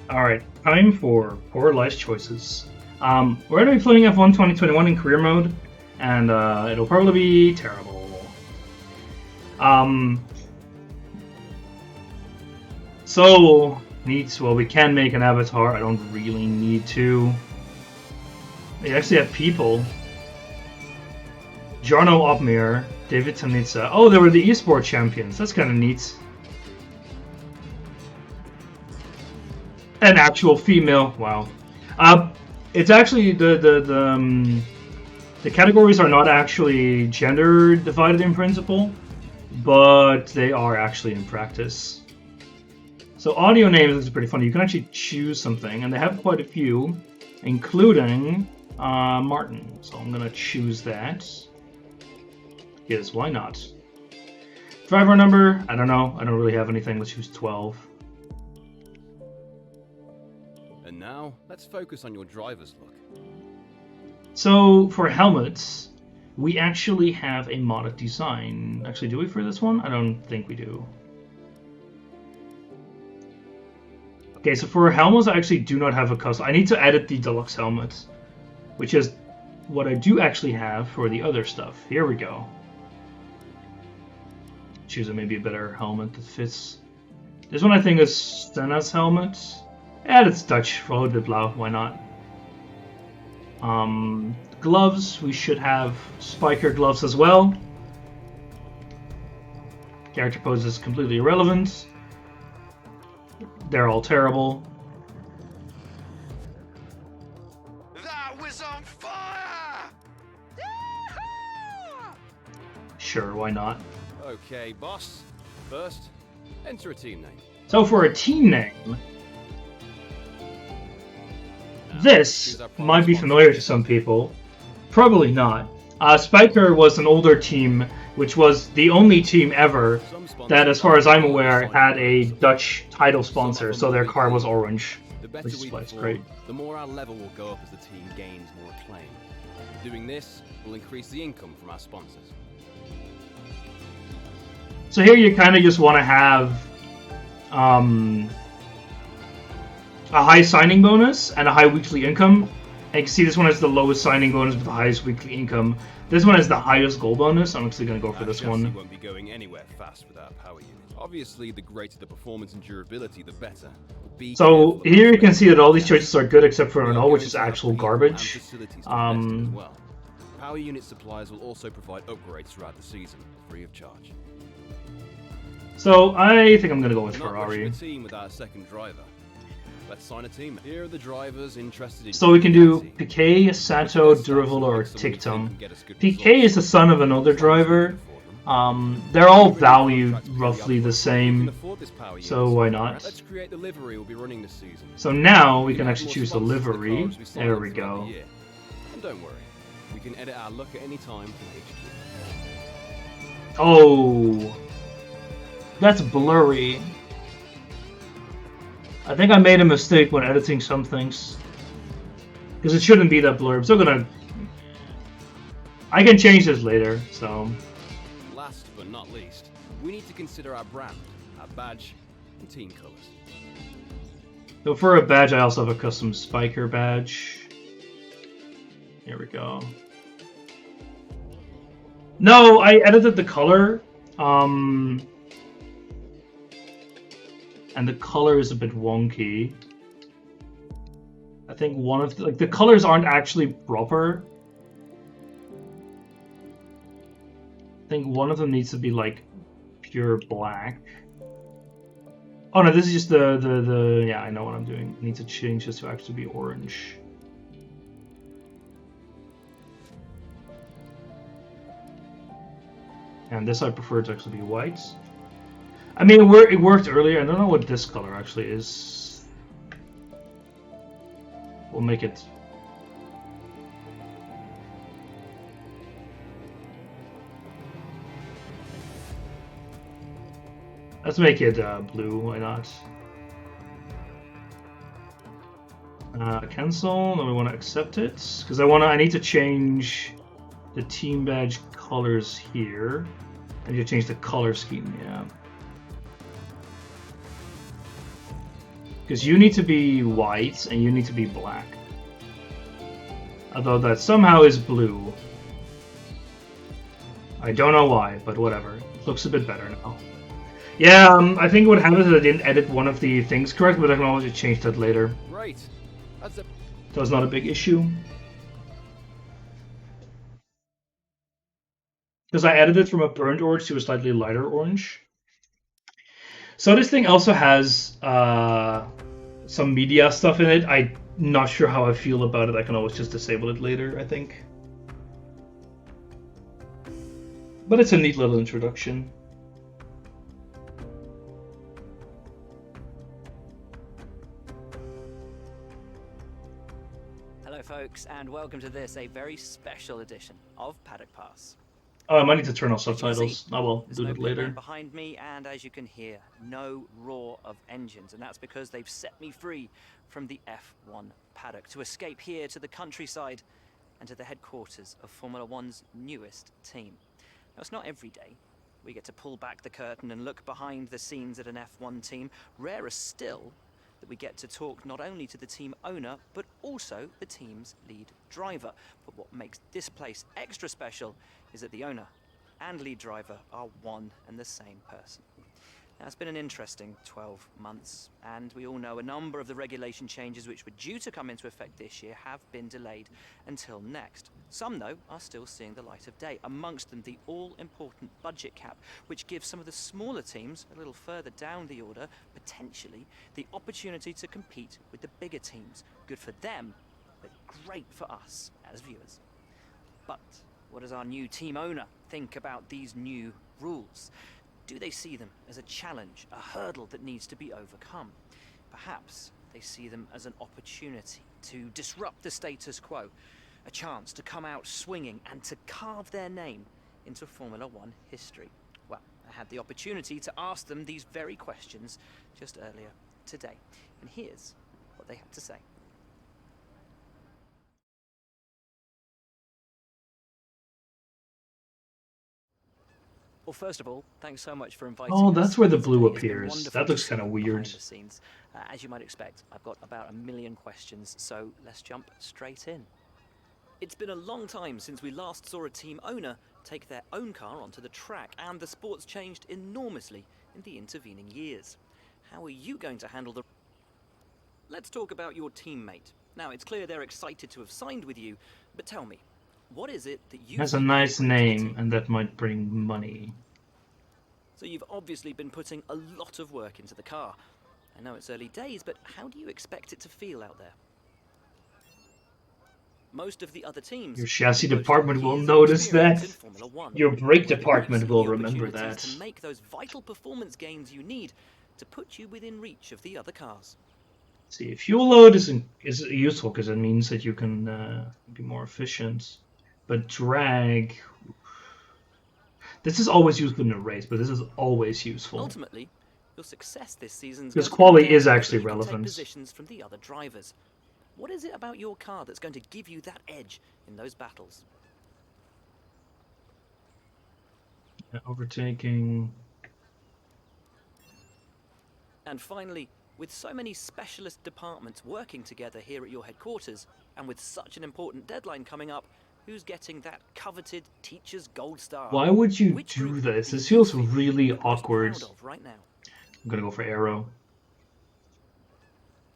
Alright, time for poor life choices. We're going to be playing F1 2021 in career mode, and it'll probably be terrible. So, well, we can make an avatar. I don't really need to. We actually have people. Jarno Opmir, David Tamnitsa. Oh, they were the esports champions. That's kind of neat. An actual female. Wow. It's actually the categories are not actually gender divided in principle, but they are actually in practice. So audio names is pretty funny. You can actually choose something, and they have quite a few, including Martin. So I'm gonna choose that. Yes, why not? Driver number? I don't know. I don't really have anything. Let's choose 12. And now, let's focus on your driver's look. So, for helmets, we actually have a modded design. Actually, do we for this one? I don't think we do. Okay, so for helmets, I actually do not have a custom. I need to edit the deluxe helmet, which is what I do actually have for the other stuff. Here we go. Choose maybe a better helmet that fits. This one I think is Stena's helmet. Yeah, it's Dutch. Rood wit blauw. Why not? Gloves. We should have spiker gloves as well. Character pose is completely irrelevant. They're all terrible. That was on fire! Sure, why not? Okay, boss. First, enter a team name. So for a team name, this might be familiar to some people. Probably not. Spiker was an older team, which was the only team ever that, as far as I'm aware, had a Dutch title sponsor, so their car was orange, which is why it's great. The more our level will go up as the team gains more acclaim. Doing this will increase the income from our sponsors. So here you kind of just want to have a high signing bonus and a high weekly income. And you can see this one has the lowest signing bonus with the highest weekly income. This one has the highest goal bonus. I'm actually going to go for this one. Won't be going anywhere fast without power unit. Obviously, the greater the performance and durability, the better. So here you can see that all these choices are good except for Renault, which is actual garbage. Power unit suppliers will also provide upgrades throughout the season, free of charge. So I think I'm going to go with Ferrari. A team without a second driver. Let's sign a team. Here are the drivers interested in. So we can do Piquet, Sato, Durval, or Tictum. Piquet is the son of another driver. They're all valued roughly the same, so why not? Let's create the livery we'll be running this season. So now we can actually choose the livery. There we go. And don't worry, we can edit our look at any time from HQ. Oh, that's blurry. I think I made a mistake when editing some things. Because it shouldn't be that blurry. I'm still gonna... I can change this later, so... Last but not least, we need to consider our brand, our badge, and team colors. So for a badge, I also have a custom spiker badge. Here we go. No, I edited the color. And the color is a bit wonky. I think one of the colors aren't actually proper. I think one of them needs to be like pure black. Oh no, this is just the yeah, I know what I'm doing. I need to change this to actually be orange. And this I prefer to actually be white. I mean, it worked earlier. I don't know what this color actually is. We'll make it... Let's make it blue, why not? Cancel, then we want to accept it. Because I need to change the team badge colors here. I need to change the color scheme, yeah. Because you need to be white and you need to be black. Although that somehow is blue. I don't know why, but whatever. It looks a bit better now. Yeah, I think what happened is I didn't edit one of the things correct, but I can always change that later. Great. That's a... So it's not a big issue. Because I edited it from a burnt orange to a slightly lighter orange. So this thing also has some media stuff in it. I'm not sure how I feel about it. I can always just disable it later, I think. But it's a neat little introduction. Hello folks, and welcome to this, a very special edition of Paddock Pass. Oh, I might need to turn off subtitles. I will do that later. Behind me, and as you can hear, no roar of engines, and that's because they've set me free from the F1 paddock to escape here to the countryside and to the headquarters of Formula One's newest team. Now, it's not every day we get to pull back the curtain and look behind the scenes at an F1 team. Rarer still that we get to talk not only to the team owner, but also the team's lead driver. But what makes this place extra special is that the owner and lead driver are one and the same person. Now, it's been an interesting 12 months, and we all know a number of the regulation changes which were due to come into effect this year have been delayed until next. Some, though, are still seeing the light of day, amongst them the all-important budget cap, which gives some of the smaller teams a little further down the order, potentially, the opportunity to compete with the bigger teams. Good for them, but great for us as viewers. But what does our new team owner think about these new rules? Do they see them as a challenge, a hurdle that needs to be overcome? Perhaps they see them as an opportunity to disrupt the status quo, a chance to come out swinging and to carve their name into Formula One history. Well, I had the opportunity to ask them these very questions just earlier today, and here's what they had to say. Well, first of all, thanks so much for inviting us. Oh, that's where the today. blue It's been appears. wonderful That looks to kind of see weird. behind the scenes. As you might expect, I've got about 1 million questions, so let's jump straight in. It's been a long time since we last saw a team owner take their own car onto the track, and the sport's changed enormously in the intervening years. How are you going to handle the... Let's talk about your teammate. Now, it's clear they're excited to have signed with you, but tell me, what is it that you... It has a nice name, and that might bring money. So you've obviously been putting a lot of work into the car. I know it's early days, but how do you expect it to feel out there? Most of the other teams... Your chassis department will notice that. Your brake department will remember that. ...to make those vital performance gains you need to put you within reach of the other cars. See, fuel load is useful because it means that you can be more efficient. But drag... This is always useful in a race, but this is always useful. Ultimately, your success this season... Because quality is actually relevant. ...positions from the other drivers. What is it about your car that's going to give you that edge in those battles? Yeah, overtaking... And finally, with so many specialist departments working together here at your headquarters, and with such an important deadline coming up, who's getting that coveted teacher's gold star? Why would you do this? This feels really awkward. Right now? I'm gonna go for arrow.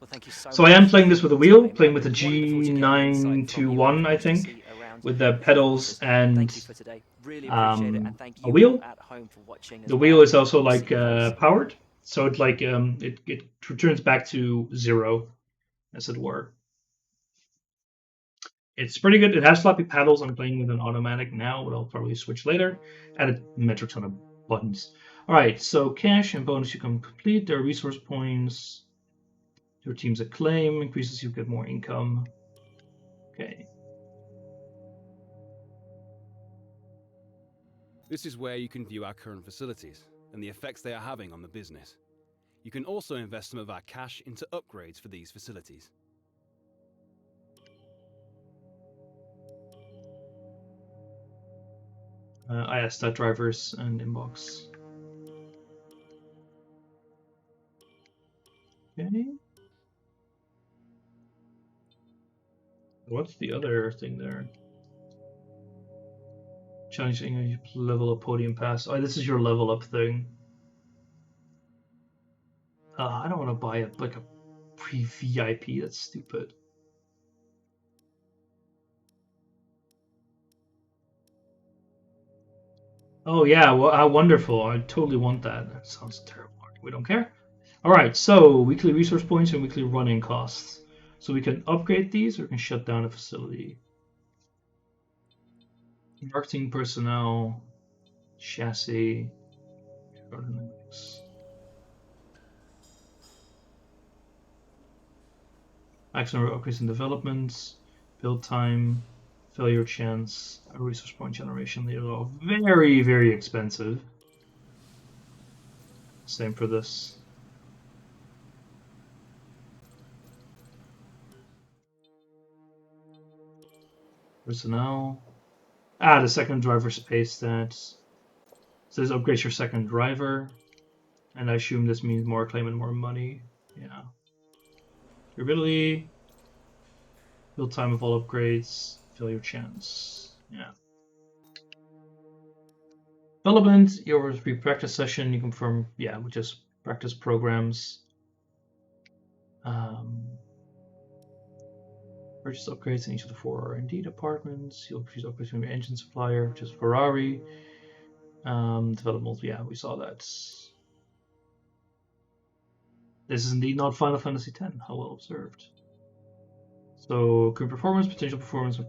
Well, thank you so I am playing this with a wheel, playing with the G921, I think, with the pedals and a wheel. The wheel is also like powered, so it like it returns back to 0, as it were. It's pretty good. It has floppy paddles. I'm playing with an automatic now, but I'll probably switch later. Added metric ton of buttons. All right, so cash and bonus you can complete. There are resource points. Your team's acclaim increases, you get more income. Okay. This is where you can view our current facilities and the effects they are having on the business. You can also invest some of our cash into upgrades for these facilities. I asked that drivers and inbox. Okay. What's the other thing there? Challenging level up podium pass. Oh, this is your level up thing. I don't want to buy like a pre-VIP. That's stupid. Oh yeah, well, how wonderful. I totally want that. That sounds terrible. We don't care. Alright, so weekly resource points and weekly running costs. So we can upgrade these or we can shut down a facility. Marketing personnel, chassis, ergonomics. Maximum upgrades and developments, build time, failure chance, resource point generation. These are all very, very expensive. Same for this. Personnel. The second driver space stats. So this upgrades your second driver. And I assume this means more claim and more money. Yeah. Durability. Build time of all upgrades. Failure chance. Yeah. Development. Your pre-practice session. You confirm, yeah, we just practice programs. Purchase upgrades in each of the 4 R&D departments. You'll choose upgrades from your engine supplier, which is Ferrari. Development, yeah, we saw that. This is indeed not Final Fantasy X. How well observed. So, current performance, potential performance, and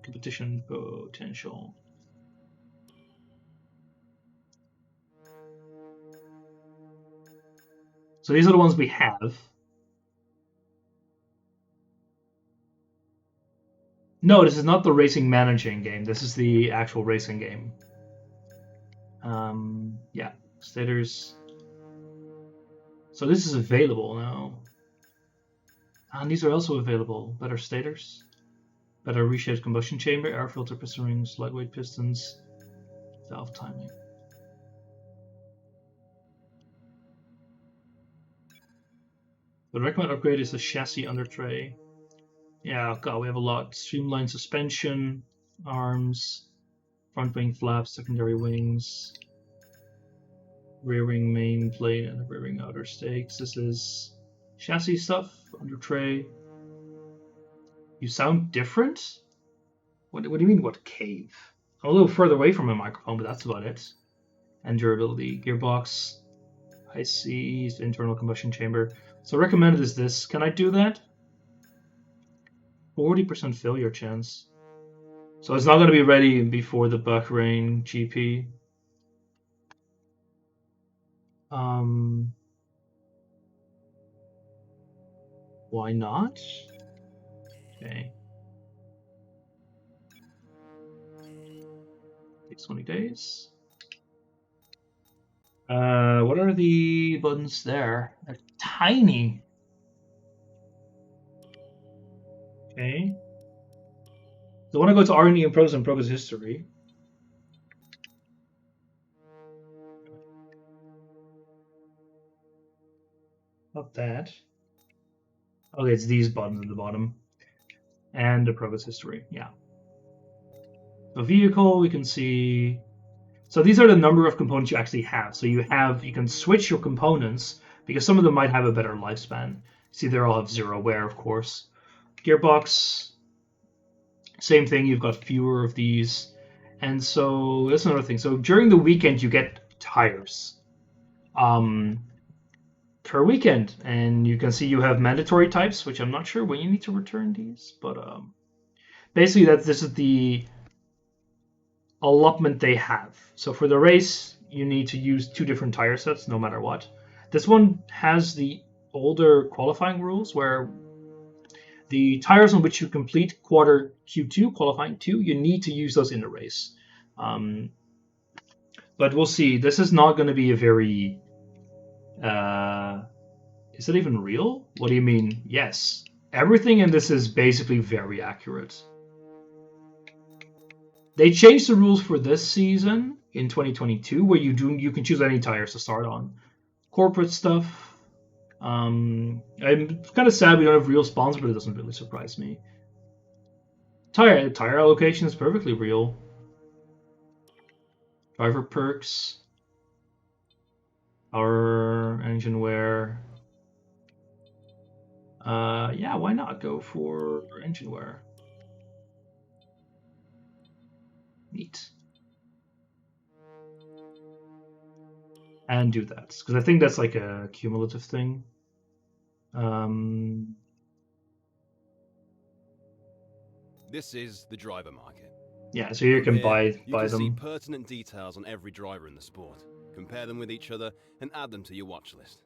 competition potential. So these are the ones we have. No, this is not the racing managing game. This is the actual racing game. Yeah, stators. So this is available now. And these are also available. Better stators, better reshaped combustion chamber, air filter, piston rings, lightweight pistons, valve timing. The recommended upgrade is the chassis under tray. Yeah, God, we have a lot. Streamlined suspension, arms, front wing flaps, secondary wings, rear wing main plate, and the rear wing outer stakes. This is chassis stuff under tray. You sound different? What do you mean, what cave? I'm a little further away from my microphone, but that's about it. And durability. Gearbox, ICs, internal combustion chamber. So recommended is this. Can I do that? 40% failure chance. So it's not going to be ready before the Bahrain GP. Why not? Okay. Takes 20 days. What are the buttons there? They're tiny. Okay. So I want to go to R&D and progress history. Not that. Okay, it's these buttons at the bottom. And the progress history, yeah. The vehicle, we can see. So these are the number of components you actually have. So you can switch your components because some of them might have a better lifespan. See, they all have zero wear, of course. Gearbox, same thing. You've got fewer of these, and so that's another thing. So during the weekend, you get tires. Per weekend, and you can see you have mandatory types, which I'm not sure when you need to return these, but basically this is the allotment they have. So for the race, you need to use 2 different tire sets no matter what. This one has the older qualifying rules where the tires on which you complete quarter Q2, qualifying 2, you need to use those in the race. But we'll see. This is not going to be a very... is it even real? What do you mean? Yes. Everything in this is basically very accurate. They changed the rules for this season in 2022 where you can choose any tires to start on. Corporate stuff. I'm kind of sad we don't have real spawns, but it doesn't really surprise me. Tire allocation is perfectly real. Driver perks. Our engine wear. Yeah, why not go for engine wear? Neat. And do that, because I think that's like a cumulative thing. This is the driver market. Yeah, so you From can here, buy see them. pertinent details on every driver in the sport, compare them with each other, and add them to your watch list.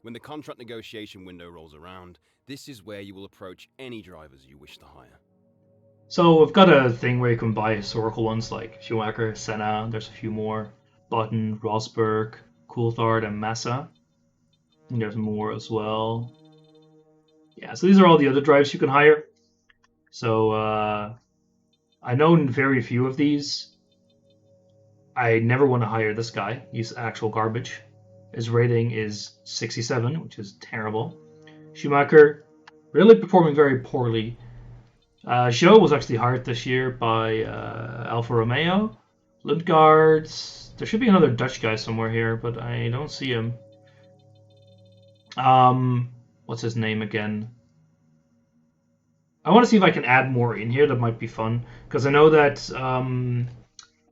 When the contract negotiation window rolls around, this is where you will approach any drivers you wish to hire. So we've got a thing where you can buy historical ones like Schumacher, Senna, there's a few more. Button, Rosberg, Coulthard, and Massa. And there's more as well. Yeah, so these are all the other drives you can hire. So I know very few of these. I never want to hire this guy. He's actual garbage. His rating is 67, which is terrible. Schumacher, really performing very poorly. Zhou was actually hired this year by Alfa Romeo. Lundgaard, there should be another Dutch guy somewhere here, but I don't see him. What's his name again? I want to see if I can add more in here. That might be fun because I know that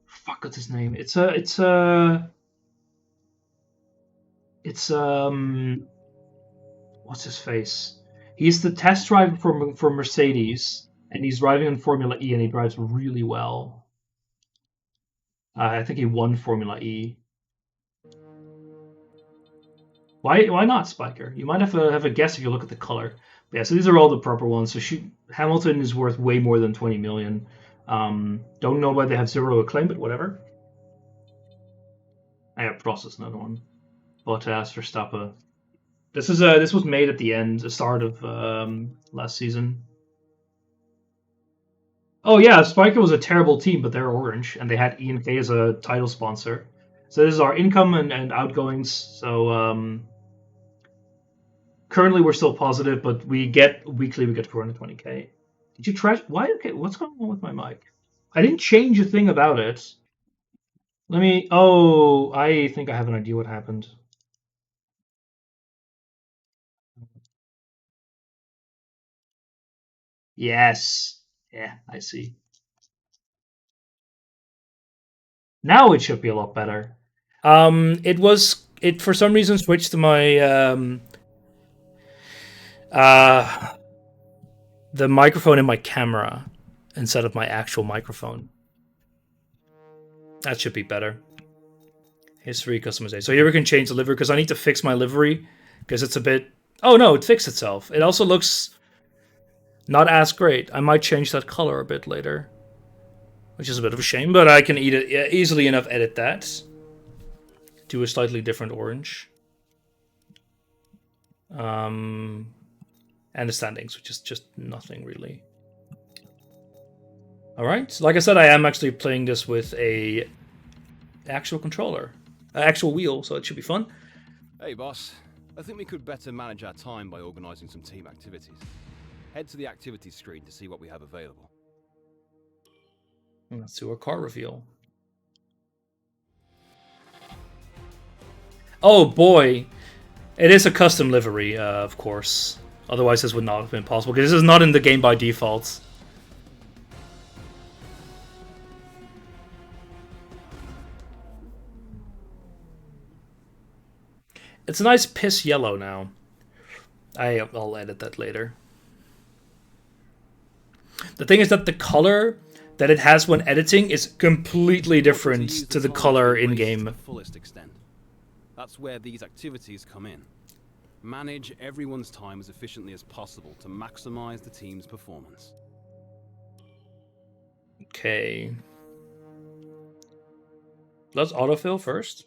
fuck, what's his name? It's what's his face? He's the test driver for Mercedes, and he's driving in Formula E, and he drives really well. I think he won Formula E. Why not, Spiker? You might have a guess if you look at the color. But yeah, so these are all the proper ones. So Hamilton is worth way more than 20 million. Don't know why they have zero acclaim, but whatever. I have Prost is another one. Bottas, Verstappen. This was made at the start of last season. Oh yeah, Spiker was a terrible team, but they're orange, and they had E&K as a title sponsor. So this is our income and outgoings. So currently we're still positive, but we get 420k. Did you trash? Why? Okay, what's going on with my mic? I didn't change a thing about it. Let me. Oh, I think I have an idea what happened. Yes. Yeah, I see. Now it should be a lot better. It for some reason switched to my the microphone in my camera instead of my actual microphone. That should be better. History customization. So here we can change the livery because I need to fix my livery because it's a bit. Oh no, it fixed itself. It also looks not as great. I might change that color a bit later, which is a bit of a shame, but I can easily enough edit that to a slightly different orange. And the standings, which is just nothing really. All right, so like I said, I am actually playing this with a actual controller, actual wheel, so it should be fun. Hey boss, I think we could better manage our time by organising some team activities. Head to the activities screen to see what we have available. Let's do a car reveal. Oh boy, it is a custom livery, of course. Otherwise this would not have been possible, because this is not in the game by default. It's a nice piss yellow now. I'll edit that later. The thing is that the color that it has when editing is completely different to the color in-game. To the fullest extent. That's where these activities come in. Manage everyone's time as efficiently as possible to maximize the team's performance. Okay. Let's autofill first.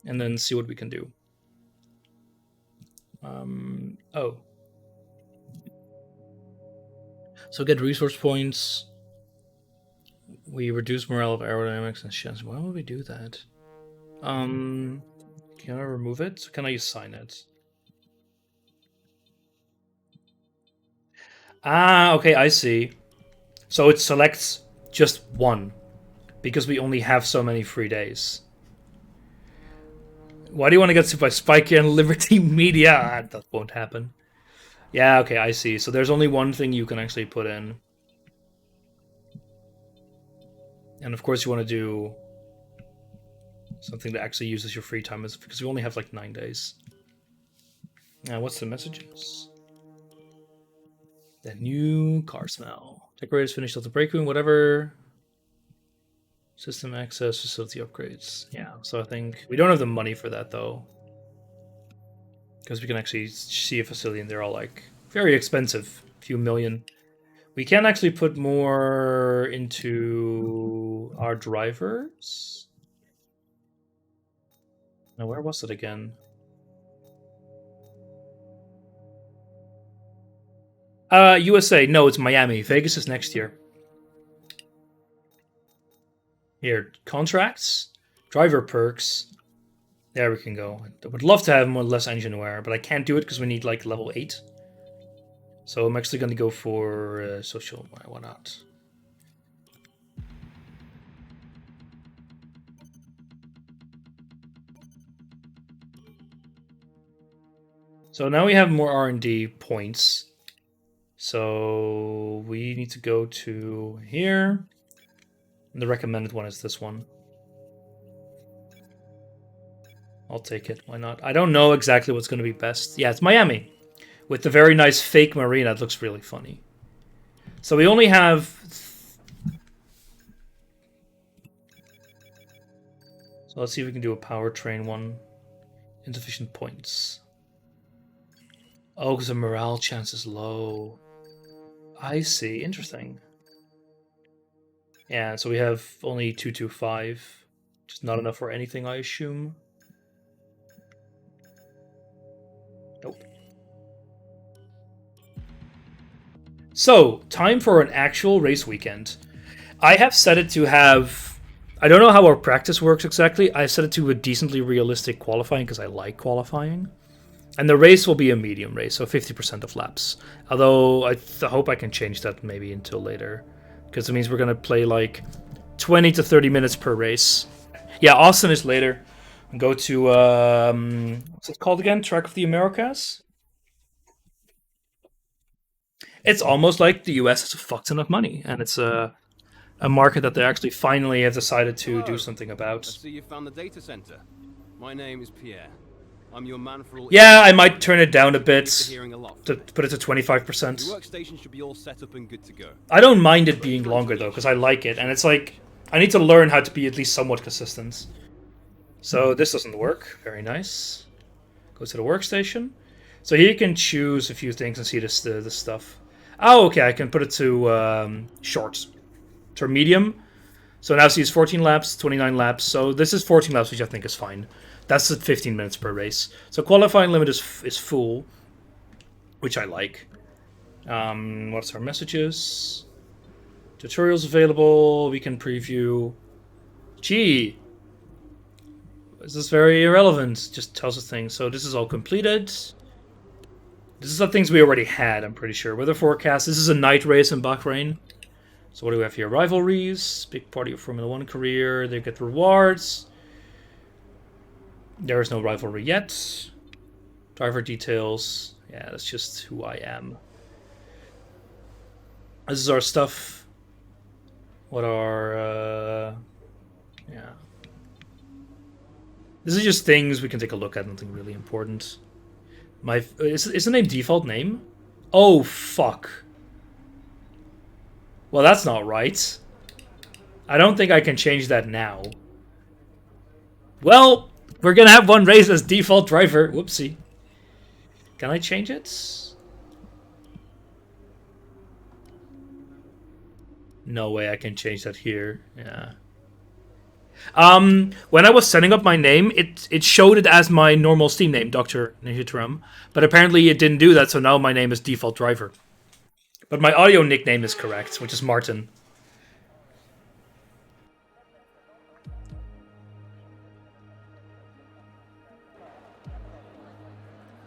And then see what we can do. Oh. So get resource points. We reduce morale of aerodynamics and chance. Why would we do that? Can I remove it? Can I assign it? Ah, okay, I see. So it selects just one, because we only have so many free days. Why do you want to get sued by Spiky and Liberty Media? Ah, that won't happen. Yeah, okay, I see. So there's only one thing you can actually put in. And of course you want to do something that actually uses your free time, because we only have like 9 days. Now, what's the messages? The new car smell. Decorators finished off the break room, whatever. System access, facility upgrades. Yeah, so I think we don't have the money for that though. Because we can actually see a facility and they're all like very expensive, a few million. We can actually put more into our drivers. Now, where was it again? USA. No, it's Miami. Vegas is next year. Here, contracts, driver perks. There we can go. I would love to have more less engine wear, but I can't do it because we need like level 8. So I'm actually going to go for social. Why not? So now we have more R&D points. So we need to go to here. And the recommended one is this one. I'll take it. Why not? I don't know exactly what's going to be best. Yeah, it's Miami. With the very nice fake marina. It looks really funny. So we only have... So let's see if we can do a powertrain one. Insufficient points. Oh, because the morale chance is low. I see. Interesting. Yeah, so we have only 225. Just not enough for anything, I assume. Nope. So, time for an actual race weekend. I have set it to have... I don't know how our practice works exactly. I set it to a decently realistic qualifying because I like qualifying. And the race will be a medium race, so 50% of laps. Although I hope I can change that maybe until later. Because it means we're going to play like 20 to 30 minutes per race. Yeah, Austin is later. And go to, what's it called again? Track of the Americas? It's almost like the US has a fuck ton of money. And it's a market that they actually finally have decided to do something about. I see you found the data center. My name is Pierre. I'm your man for all. Yeah, I might turn it down a bit to put it to 25%. The workstation should be all set up and good to go. I don't mind it being longer though, because I like it, and it's like I need to learn how to be at least somewhat consistent. So this doesn't work. Very nice. Go to the workstation. So here you can choose a few things and see this the stuff. Oh, okay. I can put it to short, to medium. So now see it's 14 laps, 29 laps. So this is 14 laps, which I think is fine. That's at 15 minutes per race. So qualifying limit is full, which I like. What's our messages? Tutorials available. We can preview. Gee, this is very irrelevant. Just tells us things. So this is all completed. This is the things we already had, I'm pretty sure. Weather forecast. This is a night race in Bahrain. So what do we have here? Rivalries. Big party of Formula 1 career. They get rewards. There is no rivalry yet. Driver details. Yeah, that's just who I am. This is our stuff. What are... yeah. This is just things we can take a look at. Nothing really important. Is the name default name? Oh, fuck. Well, that's not right. I don't think I can change that now. Well... We're gonna have one race as default driver. Whoopsie. Can I change it? No way I can change that here. Yeah. When I was setting up my name, it showed it as my normal Steam name, Dr. Nitro, but apparently it didn't do that, so now my name is default driver. But my audio nickname is correct, which is Martin.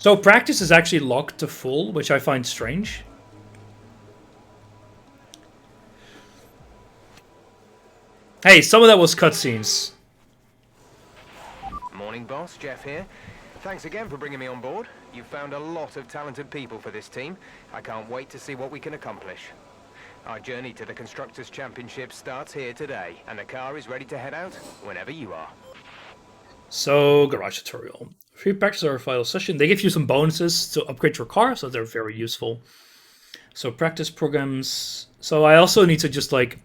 So practice is actually locked to full, which I find strange. Hey, some of that was cutscenes. Morning, boss. Jeff here. Thanks again for bringing me on board. You've found a lot of talented people for this team. I can't wait to see what we can accomplish. Our journey to the Constructors' Championship starts here today, and the car is ready to head out whenever you are. So, garage tutorial. Free practice or final session. They give you some bonuses to upgrade your car, so they're very useful. So, practice programs. So, I also need to just, like,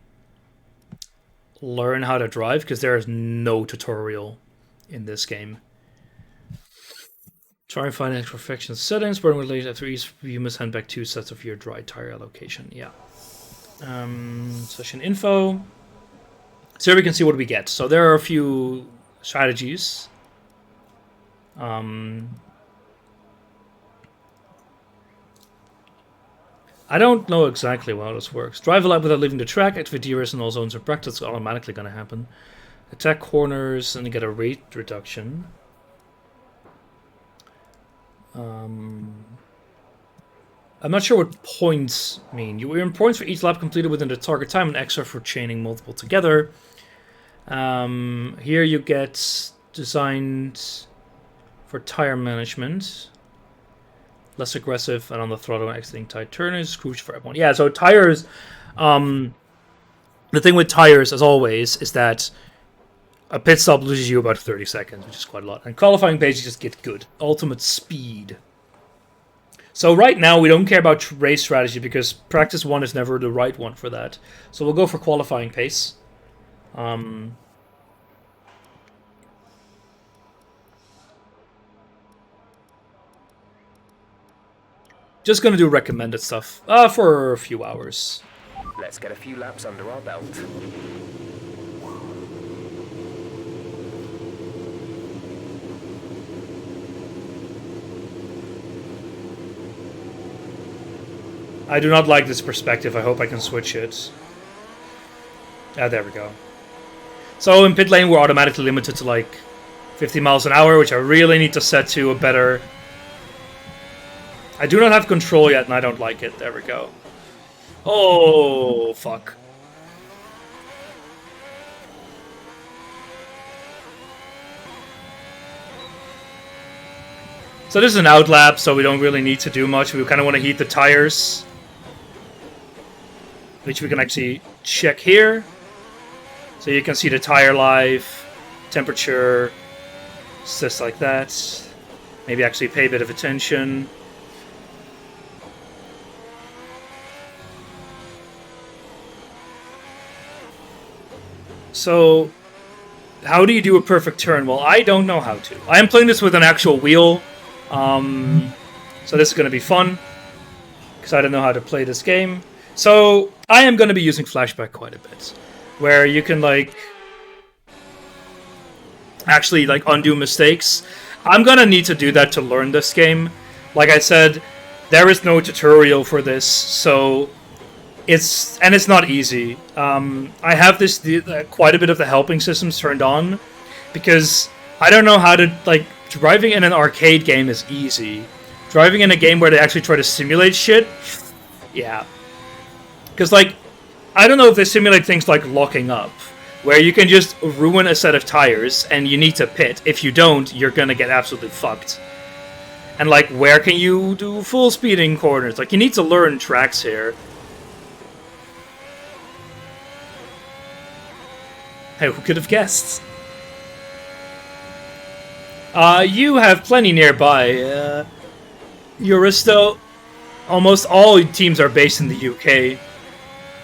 learn how to drive, because there is no tutorial in this game. Try and find extra perfection settings. Burn related after each you must hand back 2 sets of your dry tire allocation. Yeah. Session info. So here we can see what we get. So there are a few strategies. I don't know exactly how this works. Drive a lap without leaving the track. Activate Drs in all zones of practice. It's automatically going to happen. Attack corners and you get a rate reduction. I'm not sure what points mean. You earn points for each lap completed within the target time and extra for chaining multiple together. Here you get designed for tire management. Less aggressive and on the throttle and exiting tight turners. Crucial for everyone. Yeah, so tires... the thing with tires, as always, is that a pit stop loses you about 30 seconds, which is quite a lot. And qualifying pace, you just get good. Ultimate speed. So right now, we don't care about race strategy because practice 1 is never the right one for that. So we'll go for qualifying pace. Just gonna do recommended stuff for a few hours. Let's get a few laps under our belt. I do not like this perspective. I hope I can switch it. Ah, there we go. So in pit lane, we're automatically limited to like 50 miles an hour, which I really need to set to a better... I do not have control yet, and I don't like it. There we go. Oh, fuck. So this is an out lap, so we don't really need to do much. We kind of want to heat the tires, which we can actually check here. So you can see the tire life, temperature, just like that. Maybe actually pay a bit of attention. So, how do you do a perfect turn? Well, I don't know how to. I am playing this with an actual wheel. So this is going to be fun. Because I don't know how to play this game. So, I am going to be using flashback quite a bit. Where you can, like... actually, like, undo mistakes. I'm going to need to do that to learn this game. Like I said, there is no tutorial for this. So... it's not easy. I have this quite a bit of the helping systems turned on because I don't know how to, like, driving in an arcade game is easy. Driving in a game where they actually try to simulate shit, yeah. Because, like, I don't know if they simulate things like locking up, where you can just ruin a set of tires and you need to pit. If you don't, you're gonna get absolutely fucked. And, like, where can you do full speeding corners? Like, you need to learn tracks here. Hey, who could have guessed? You have plenty nearby. Euristo, almost all teams are based in the UK.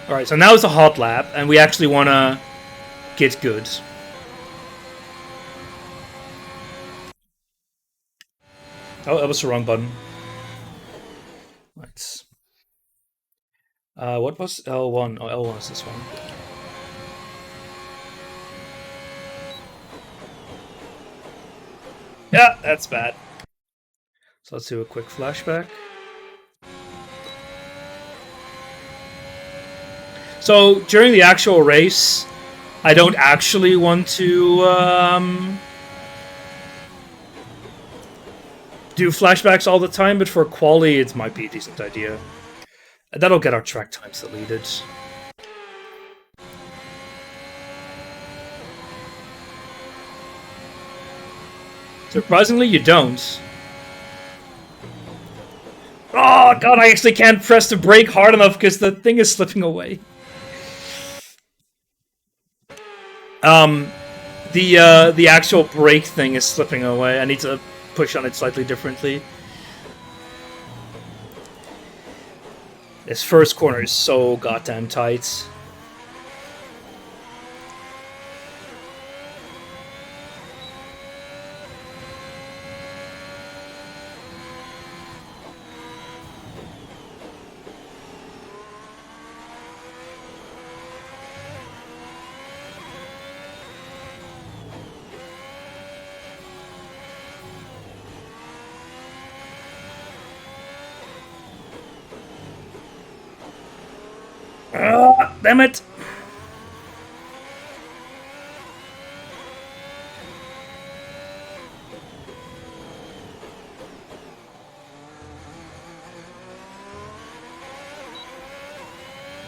Alright, so now it's a hot lap, and we actually want to get good. Oh, that was the wrong button. Right. What was L1? Oh, L1 is this one. Yeah, that's bad. So let's do a quick flashback. So during the actual race, I don't actually want to do flashbacks all the time, but for quali it might be a decent idea. That'll get our track times deleted. Surprisingly, you don't. Oh god, I actually can't press the brake hard enough because the thing is slipping away. The actual brake thing is slipping away. I need to push on it slightly differently. This first corner is so goddamn tight. Damn it!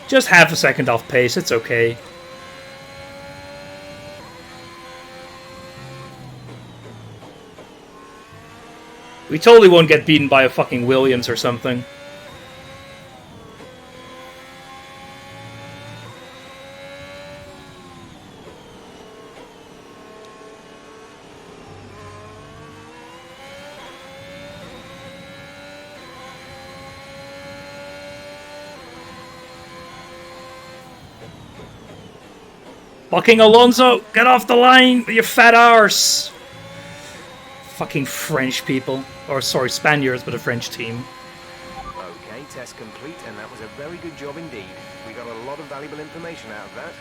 Just half a second off pace, it's okay. We totally won't get beaten by a fucking Williams or something. Fucking Alonso, get off the line, you fat arse! Fucking French people. Or, sorry, Spaniards, but a French team. Okay, test complete, and that was a very good job indeed. We got a lot of valuable information out of that.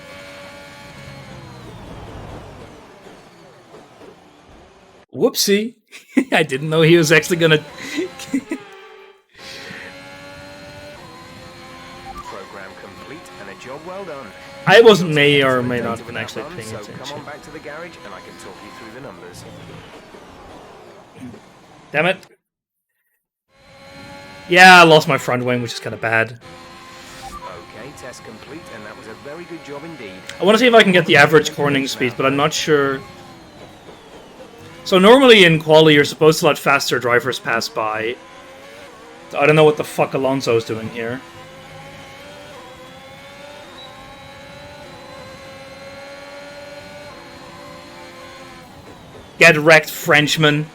Whoopsie. I didn't know he was actually gonna... Program complete, and a job well done. I may or may not have been actually paying attention. Come on back to the garage, and I can talk you through the numbers. Damn it. Yeah, I lost my front wing, which is kind of bad. Okay, test complete, and that was a very good job indeed. I want to see if I can get the average cornering speed, but I'm not sure. So normally in quali, you're supposed to let faster drivers pass by. I don't know what the fuck Alonso's doing here. Get wrecked, Frenchman.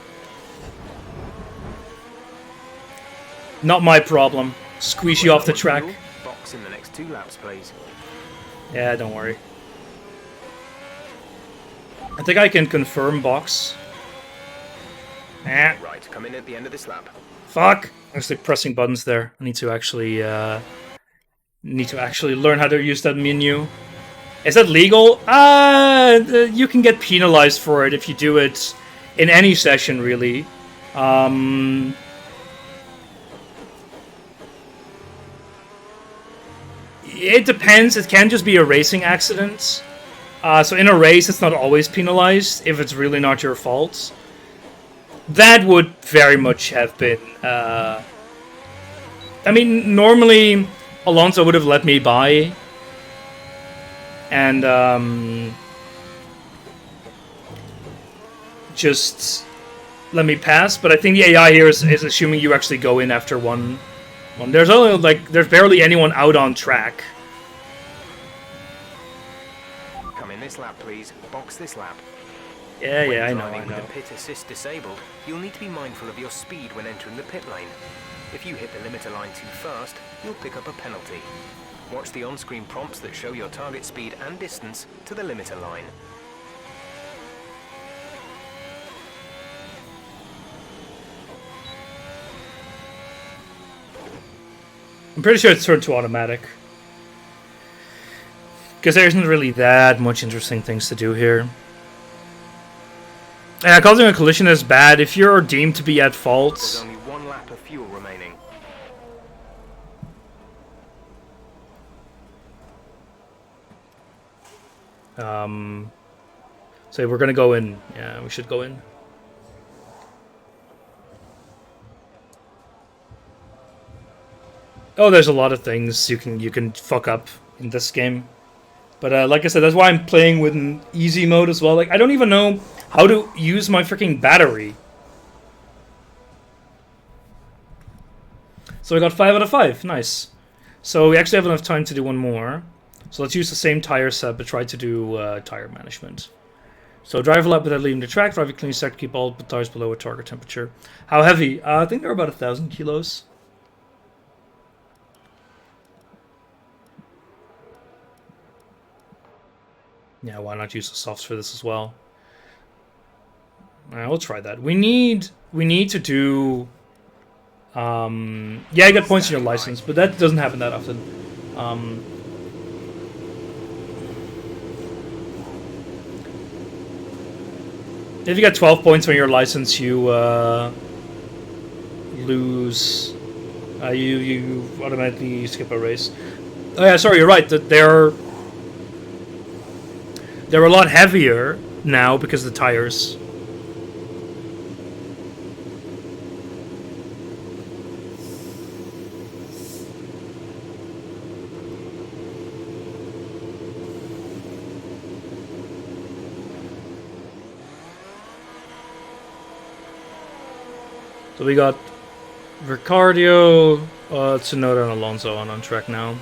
Not my problem. Squeeze you off the track. Box in the next 2 laps, please. Yeah, don't worry. I think I can confirm box. Right, come in at the end of this lap. Fuck! Actually pressing buttons there. I need to actually learn how to use that menu. Is that legal? You can get penalized for it if you do it in any session, really. It depends. It can just be a racing accident. So in a race, it's not always penalized if it's really not your fault. That would very much have been... I mean, normally Alonso would have let me by. And just let me pass. But I think the AI here is assuming you actually go in after one. There's there's barely anyone out on track. Come in this lap, please. Box this lap. Yeah, I know. With the pit assist disabled, you'll need to be mindful of your speed when entering the pit lane. If you hit the limiter line too fast, you'll pick up a penalty. Watch the on-screen prompts that show your target speed and distance to the limiter line. I'm pretty sure it's turned to automatic. Because there isn't really that much interesting things to do here. Yeah, causing a collision is bad if you're deemed to be at fault. There's only 1 lap of fuel remaining. So we're gonna go in. Yeah, we should go in. Oh, there's a lot of things you can fuck up in this game. But like I said, that's why I'm playing with an easy mode as well. Like, I don't even know how to use my freaking battery. So I got 5 out of 5. Nice. So we actually have enough time to do one more. So let's use the same tire set, but try to do tire management. So drive a lap without leaving the track. Drive a clean stack to keep all tires below a target temperature. How heavy? I think they're about 1,000 kilos. Yeah, why not use the softs for this as well? Alright, we'll try that. We need to do... yeah, you get points in your license, but that doesn't happen that often. If you get 12 points on your license, you lose. You automatically skip a race. Oh yeah, sorry, you're right. That they're a lot heavier now because of the tires. So we got Ricardo, Tsunoda, and Alonso on track now.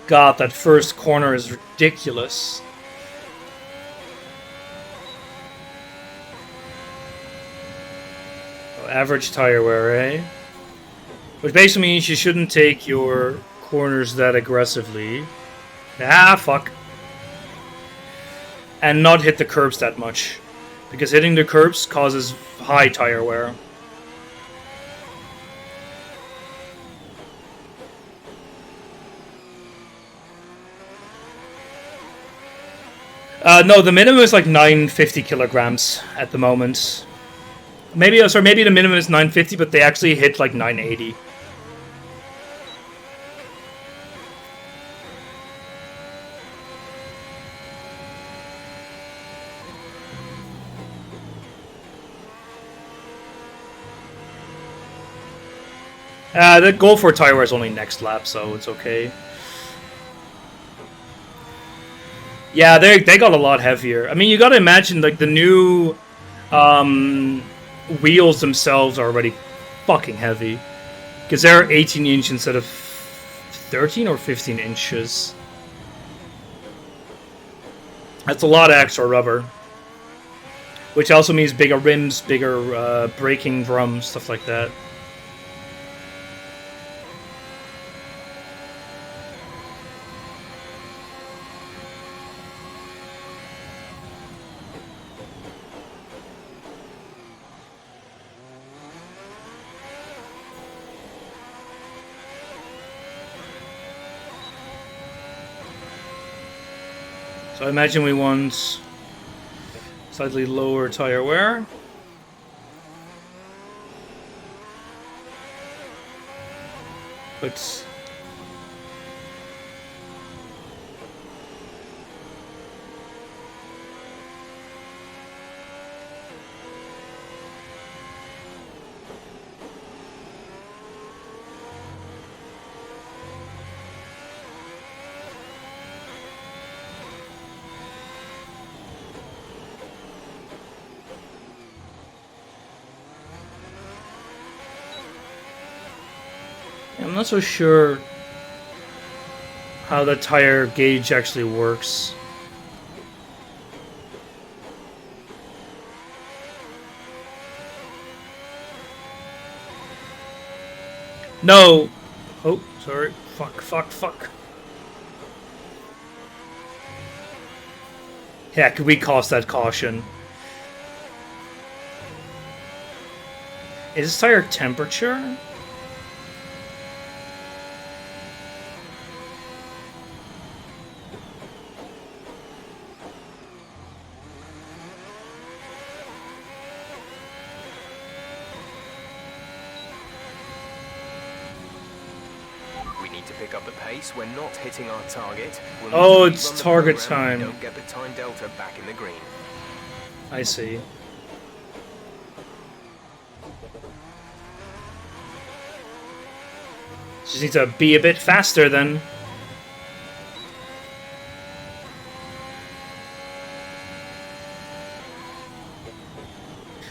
God, that first corner is ridiculous. So average tire wear, eh? Which basically means you shouldn't take your corners that aggressively. Ah, fuck. And not hit the curbs that much. Because hitting the curbs causes high tire wear. No, the minimum is like 950 kilograms at the moment. Maybe, sorry, maybe the minimum is 950, but they actually hit like 980. The goal for tire wear is only next lap, so it's okay. Yeah, they got a lot heavier. I mean, you gotta imagine, like, the new wheels themselves are already fucking heavy. Because they're 18 inch instead of 13 or 15 inches. That's a lot of extra rubber. Which also means bigger rims, bigger braking drums, stuff like that. So I imagine we want slightly lower tire wear. But I'm not so sure how the tire gauge actually works. No! Oh, sorry. Fuck. Heck, we cost that caution. Is this tire temperature? We're not hitting our target. Oh, it's target time. Don't get the time delta back in the green. I see. Just need to be a bit faster then.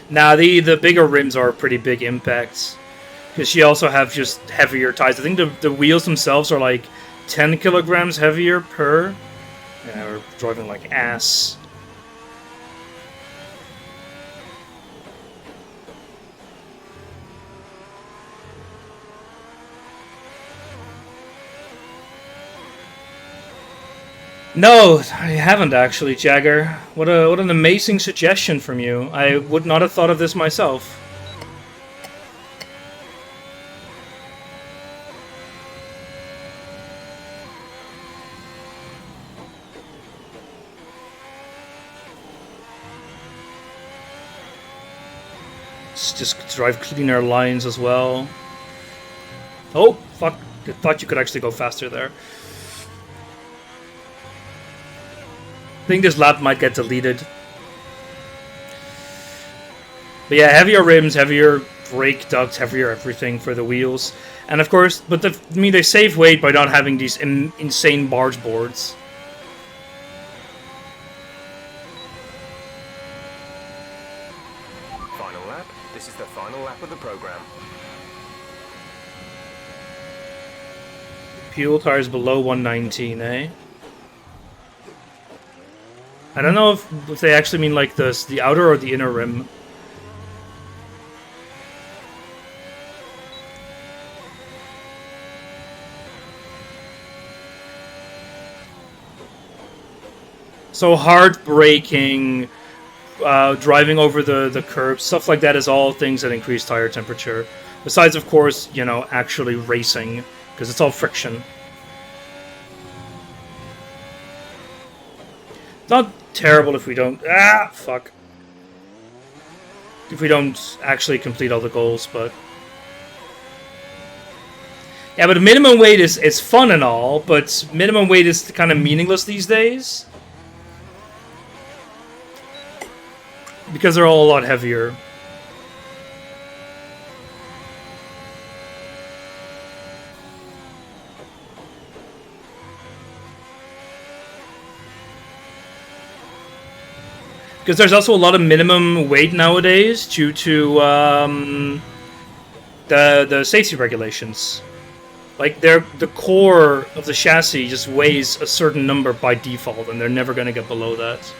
Now the bigger rims are pretty big impacts. Because you also have just heavier tires. I think the wheels themselves are like 10 kilograms heavier per. Yeah, we're driving like ass. No, I haven't actually, Jagger. What an amazing suggestion from you. I would not have thought of this myself. Let's just drive cleaner lines as well. Oh, fuck. I thought you could actually go faster there. I think this lap might get deleted. But yeah, heavier rims, heavier brake ducts, heavier everything for the wheels. And of course, but I mean, they save weight by not having these insane barge boards. Final lap. This is the final lap of the program. Fuel tires below 119, eh? I don't know if they actually mean like this, the outer or the inner rim. So hard braking, driving over the curbs, stuff like that is all things that increase tire temperature. Besides, of course, you know, actually racing, because it's all friction. Not terrible if we don't... Ah, fuck. If we don't actually complete all the goals, but... Yeah, but minimum weight is fun and all, but minimum weight is kind of meaningless these days. Because they're all a lot heavier. Because there's also a lot of minimum weight nowadays due to the safety regulations. Like the core of the chassis just weighs a certain number by default, and they're never going to get below that.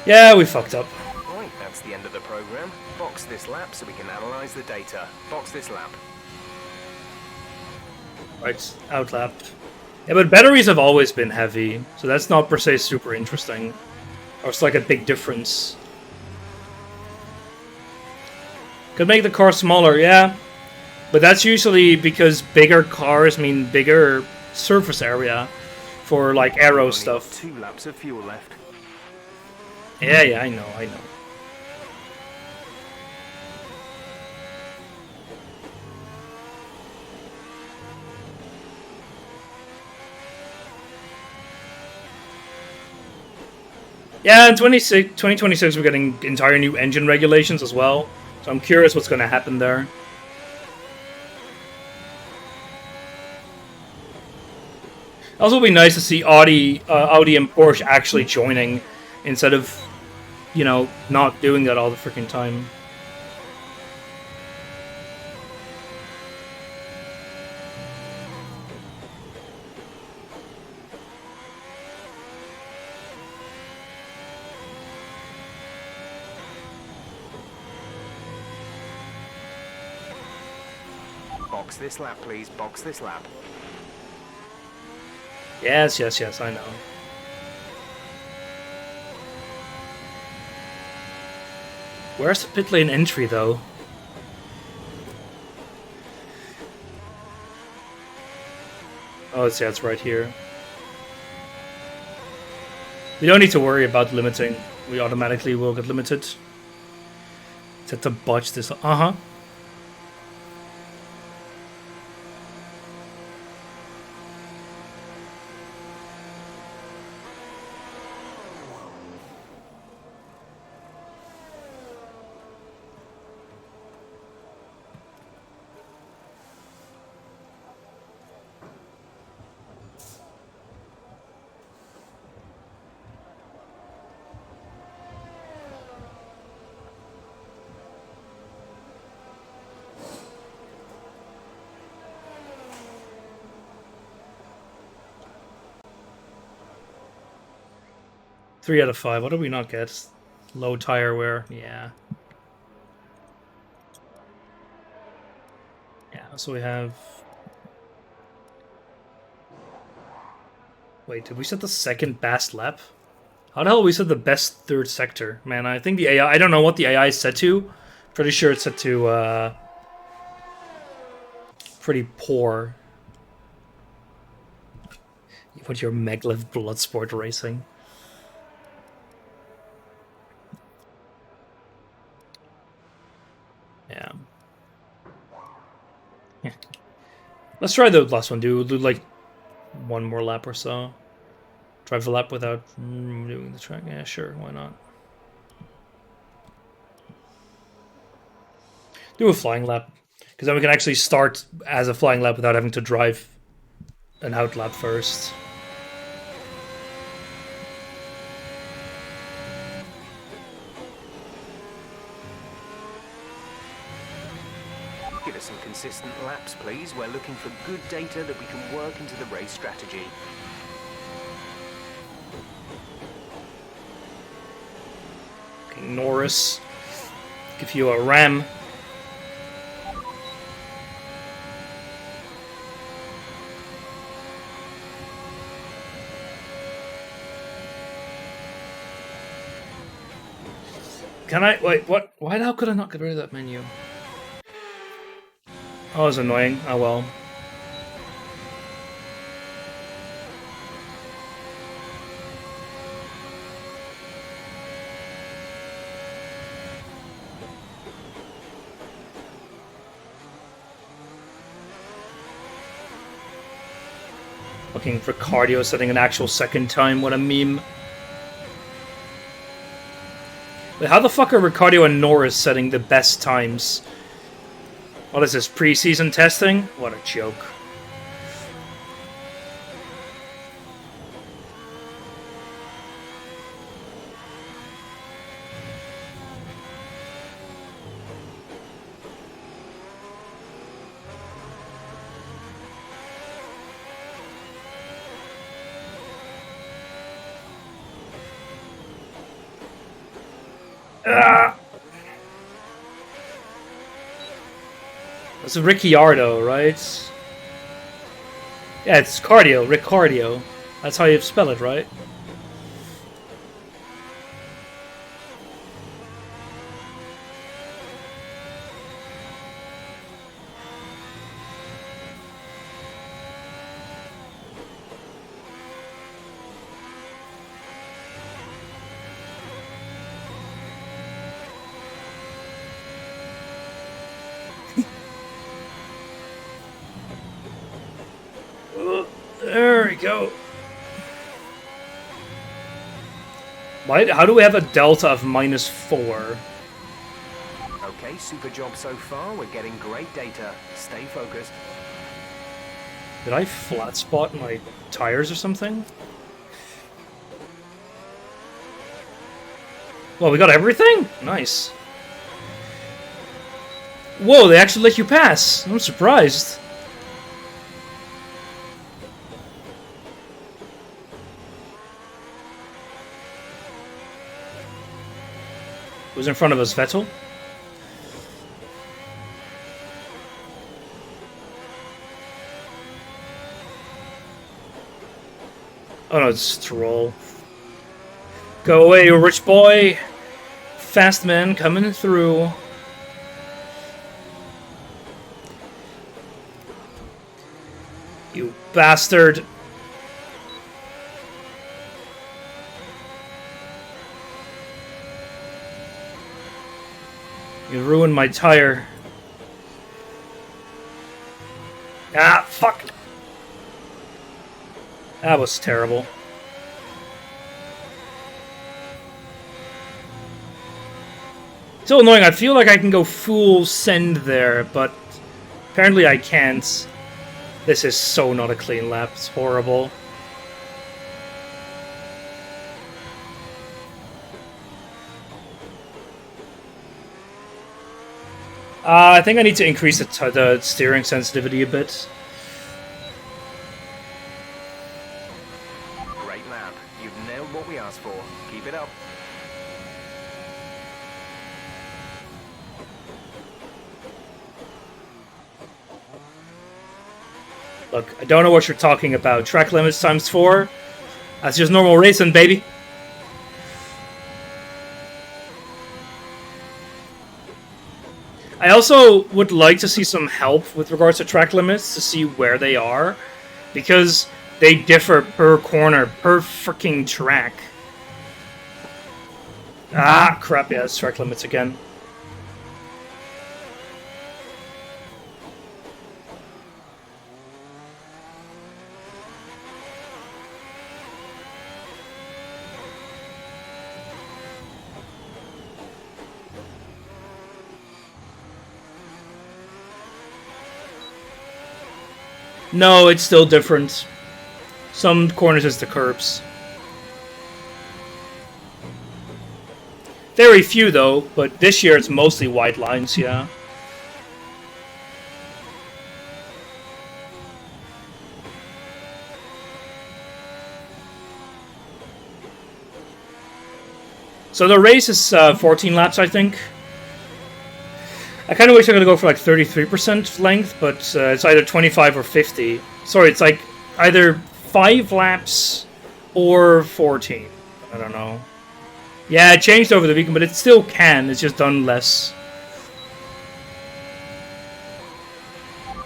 Yeah, we fucked up. Right, that's the end of the program. Box this lap so we can analyze the data. Box this lap. Right, outlapped. Yeah, but batteries have always been heavy, so that's not per se super interesting. Or it's like a big difference. Could make the car smaller, yeah. But that's usually because bigger cars mean bigger surface area for like aero Only stuff. 2 laps of fuel left. Yeah, I know. Yeah, in 2026 we're getting entire new engine regulations as well, so I'm curious what's going to happen there. Also, it'll be nice to see Audi and Porsche actually joining instead of, you know, not doing that all the freaking time. Box this lap, please. Box this lap. Yes, I know. Where's the pit lane entry, though? Oh, it's right here. We don't need to worry about limiting. We automatically will get limited. Set to botch this. Uh-huh. 3 out of 5. What did we not get? Low tire wear. Yeah. Yeah, so we have... Wait, did we set the second best lap? How the hell we set the best third sector? Man, I think the AI... I don't know what the AI is set to. Pretty sure it's set to, pretty poor. What your Maglev Bloodsport Racing. Yeah. Yeah. Let's try the last one. Do like one more lap or so. Drive a lap without doing the track. Yeah, sure. Why not? Do a flying lap. Because then we can actually start as a flying lap without having to drive an out lap first. Give us some consistent laps, please. We're looking for good data that we can work into the race strategy. Okay, Norris. Give you a ram. Can I... Wait, what? Why the hell could I not get rid of that menu? Oh, it's annoying. Oh well. Looking for cardio, setting an actual second time. What a meme. Wait, how the fuck are Ricciardo and Norris setting the best times? What is this, pre-season testing? What a joke. It's Ricciardo, right? Yeah, it's cardio, Ricciardo. That's how you spell it, right? There we go. Why? How do we have a delta of -4? Okay, super job so far. We're getting great data. Stay focused. Did I flat spot my tires or something? Well, we got everything? Nice. Whoa, they actually let you pass. I'm surprised. Who's in front of us, Vettel? Oh no, it's Stroll. Go away, you rich boy! Fast man coming through. You bastard! You ruined my tire. Ah, fuck! That was terrible. Still annoying, I feel like I can go full send there, but apparently I can't. This is so not a clean lap, it's horrible. I think I need to increase the steering sensitivity a bit. Great lap. You've nailed what we asked for. Keep it up. Look, I don't know what you're talking about. Track limits times 4. That's just normal racing, baby. I also would like to see some help with regards to track limits to see where they are, because they differ per corner, per freaking track. Ah, crap, yeah, it's track limits again. No, it's still different. Some corners is the curbs. Very few though, but this year it's mostly white lines, yeah. So the race is 14 laps, I think. I kind of wish I could go for like 33% length, but it's either 25 or 50. Sorry, it's like either 5 laps or 14. I don't know. Yeah, it changed over the weekend, but it still can. It's just done less.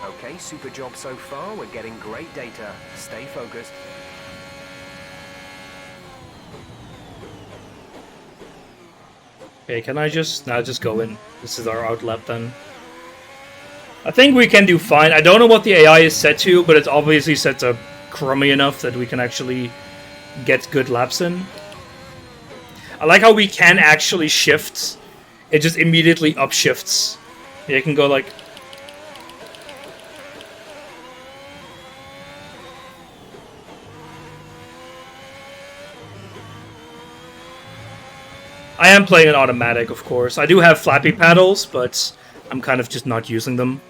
Okay, super job so far. We're getting great data. Stay focused. Okay, can I just... Nah, just go in. This is our outlap then. I think we can do fine. I don't know what the AI is set to, but it's obviously set to crummy enough that we can actually get good laps in. I like how we can actually shift. It just immediately upshifts. Yeah, you can go like... I am playing an automatic, of course. I do have flappy paddles, but I'm kind of just not using them.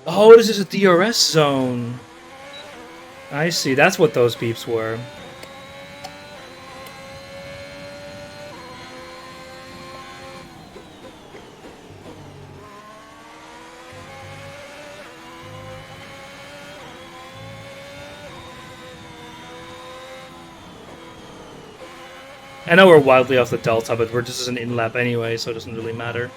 Oh, this is a DRS zone. I see, that's what those beeps were. I know we're wildly off the delta, but we're just an in-lap anyway, so it doesn't really matter.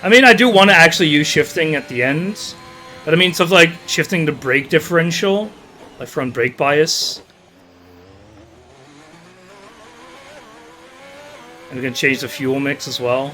I mean, I do want to actually use shifting at the end, but I mean, stuff like shifting the brake differential, like front brake bias. And we can change the fuel mix as well.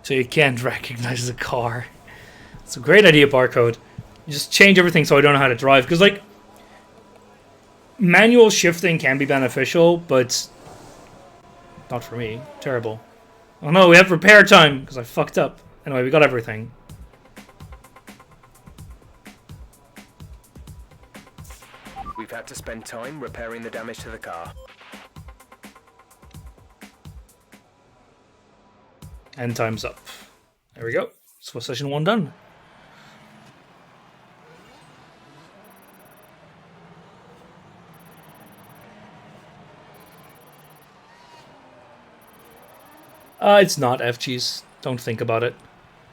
So you can't recognize the car. It's a great idea, barcode. You just change everything so I don't know how to drive. Because, like, manual shifting can be beneficial, but not for me. Terrible. Oh no, we have repair time because I fucked up. Anyway, we got everything. We've had to spend time repairing the damage to the car. And time's up. There we go. So session 1 done. It's not FG's. Don't think about it.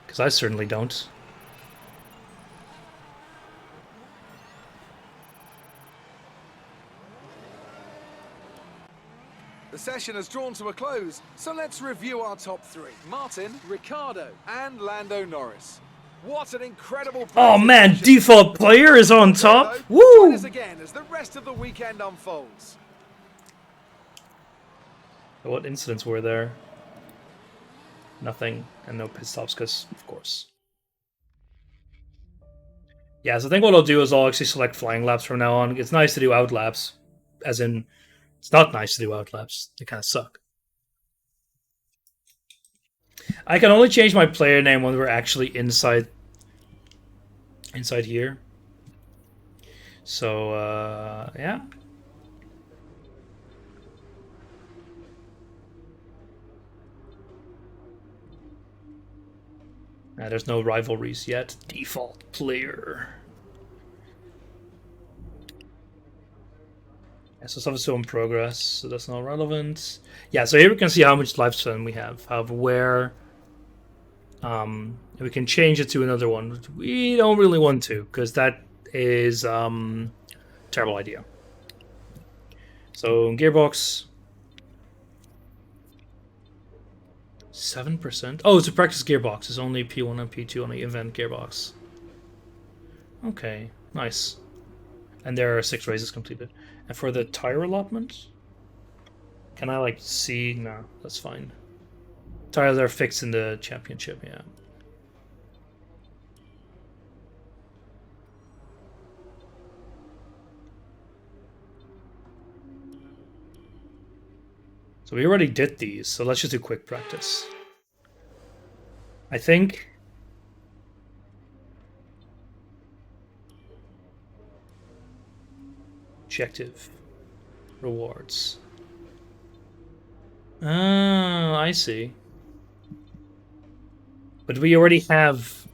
Because I certainly don't. The session has drawn to a close, so let's review our top 3. Martin, Ricciardo, and Lando Norris. What an incredible... Oh man, default player is on top. Join Woo! us again as the rest of the weekend unfolds. What incidents were there? Nothing, and no pit stops, because, of course. Yeah, so I think what I'll do is I'll actually select flying laps from now on. It's nice to do out laps, as in, it's not nice to do out laps. They kind of suck. I can only change my player name when we're actually inside here. So, yeah. There's no rivalries yet. Default player. Yeah, so stuff is still in progress, so that's not relevant. Yeah, so here we can see how much lifespan we have, where. We can change it to another one. We don't really want to, because that is terrible idea. So gearbox. 7%? Oh, it's a practice gearbox. It's only P1 and P2 on the event gearbox. Okay, nice. And there are 6 races completed. And for the tire allotment? Can I, like, see? No, that's fine. Tires are fixed in the championship, yeah. So we already did these, so let's just do quick practice. I think. Objective. Rewards. Oh, I see. But we already have...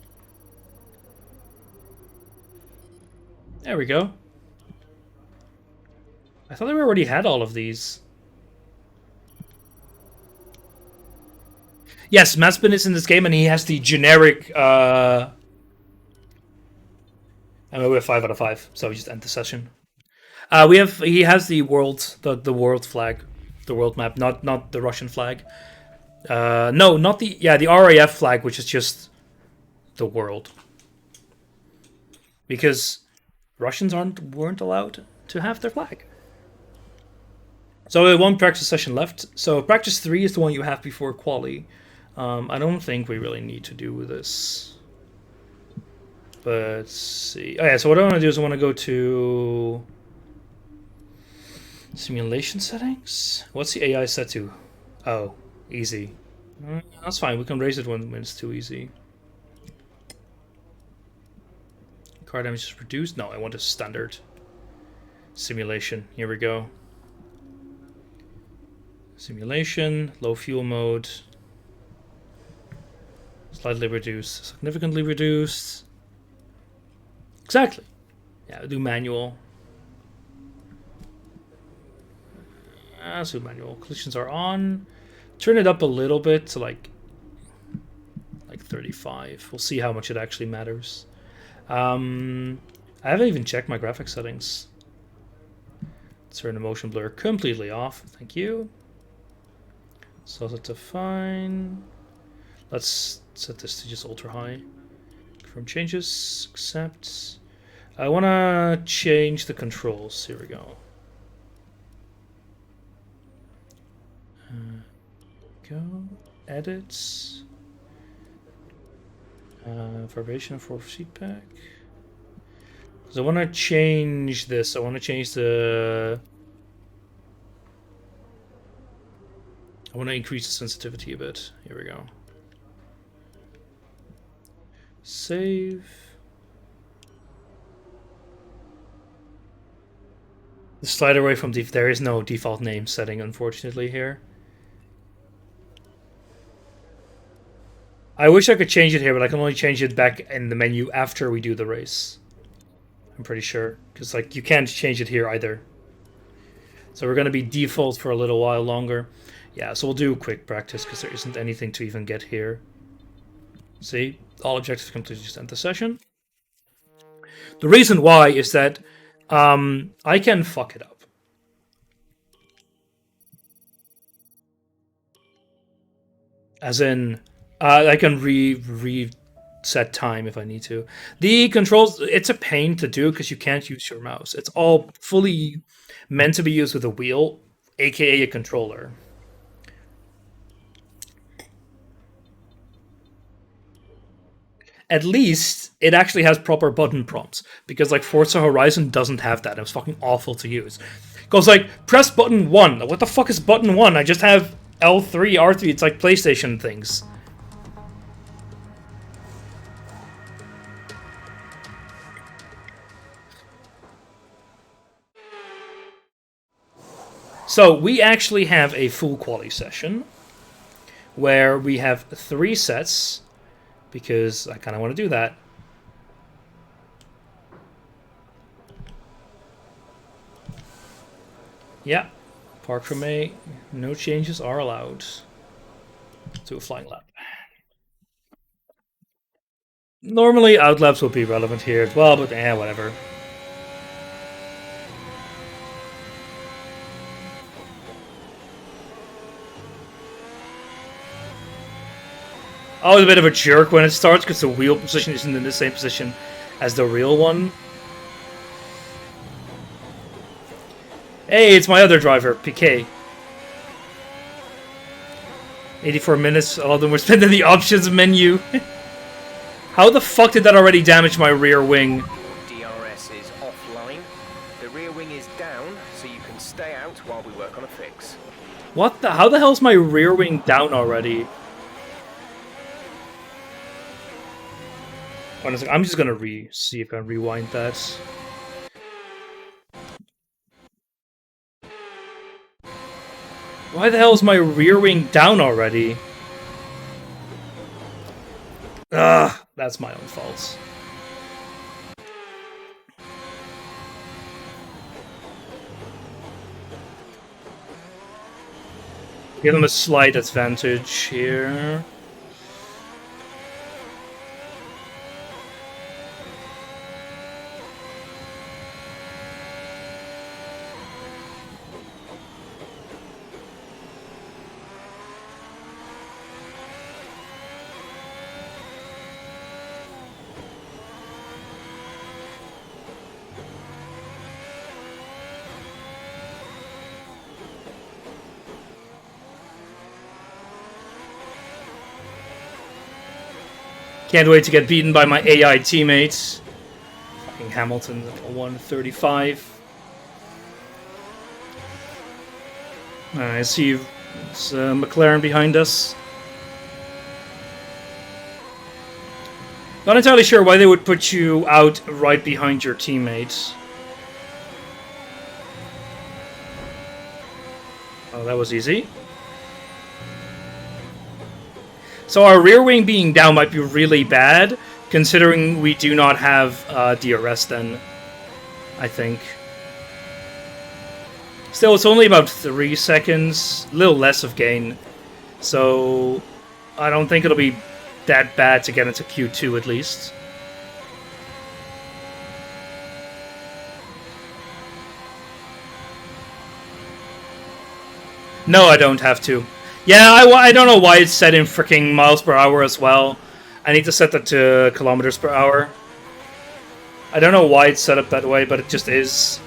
There we go. I thought we already had all of these. Yes, Maspin is in this game, and he has the generic... And we have 5 out of 5, so we just end the session. He has the world, the world flag, the world map, not the Russian flag. No, not the the RAF flag, which is just the world. Because Russians weren't allowed to have their flag. So we have 1 practice session left. So practice 3 is the one you have before quali. I don't think we really need to do this. But let's see. Oh yeah, so what I want to do is I want to go to simulation settings. What's the AI set to? Oh, easy. That's fine. We can raise it when it's too easy. Car damage is reduced. No, I want a standard simulation. Here we go. Simulation, low fuel mode. Slightly reduced, significantly reduced. Exactly. Yeah, do manual. Let's do manual. Collisions are on. Turn it up a little bit to like 35. We'll see how much it actually matters. I haven't even checked my graphics settings. Turn the motion blur completely off. Thank you. So that's fine. Let's set this to just ultra high. Confirm changes. Accept. I want to change the controls. Here we go. Go. Edits. Vibration for seat pack. So I want to change this. I want to change the... I want to increase the sensitivity a bit. Here we go. Save. The slide away from there is no default name setting, unfortunately, here. I wish I could change it here, but I can only change it back in the menu after we do the race. I'm pretty sure, because like you can't change it here either. So we're going to be default for a little while longer. Yeah, so we'll do quick practice because there isn't anything to even get here. See, all objectives completed, just end the session. The reason why is that I can fuck it up. As in, I can reset time if I need to. The controls, it's a pain to do because you can't use your mouse. It's all fully meant to be used with a wheel, aka a controller. at least it actually has proper button prompts. Because like Forza Horizon doesn't have that. It was fucking awful to use. It goes like, press button 1. What the fuck is button 1? I just have L3, R3. It's like PlayStation things. So we actually have a full quali session where we have 3 sets because I kind of want to do that. Yeah, park from A, no changes are allowed to a flying lap. Normally out laps will be relevant here as well, but whatever. I was a bit of a jerk when it starts because the wheel position isn't in the same position as the real one. Hey, it's my other driver, PK. 84 minutes, all of them were spent in the options menu. How the fuck did that already damage my rear wing? DRS is offline. The rear wing is down, so you can stay out while we work on a fix. What the? How the hell's my rear wing down already? Honestly, I'm just gonna see if I can rewind that. Why the hell is my rear wing down already? Ugh, that's my own fault. Give them a slight advantage here. Can't wait to get beaten by my AI teammates. Fucking Hamilton at 135. I see it's McLaren behind us. Not entirely sure why they would put you out right behind your teammates. Oh, that was easy. So our rear wing being down might be really bad, considering we do not have DRS then, I think. Still, it's only about 3 seconds, a little less of gain. So I don't think it'll be that bad to get into Q2 at least. No, I don't have to. Yeah, I don't know why it's set in freaking miles per hour as well. I need to set that to kilometers per hour. I don't know why it's set up that way, but it just is.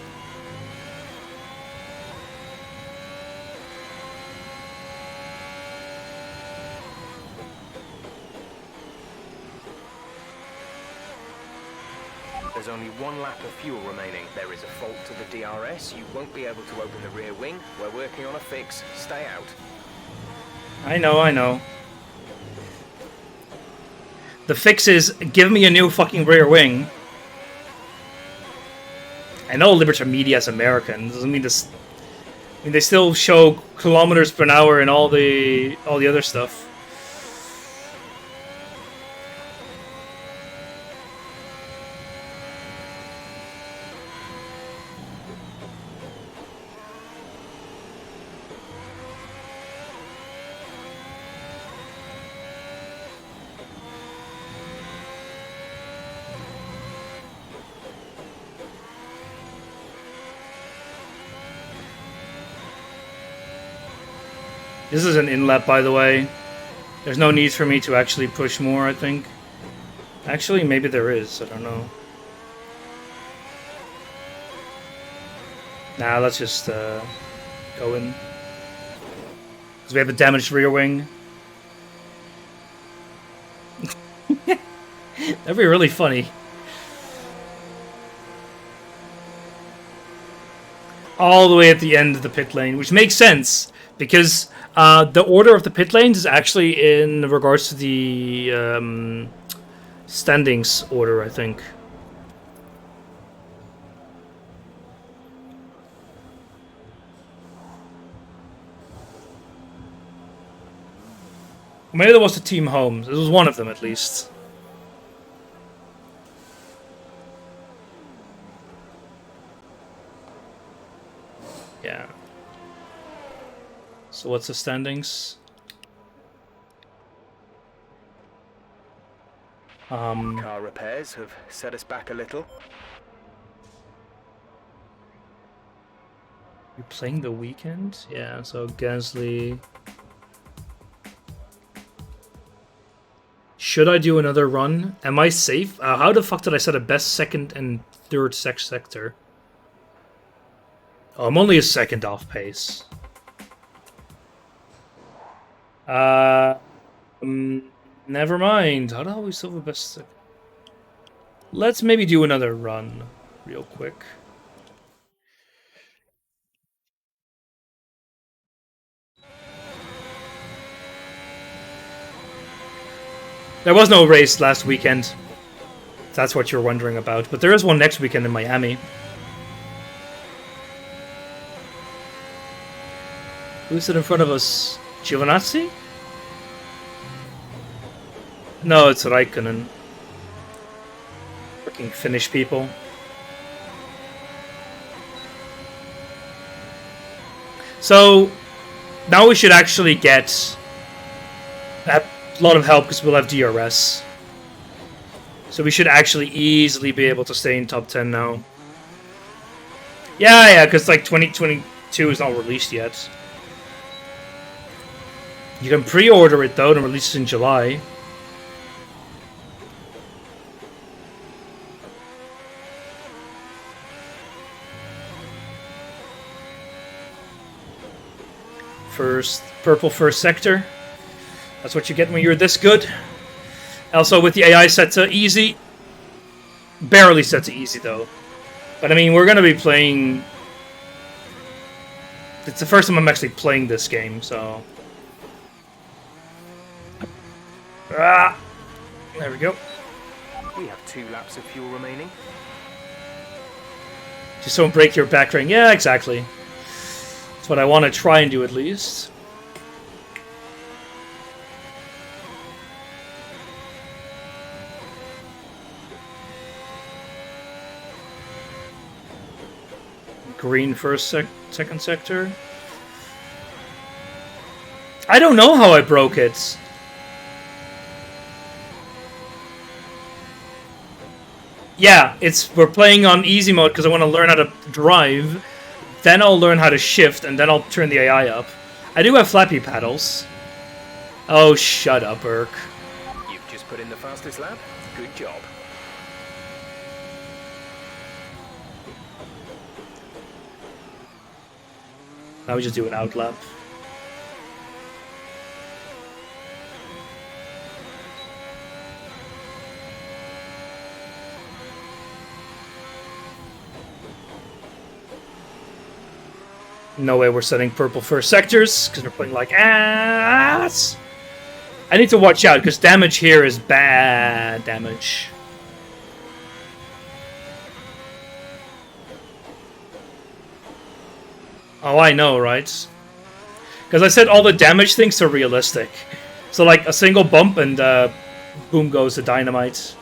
There's only 1 lap of fuel remaining. There is a fault to the DRS. You won't be able to open the rear wing. We're working on a fix. Stay out. I know. The fix is, give me a new fucking rear wing. I know Liberty Media is American. Doesn't mean this. I mean, they still show kilometers per hour and all the other stuff. This is an in-lap, by the way. There's no need for me to actually push more, I think. Actually, maybe there is. I don't know. Nah, let's just go in. Because we have a damaged rear wing. That'd be really funny. All the way at the end of the pit lane, which makes sense because the order of the pit lanes is actually in regards to the standings order, I think. Maybe there was the team homes. It was one of them at least. Yeah. So what's the standings? Car repairs have set us back a little. You're playing the weekend? Yeah, so Gasly. Should I do another run? Am I safe? How the fuck did I set a best second and third sector? Oh, I'm only a second off pace. Never mind. How the hell we still have a best second? Let's maybe do another run real quick. There was no race last weekend. That's what you're wondering about. But there is one next weekend in Miami. Who's it in front of us? Giovinazzi? No, it's Raikkonen. Freaking Finnish people. So, now we should actually get a lot of help because we'll have DRS. So we should actually easily be able to stay in top 10 now. Yeah, because like 2022 is not released yet. You can pre-order it though and release it in July. Purple first sector. That's what you get when you're this good. Also with the AI set to easy. Barely set to easy though. But I mean, we're going to be playing... It's the first time I'm actually playing this game, so... There we go. We have 2 laps of fuel remaining. Just don't break your back ring. Yeah, exactly. That's what I want to try and do at least. Green first second sector. I don't know how I broke it. Yeah, we're playing on easy mode because I want to learn how to drive. Then I'll learn how to shift, and then I'll turn the AI up. I do have flappy paddles. Oh, shut up, Urk. You've just put in the fastest lap. Good job. Now we just do an out lap. No way we're setting purple first sectors, because we're playing like ass. I need to watch out, because damage here is bad damage. Oh, I know, right? Because I said all the damage things are realistic. So like a single bump and boom goes the dynamite.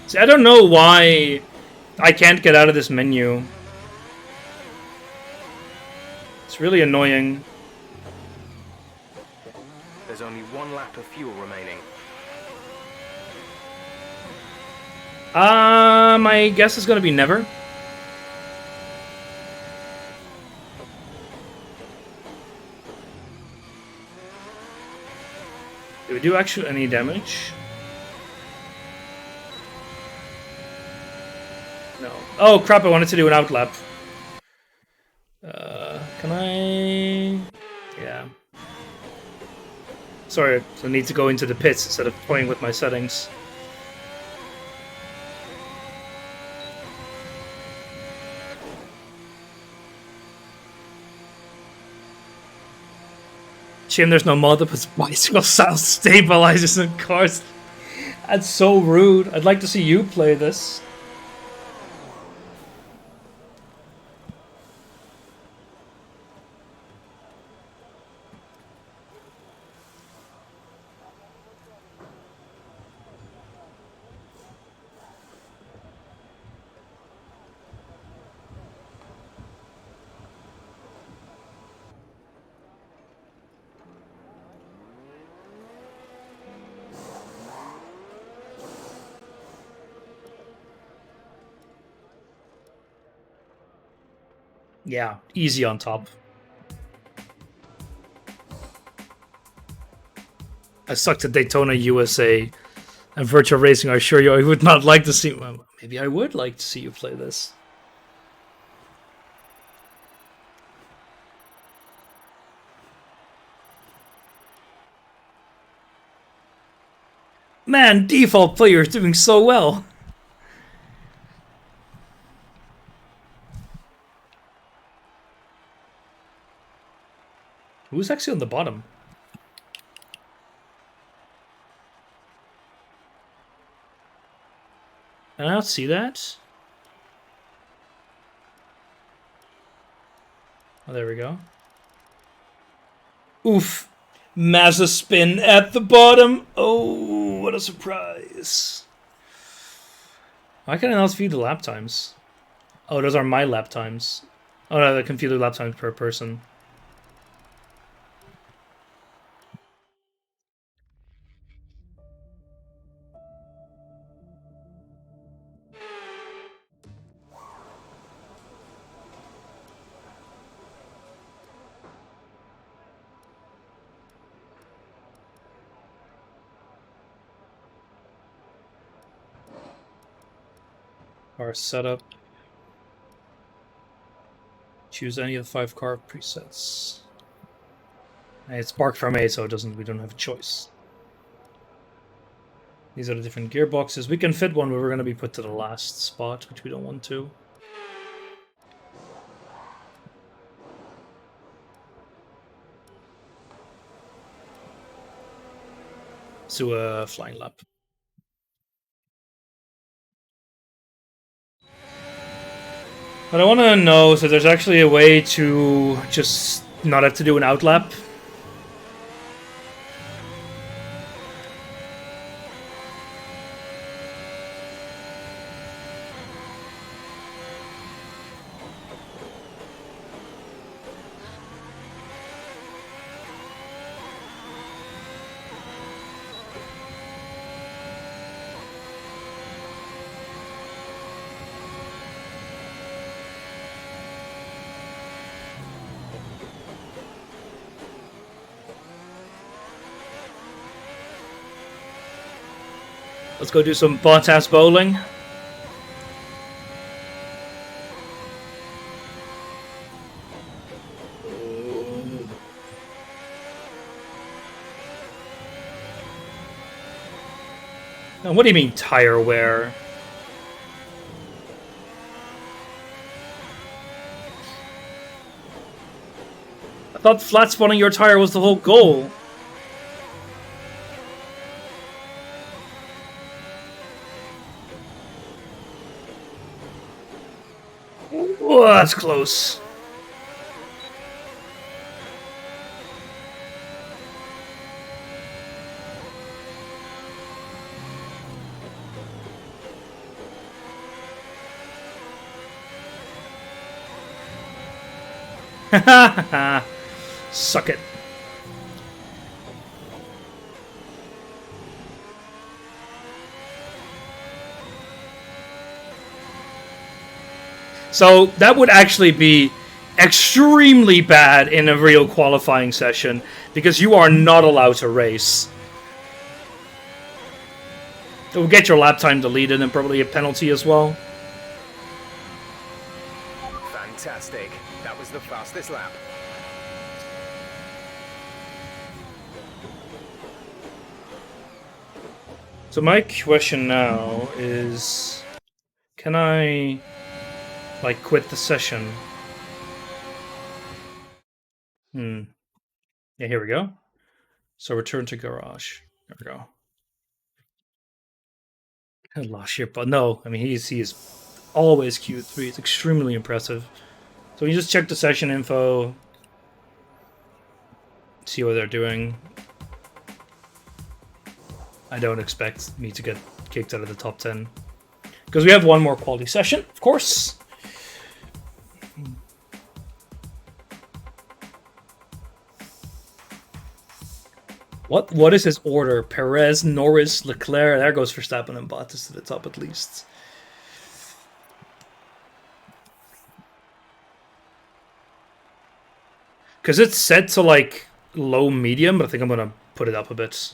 See, I don't know why I can't get out of this menu. It's really annoying. There's only 1 lap of fuel remaining. My guess is gonna be never. we do actually any damage? No. Oh crap, I wanted to do an outlap. Can I... Yeah. Sorry, I need to go into the pits instead of playing with my settings. Shame there's no mod that puts bicycle sound stabilizers in cars. That's so rude. I'd like to see you play this. Yeah, easy on top. I sucked at Daytona USA and Virtual Racing. I assure you, I would not like to see... Well, maybe I would like to see you play this. Man, default player is doing so well. Who's actually on the bottom? Can I not see that? Oh, there we go. Oof. Mazza spin at the bottom. Oh, what a surprise. Why can I not view the lap times? Oh, those are my lap times. Oh no, the computer lap times per person. Car setup. Choose any of the 5 car presets. And it's Spark from A, so we don't have a choice. These are the different gearboxes. We can fit one, but we're going to be put to the last spot, which we don't want to. Let's do a flying lap. But I want to know, so there's actually a way to just not have to do an outlap. Let's go do some Bottas bowling. Now, what do you mean tire wear? I thought flat spawning your tire was the whole goal. Oh, that's close. Suck it. So that would actually be extremely bad in a real qualifying session, because you are not allowed to race. It will get your lap time deleted and probably a penalty as well. Fantastic. That was the fastest lap. So my question now is, can I, like, quit the session? Yeah, here we go. So return to garage. There we go. I lost shit, but no, I mean, he is always Q3. It's extremely impressive. So you just check the session info, see what they're doing. I don't expect me to get kicked out of the top 10. Because we have one more quality session, of course. What is his order? Perez, Norris, Leclerc. There goes Verstappen and Bottas to the top at least. Because it's set to like low medium, but I think I'm gonna put it up a bit.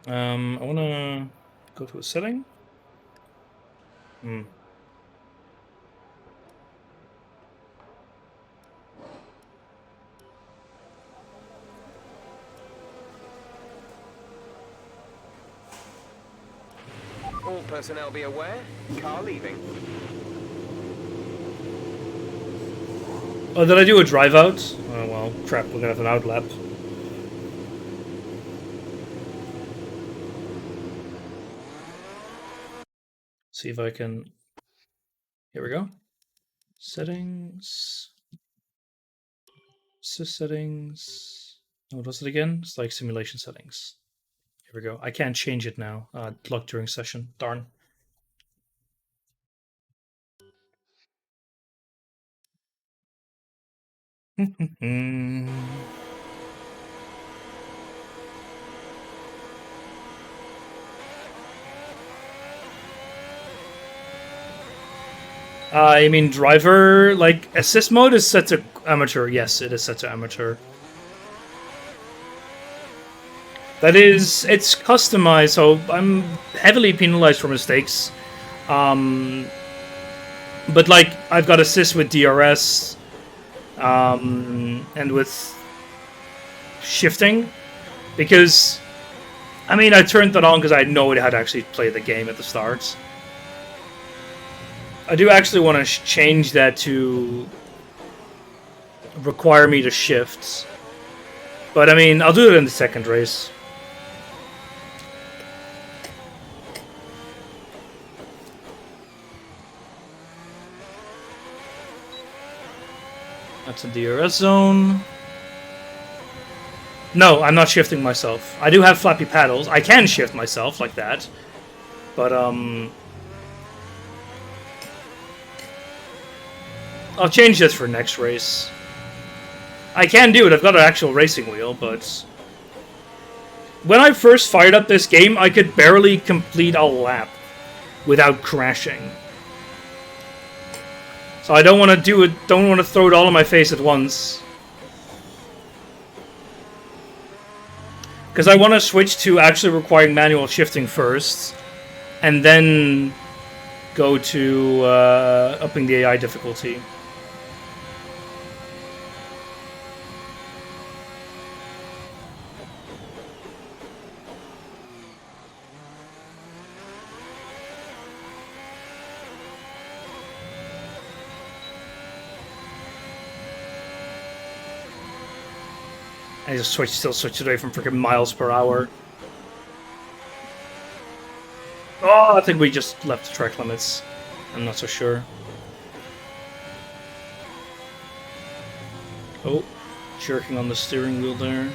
I wanna go to a setting. All personnel be aware. Car leaving. Oh, did I do a drive out? Oh well, crap, we're gonna have an out lap. See if I can. Here we go. Settings. Settings. What was it again? It's like simulation settings. Here we go. I can't change it now. Locked during session. Darn. I mean, driver, like, assist mode is set to amateur. Yes, it is set to amateur. That is, it's customized, so I'm heavily penalized for mistakes. But, like, I've got assist with DRS, and with shifting, because, I mean, I turned that on because I know how to actually play the game at the start. I do actually want to change that to require me to shift. But I mean, I'll do it in the second race. That's a DRS zone. No, I'm not shifting myself. I do have flappy paddles. I can shift myself like that. But, I'll change this for next race. I can do it, I've got an actual racing wheel, but when I first fired up this game, I could barely complete a lap without crashing. So I don't want to do it, don't want to throw it all in my face at once. Because I want to switch to actually requiring manual shifting first, and then go to upping the AI difficulty. I just still switched away from freaking miles per hour. Oh, I think we just left the track limits. I'm not so sure. Oh, jerking on the steering wheel there.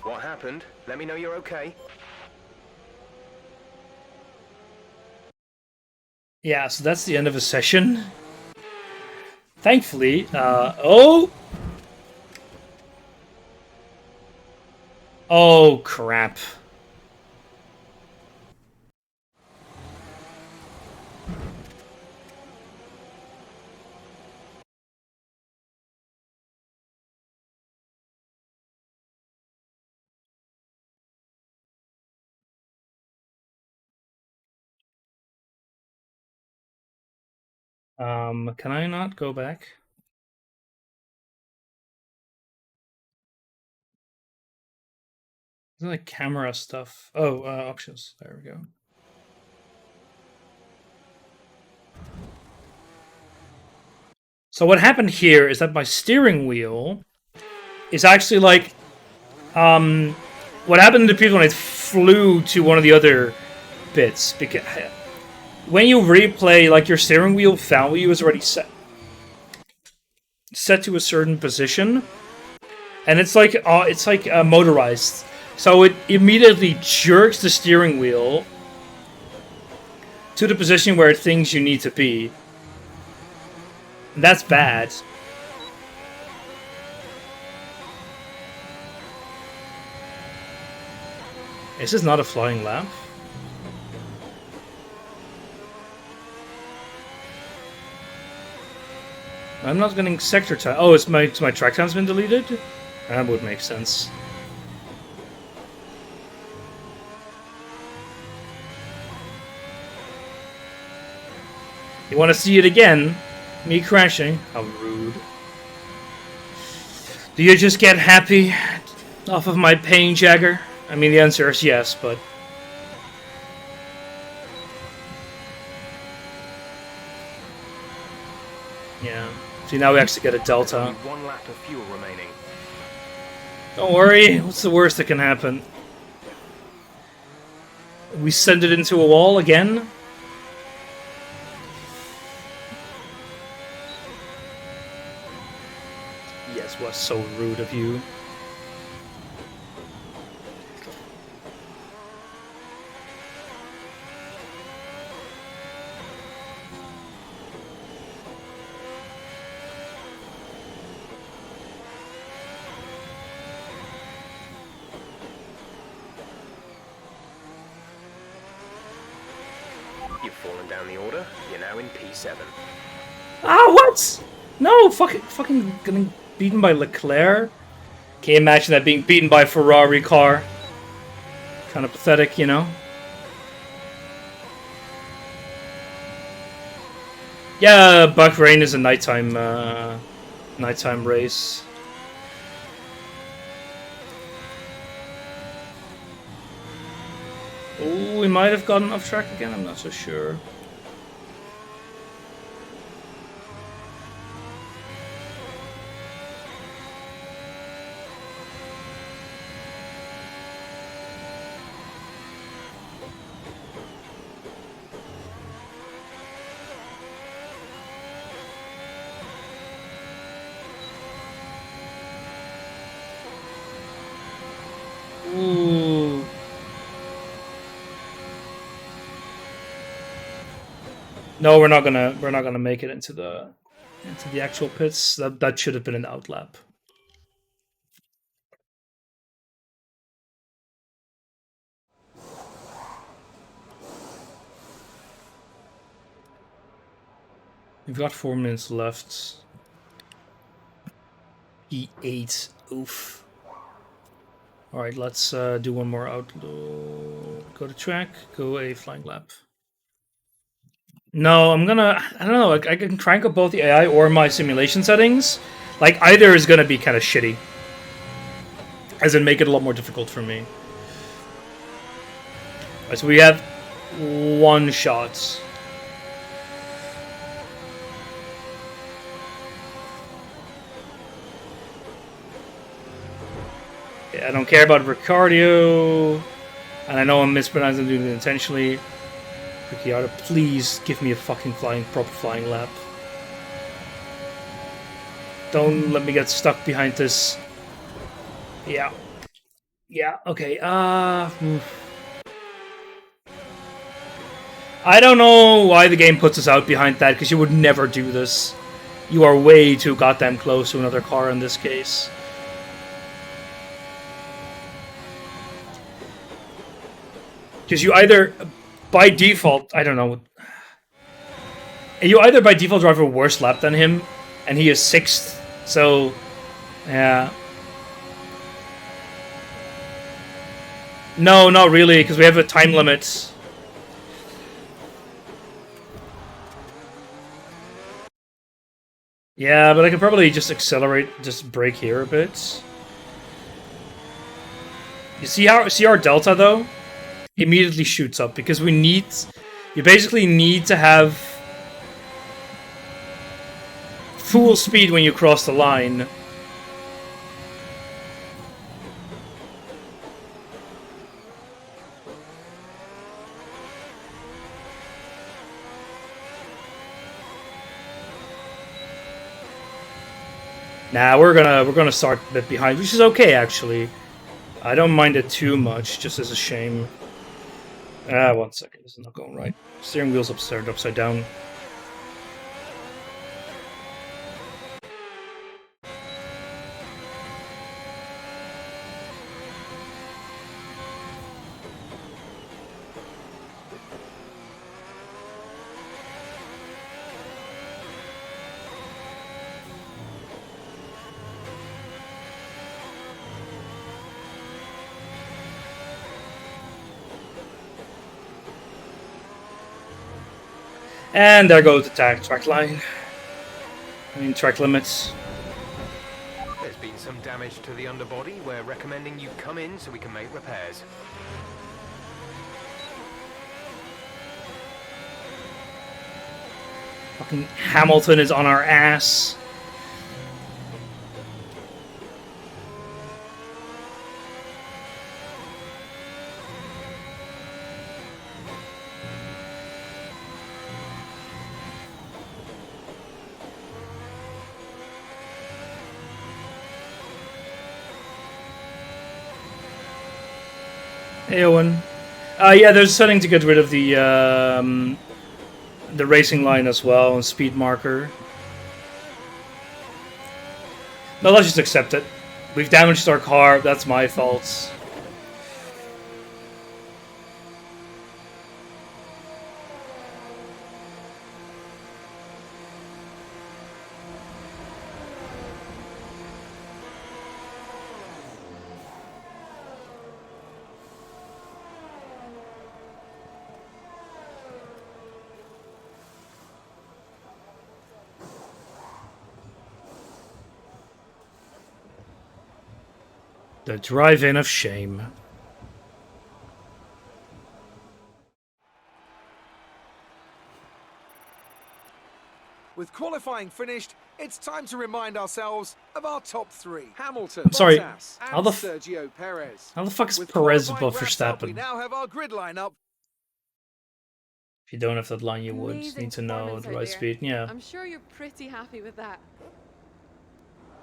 What happened? Let me know you're okay. Yeah, so that's the end of a session. Thankfully, oh! Oh, crap. Can I not go back? Is it like camera stuff? Oh, options. There we go. So what happened here is that my steering wheel is actually like, what happened to people when it flew to one of the other bits, because when you replay, like, your steering wheel value is already set to a certain position, and it's like motorized, so it immediately jerks the steering wheel to the position where it thinks you need to be. And that's bad. Is this not a flying lap? I'm not getting sector time. Oh, it's my track time's been deleted? That would make sense. You want to see it again? Me crashing? How rude. Do you just get happy off of my pain, Jagger? I mean, the answer is yes, but... yeah. See, now we actually get a delta. One lap of fuel remaining. Don't worry, what's the worst that can happen? We send it into a wall again? Yes, was so rude of you. You've fallen down the order. You're now in P7. Ah, what? No, fucking getting beaten by Leclerc? Can you imagine that, being beaten by a Ferrari car? Kind of pathetic, you know? Yeah, Bahrain is a nighttime race. Oh, we might have gotten off track again, I'm not so sure. Ooh. No, we're not gonna make it into the actual pits. That should have been an outlap. We've got 4 minutes left. E8. Oof. Alright, let's do one more outload. Go to track, go a flying lap. No, I don't know, I can crank up both the AI or my simulation settings. Like, either is gonna be kind of shitty. As in, make it a lot more difficult for me. Alright, so we have one shot. Yeah, I don't care about Ricciardo. And I know I'm mispronouncing it intentionally. Ricciardo, please give me a fucking proper flying lap. Don't let me get stuck behind this. Yeah. Yeah, okay, I don't know why the game puts us out behind that, because you would never do this. You are way too goddamn close to another car in this case. Because you either, by default, I don't know. You either by default drive a worse lap than him, and he is 6th, so, yeah. No, not really, because we have a time limit. Yeah, but I could probably just accelerate, just brake here a bit. You see our delta though? Immediately shoots up because you basically need to have full speed when you cross the line. Nah, we're gonna start a bit behind, which is okay actually. I don't mind it too much, just as a shame. 1 second, this is not going right. Steering wheel's upside down. And there goes the track line. I mean, track limits. There's been some damage to the underbody. We're recommending you come in so we can make repairs. Fucking Hamilton is on our ass. Hey, Owen. Yeah, there's a setting to get rid of the racing line as well and speed marker. No, let's just accept it. We've damaged our car. That's my fault. The drive-in of shame. With qualifying finished, it's time to remind ourselves of our top 3. Hamilton, I'm sorry, Bottas, how and the Sergio Perez. How the fuck is With Perez qualifying above wrapped up, we Verstappen? now have our grid lineup. If you don't have that line, you would Amazing need to know performance the out right there. speed. Yeah. I'm sure you're pretty happy with that.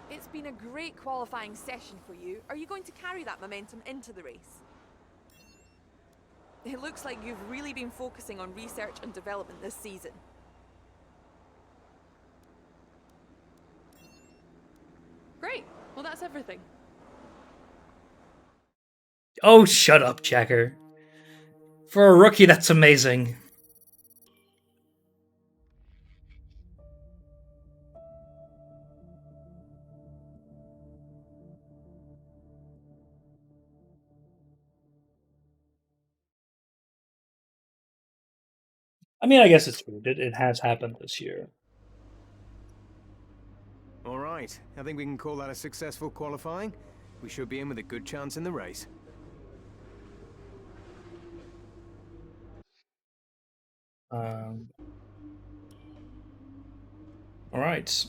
It's been a great qualifying session for you. Are you going to carry that momentum into the race? It looks like you've really been focusing on research and development this season. Great. Well, that's everything. Oh, shut up, Jacker. For a rookie, that's amazing. I mean, I guess it's true. It has happened this year. All right, I think we can call that a successful qualifying. We should be in with a good chance in the race. All right.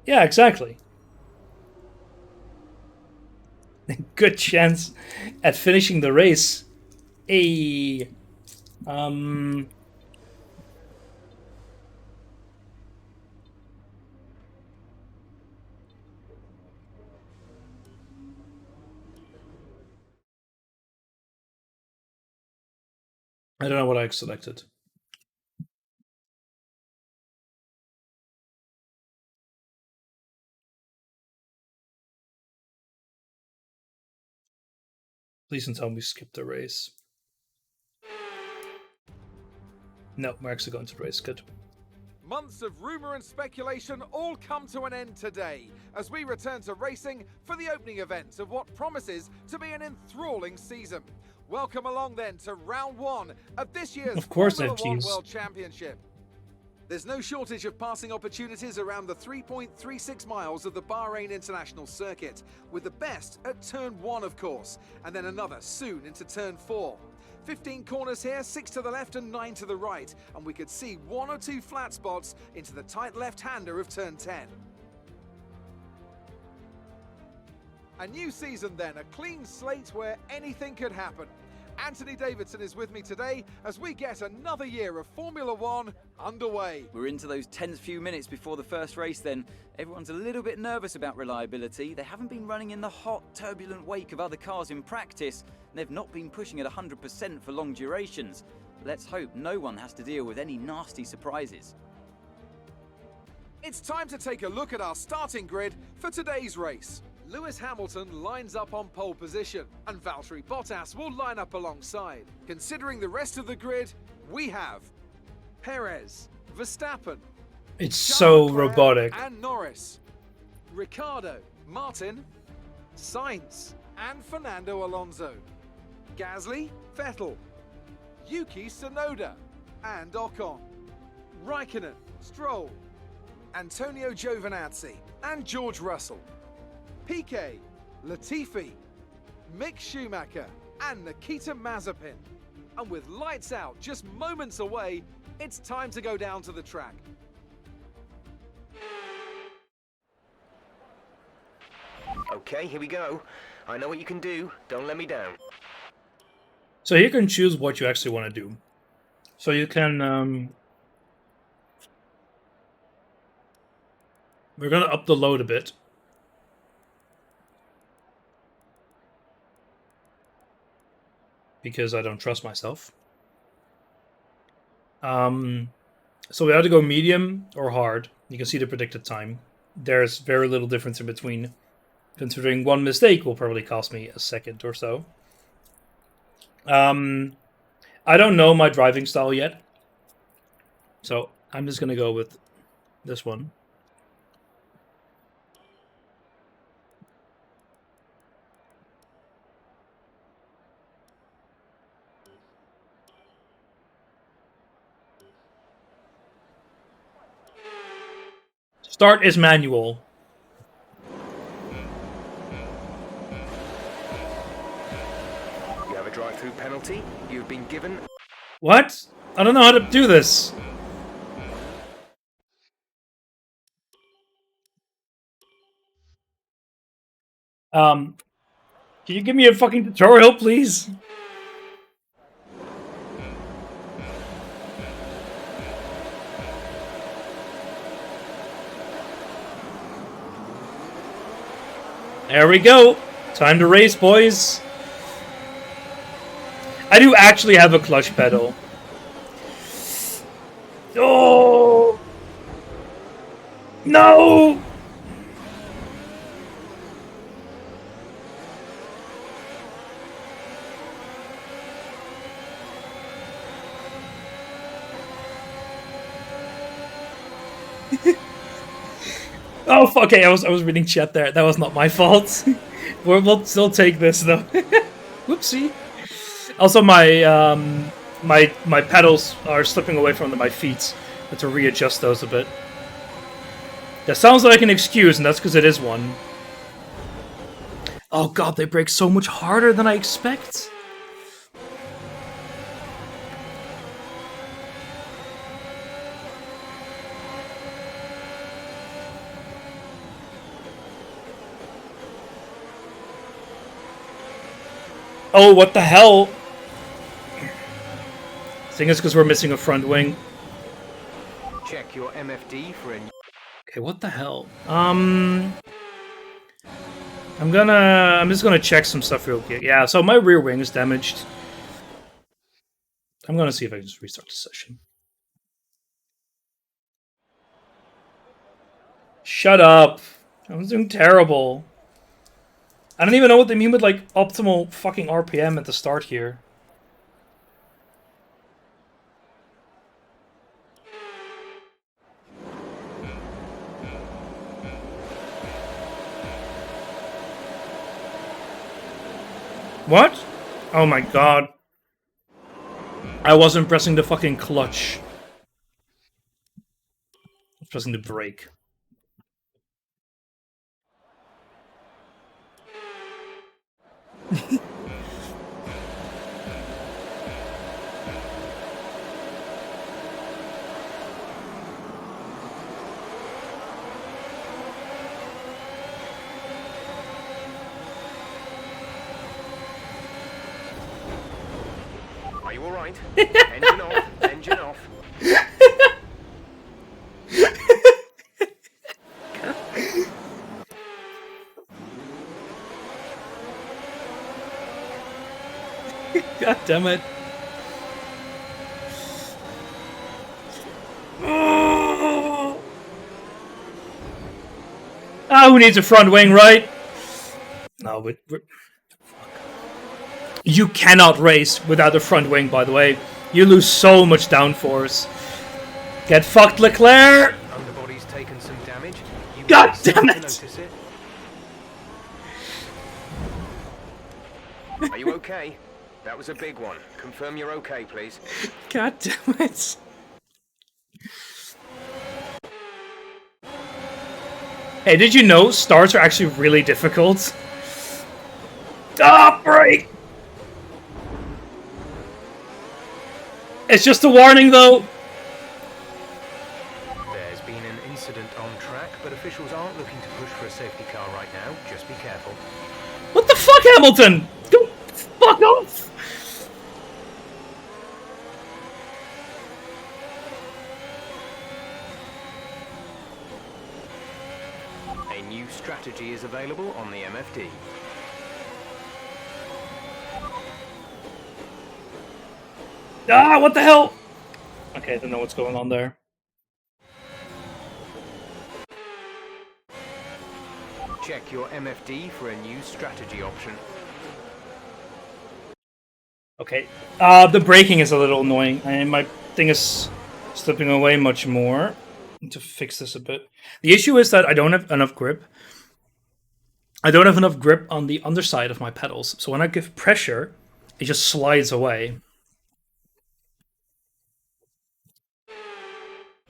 Yeah, exactly. Good chance at finishing the race. Hey. I don't know what I selected. Please don't tell me we skipped the race. No, we're actually going to the race. Good. Months of rumour and speculation all come to an end today as we return to racing for the opening event of what promises to be an enthralling season. Welcome along then to round one of this year's Formula One World Championship. There's no shortage of passing opportunities around the 3.36 miles of the Bahrain International Circuit, with the best at turn 1 of course, and then another soon into turn 4. 15 corners here, 6 to the left and 9 to the right, and we could see 1 or 2 flat spots into the tight left-hander of turn 10. A new season then, a clean slate where anything could happen. Anthony Davidson is with me today as we get another year of Formula One underway. We're into those tense few minutes before the first race then. Everyone's a little bit nervous about reliability. They haven't been running in the hot, turbulent wake of other cars in practice. And they've not been pushing at 100% for long durations. Let's hope no one has to deal with any nasty surprises. It's time to take a look at our starting grid for today's race. Lewis Hamilton lines up on pole position, and Valtteri Bottas will line up alongside. Considering the rest of the grid, we have Perez, Verstappen, It's so Leclerc robotic. and Norris, Ricciardo, Martin, Sainz, and Fernando Alonso, Gasly, Vettel, Yuki Tsunoda, and Ocon, Raikkonen, Stroll, Antonio Giovinazzi, and George Russell, Piquet, Latifi, Mick Schumacher, and Nikita Mazepin. And with lights out just moments away, it's time to go down to the track. Okay, here we go. I know what you can do. Don't let me down. So you can choose what you actually want to do. So you can... We're going to up the load a bit. Because I don't trust myself. So we have to go medium or hard. You can see the predicted time. There's very little difference in between. Considering one mistake will probably cost me a second or so. I don't know my driving style yet. So I'm just going to go with this one. Start is manual. You have a drive-through penalty. You've been given... What? I don't know how to do this. Can you give me a fucking tutorial, please? There we go. Time to race, boys. I do actually have a clutch pedal. Oh! No! Oh, okay, I was reading chat there. That was not my fault. We'll still take this though. Whoopsie. Also, my pedals are slipping away from my feet. I have to readjust those a bit. That sounds like an excuse, and that's because it is one. Oh god, they break so much harder than I expect. Oh, what the hell? I think it's because we're missing a front wing. Check your MFD for a... Okay, what the hell? I'm just gonna check some stuff real quick. Yeah, so my rear wing is damaged. I'm gonna see if I can just restart the session. Shut up. I was doing terrible. I don't even know what they mean with, like, optimal fucking RPM at the start here. What? Oh my god. I wasn't pressing the fucking clutch. I was pressing the brake. Are you alright? Engine off, engine off. God damn it. Ah, who needs a front wing, right? No, but you cannot race without a front wing, by the way. You lose so much downforce. Get fucked, Leclerc! Underbody's taken some damage. God damn it! Are you okay? That was a big one. Confirm you're okay, please. God damn it. Hey, did you know starts are actually really difficult? Ah, break! It's just a warning, though. There's been an incident on track, but officials aren't looking to push for a safety car right now. Just be careful. What the fuck, Hamilton? Go fuck off! A new strategy is available on the MFD. Ah, what the hell? Okay, I don't know what's going on there. Check your MFD for a new strategy option. Okay, the braking is a little annoying, and my thing is slipping away much more. I need to fix this a bit. The issue is that I don't have enough grip. I don't have enough grip on the underside of my pedals, so when I give pressure, it just slides away.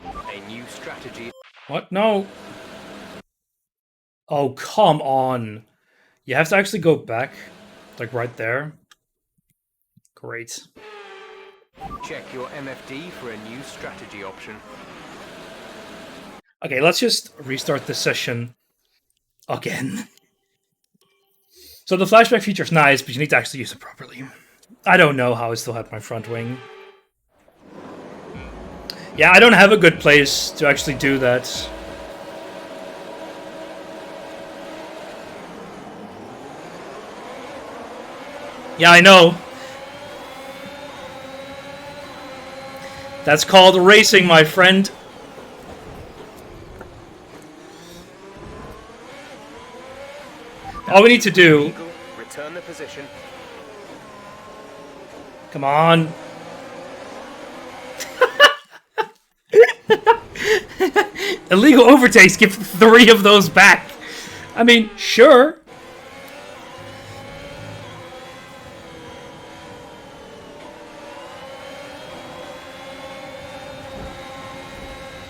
A new strategy. What? No. Oh, come on. You have to actually go back, like right there. Great. Check your MFD for a new strategy option. Okay, let's just restart this session again. So the flashback feature is nice, but you need to actually use it properly. I don't know how I still had my front wing. Yeah, I don't have a good place to actually do that. Yeah, I know. That's called racing, my friend. All we need to do... Return the position. Come on. Illegal overtakes, give 3 of those back. I mean, sure.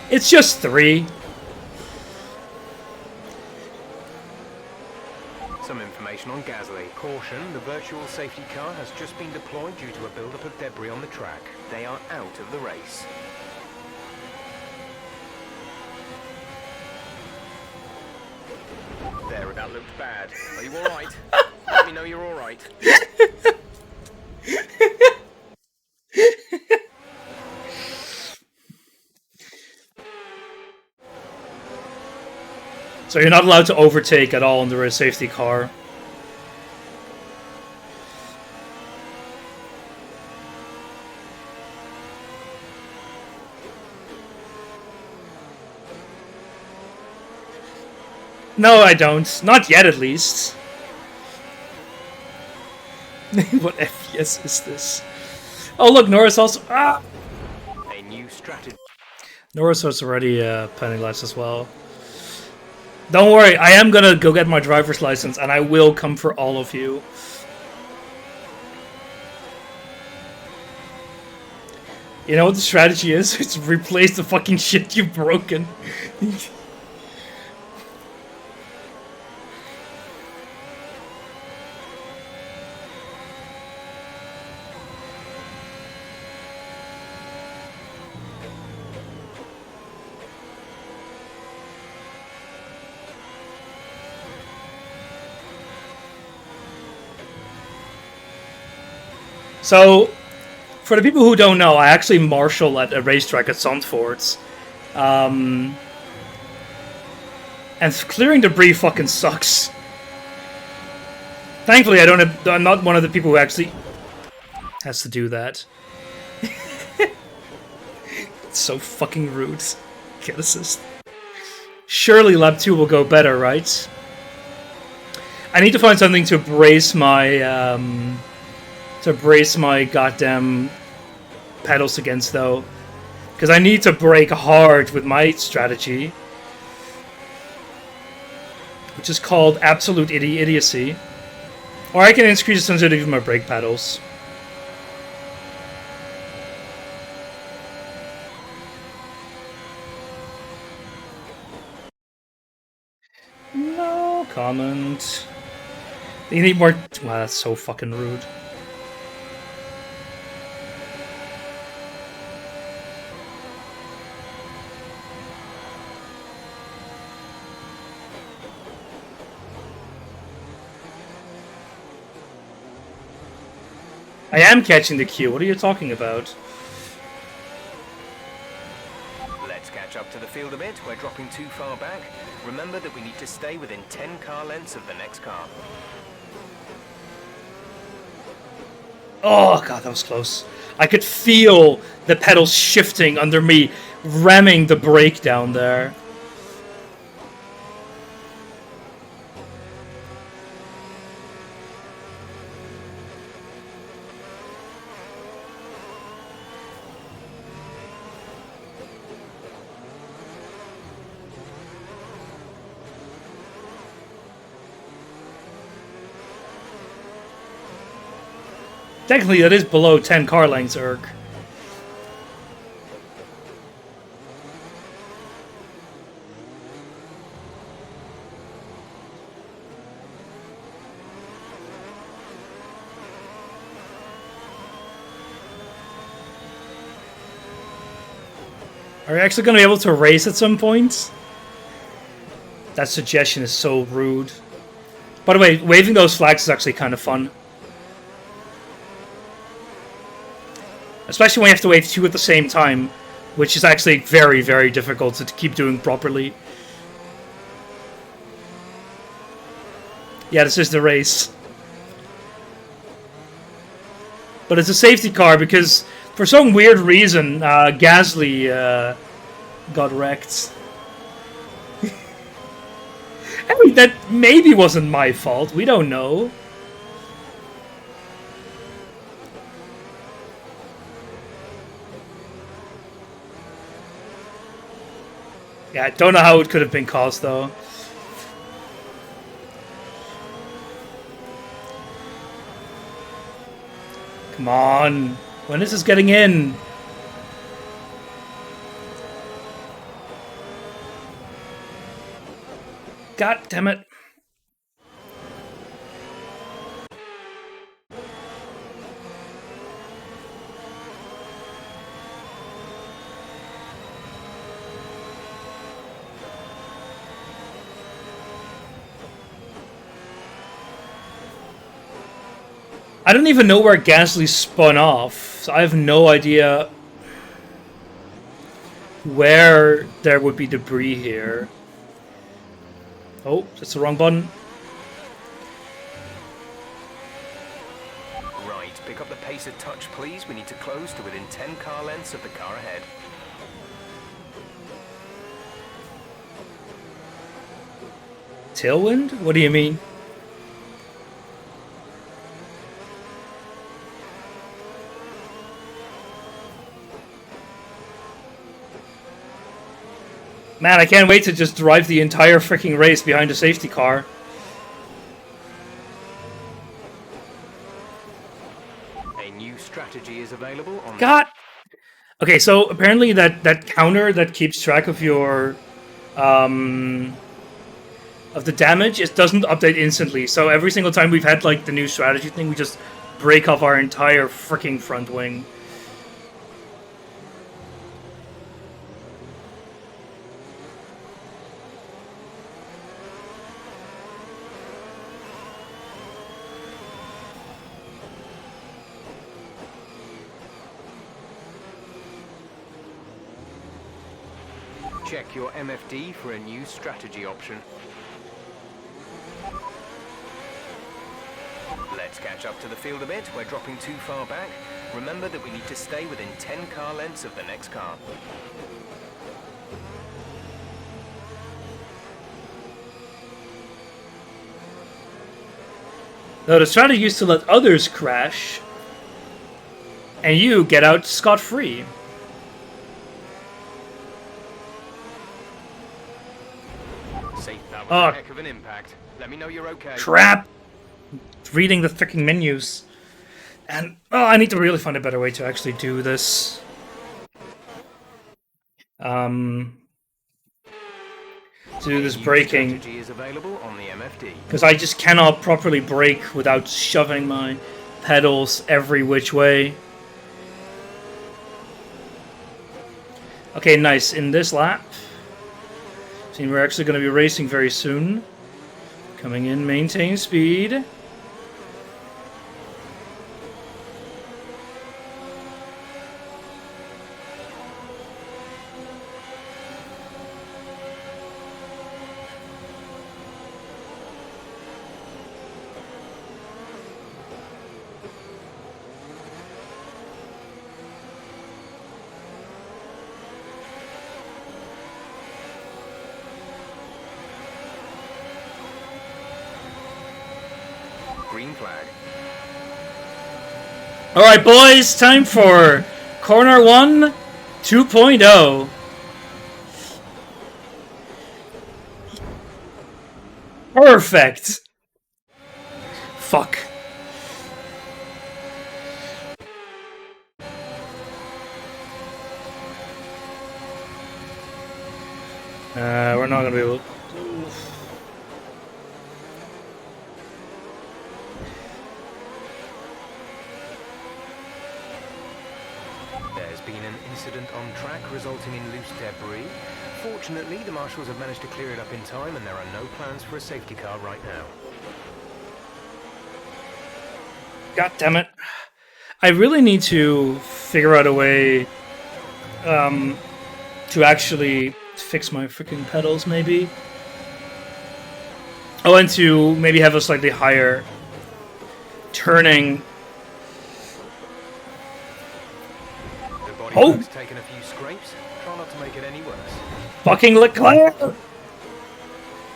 It's just 3. Some information on Gasly. Caution, the virtual safety car has just been deployed due to a buildup of debris on the track. They are out of the race. There, that looked bad. Are you alright? Let me know you're alright. So you're not allowed to overtake at all under a safety car. No, I don't. Not yet, at least. What FPS is this? Oh, look, Norris also... Ah! A new strategy. Norris was already penniless as well. Don't worry, I am gonna go get my driver's license, and I will come for all of you. You know what the strategy is? It's replace the fucking shit you've broken. So, for the people who don't know, I actually marshal at a racetrack at Zandvoort. And clearing debris fucking sucks. Thankfully, I'm not one of the people who actually has to do that. It's so fucking rude. Get assist. Surely lap 2 will go better, right? I need to find something to brace my goddamn pedals against, though, because I need to brake hard with my strategy, which is called absolute idiocy. Or I can increase the sensitivity of my brake pedals. No comment. You need more. Wow, that's so fucking rude. I am catching the cue. What are you talking about? Let's catch up to the field a bit. We're dropping too far back. Remember that we need to stay within 10 car lengths of the next car. Oh god, that was close. I could feel the pedals shifting under me, ramming the brake down there. Technically, that is below 10 car lengths, Urk. Are you actually going to be able to race at some point? That suggestion is so rude. By the way, waving those flags is actually kind of fun. Especially when you have to wave 2 at the same time, which is actually very, very difficult to keep doing properly. Yeah, this is the race. But it's a safety car because, for some weird reason, Gasly got wrecked. I mean, that maybe wasn't my fault. We don't know. Yeah, I don't know how it could have been caused, though. Come on. When is this getting in? God damn it. I don't even know where Gasly spun off, so I have no idea where there would be debris here. Oh, that's the wrong button. Right, pick up the pace a touch, please. We need to close to within 10 car lengths of the car ahead. Tailwind? What do you mean? Man, I can't wait to just drive the entire freaking race behind a safety car. A new strategy is available on... God! Okay, so apparently that counter that keeps track of your... of the damage, it doesn't update instantly. So every single time we've had, like, the new strategy thing, we just break off our entire freaking front wing. Check your MFD for a new strategy option. Let's catch up to the field a bit. We're dropping too far back. Remember that we need to stay within 10 car lengths of the next car. No, the strategy is to let others crash, and you get out scot-free. That was a heck of an impact. Let me know you're okay. Crap! Reading the freaking menus. And, oh, I need to really find a better way to actually do this. To do this braking. Because I just cannot properly brake without shoving my pedals every which way. Okay, nice. In this lap, seeing we're actually going to be racing very soon. Coming in, maintain speed. Green flag. Alright, boys, time for Corner 1 2.0. Perfect. Fuck. We're not gonna be able. There's been an incident on track resulting in loose debris. Fortunately, the marshals have managed to clear it up in time, and there are no plans for a safety car right now. God damn it. I really need to figure out a way to actually fix my freaking pedals, maybe. Oh, and to maybe have a slightly higher turning. Oh! Taken a few scrapes. Try not to make it any worse. Fucking Leclerc!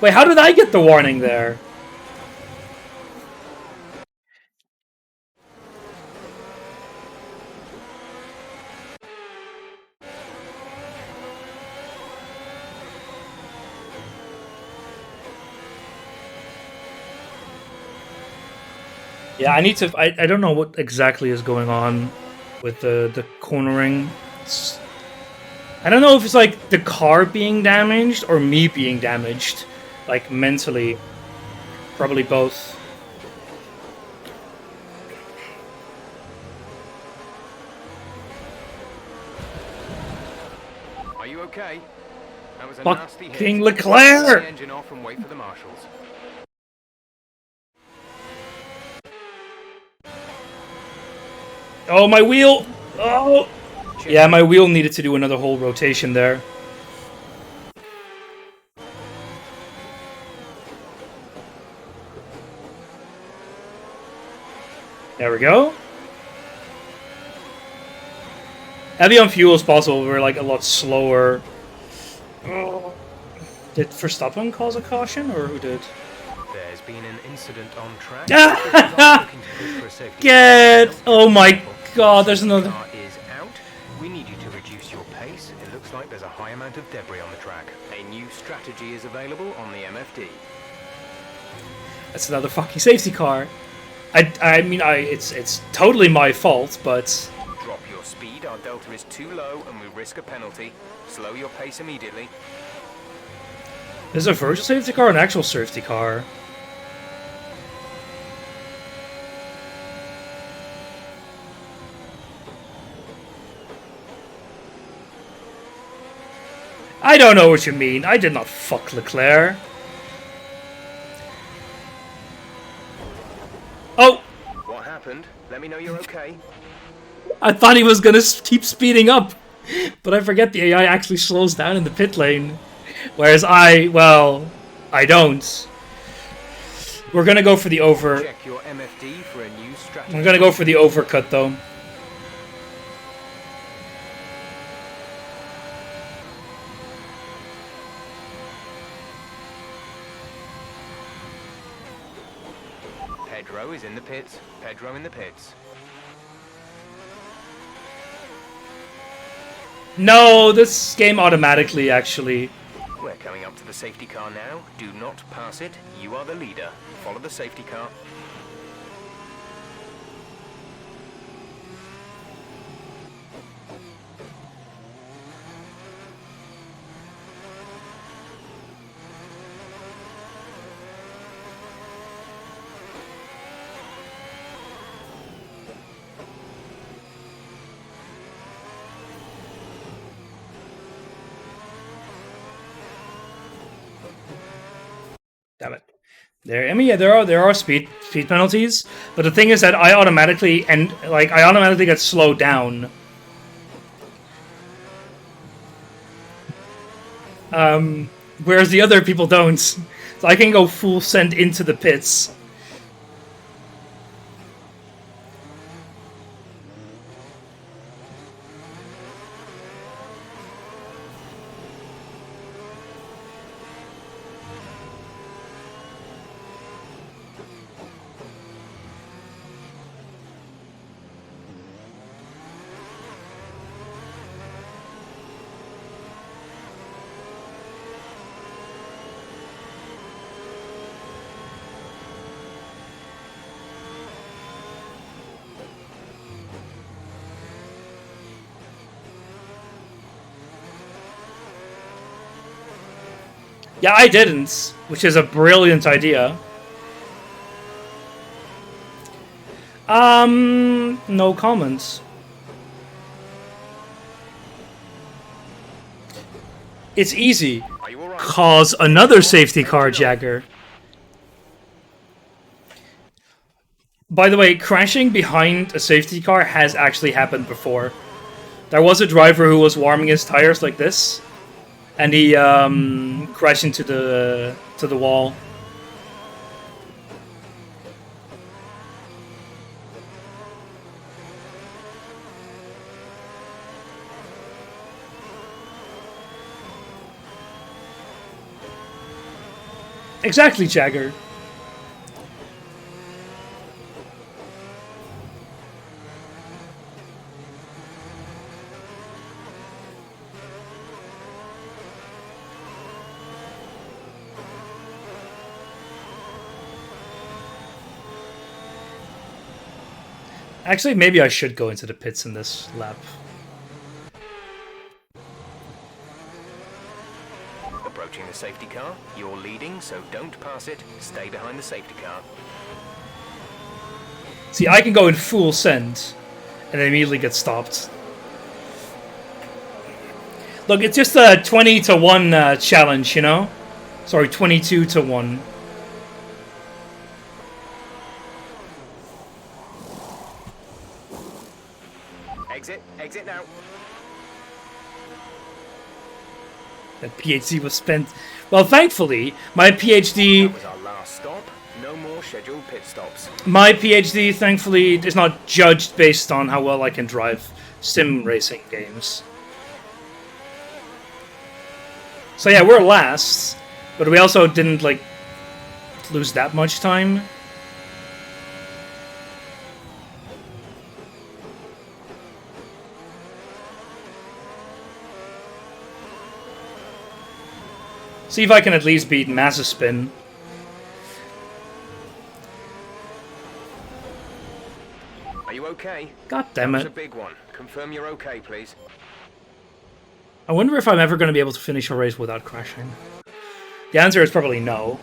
Wait, how did I get the warning there? Yeah, I need to. I don't know what exactly is going on with the cornering. I don't know if it's like the car being damaged or me being damaged, like mentally. Probably both. Are you okay? That was a nasty hit. Fucking Leclerc! Turn the engine off and wait for the marshals. Oh, my wheel! Oh! Yeah, my wheel needed to do another whole rotation there. There we go. Heavy on fuel is possible, we're like a lot slower. Oh. Did Verstappen cause a caution, or who did? There's been an incident on track. Get! Oh my god, there's another. Car is out. We need you to reduce your pace. It looks like there's a high amount of debris on the track. A new strategy is available on the MFD. That's another fucking safety car. I mean, it's totally my fault, but Drop your speed. Our delta is too low, and we risk a penalty. Slow your pace immediately. is it a virtual safety car or an actual safety car? I don't know what you mean. I did not fuck Leclerc. Oh! What happened? Let me know you're okay. I thought he was gonna keep speeding up. But I forget the AI actually slows down in the pit lane. Whereas I don't. We're gonna go for the over. Check your MFD for a new strategy. I'm gonna go for the overcut though. Pedro is in the pits. Pedro in the pits. No, this game automatically actually. We're coming up to the safety car now. Do not pass it. You are the leader. Follow the safety car. Damn it. I mean, yeah, there are speed penalties, but the thing is that I automatically get slowed down. Whereas the other people don't. So I can go full send into the pits. Yeah, I didn't, which is a brilliant idea. No comments. It's easy. Cause another safety car, Jagger. By the way, crashing behind a safety car has actually happened before. There was a driver who was warming his tires like this, and he crashed into the wall. Exactly, Jagger. Actually, maybe I should go into the pits in this lap. Approaching the safety car. You're leading, so don't pass it. Stay behind the safety car. See, I can go in full send, and then immediately get stopped. Look, it's just a 20-to-1 challenge, you know? Sorry, 22-to-1. Exit now. That PhD was spent. Well, thankfully, my PhD. That was our last stop. No more scheduled pit stops. My PhD, thankfully, is not judged based on how well I can drive sim racing games. So yeah, we're last. But we also didn't, like, lose that much time. See if I can at least beat Massive Spin. Are you okay? God damn That's a it. big one. Confirm you're okay, please. I wonder if I'm ever going to be able to finish a race without crashing. The answer is probably no.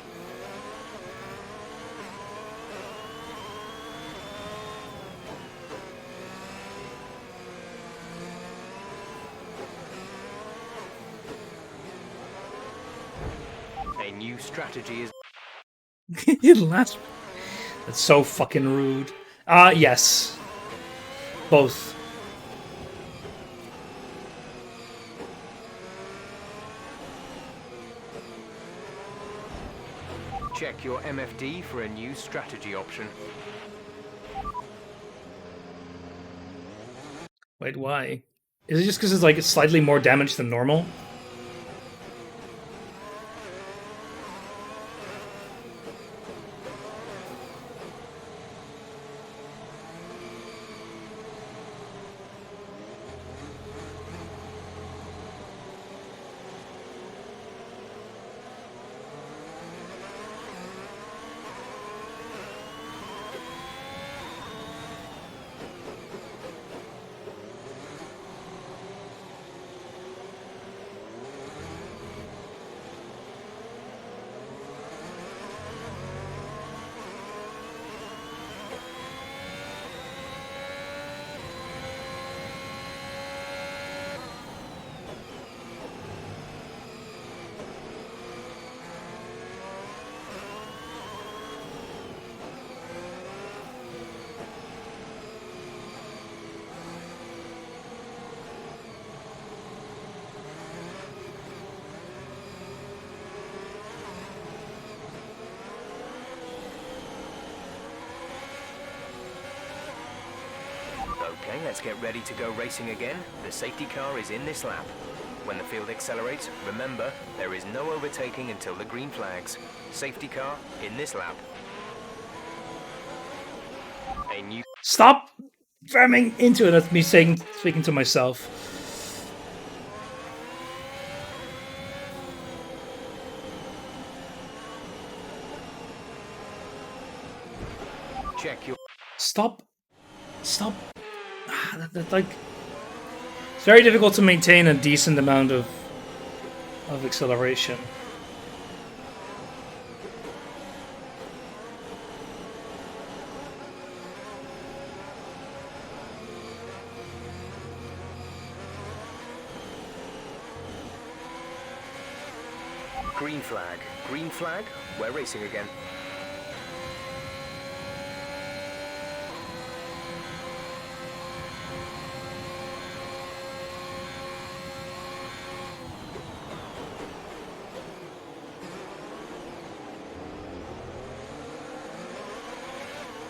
A new strategy is... Last... That's so fucking rude. Yes. Both. Check your MFD for a new strategy option. Wait, why? Is it just because it's like slightly more damage than normal? Okay, let's get ready to go racing again. The safety car is in this lap. When the field accelerates, remember, there is no overtaking until the green flags. Safety car in this lap. A new... Stop ramming into it. That's me speaking to myself. Check your... Stop. Like, it's very difficult to maintain a decent amount of acceleration. Green flag. Green flag. We're racing again.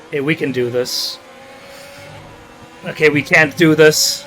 Hey, we can do this. Okay, we can't do this.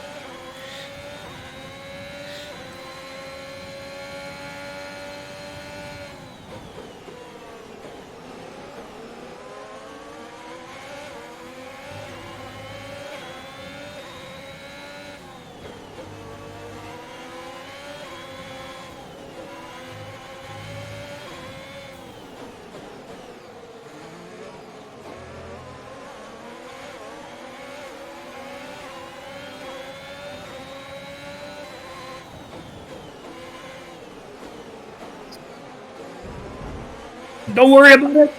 Don't worry about it.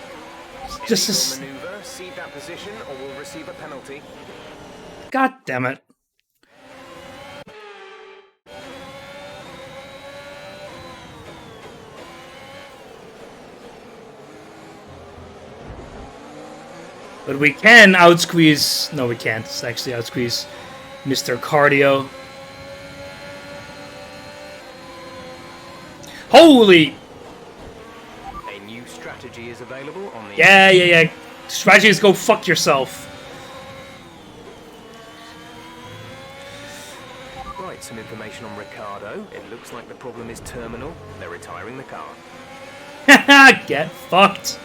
Just this. Maneuver, cede that position, or we'll receive a penalty. God damn it. But we can outsqueeze. No, we can't. It's actually outsqueeze Mr. Cardio. Holy! A new strategy is available on the... Yeah. Strategy is go fuck yourself. Right, some information on Ricardo. It looks like the problem is terminal. They're retiring the car. Get fucked.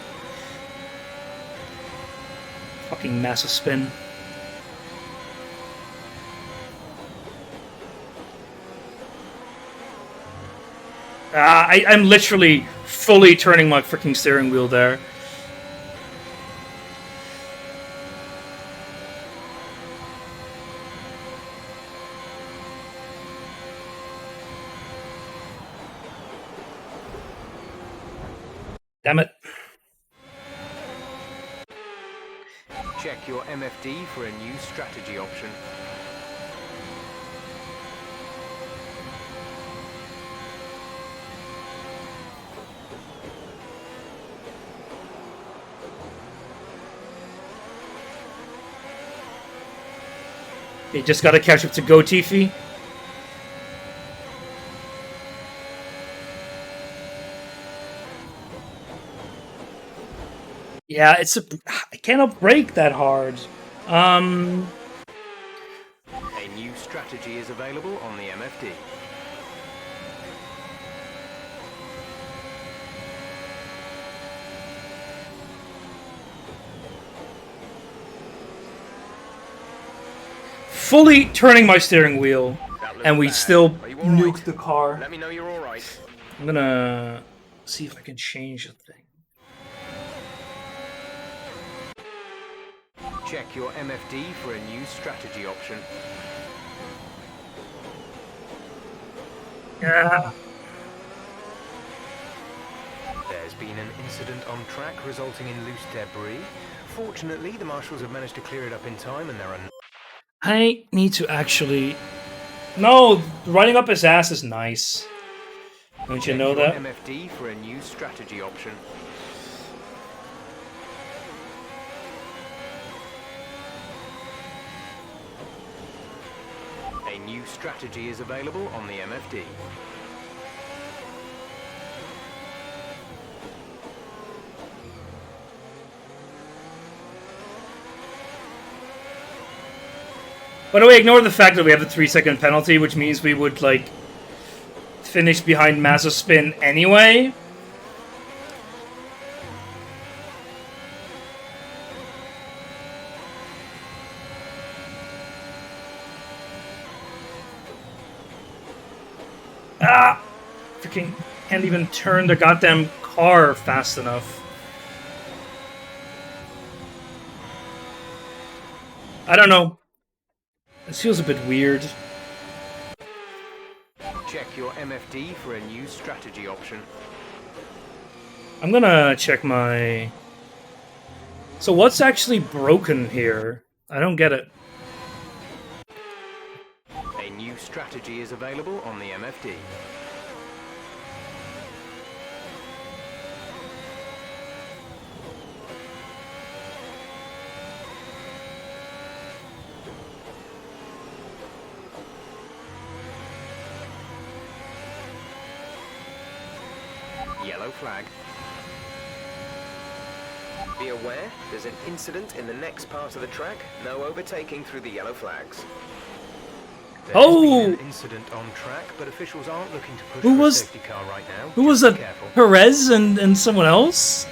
Fucking massive spin. I'm literally fully turning my freaking steering wheel there. Damn it. Check your MFD for a new strategy option. You just gotta catch up to Go Tiffy. Yeah, I cannot brake that hard. A new strategy is available on the MFD. Fully turning my steering wheel, and we bad. still Are you all right? nuked the car. Let me know you're all right. I'm gonna see if I can change the thing. Check your MFD for a new strategy option. Yeah. There's been an incident on track resulting in loose debris. Fortunately, the marshals have managed to clear it up in time and there are I need to actually... No, riding up his ass is nice. Don't you know that? MFD for a new strategy option. A new strategy is available on the MFD. By the way, ignore the fact that we have the 3-second penalty, which means we would, like, finish behind Massive Spin anyway. Ah! Freaking can't even turn the goddamn car fast enough. I don't know. This feels a bit weird. Check your MFD for a new strategy option. I'm gonna check my... So what's actually broken here? I don't get it. A new strategy is available on the MFD. Yellow flag. Be aware, there's an incident in the next part of the track. No overtaking through the yellow flags. There's been an incident on track, but officials aren't looking to push for a safety car right now. Who was Just it? be careful. Perez and someone else?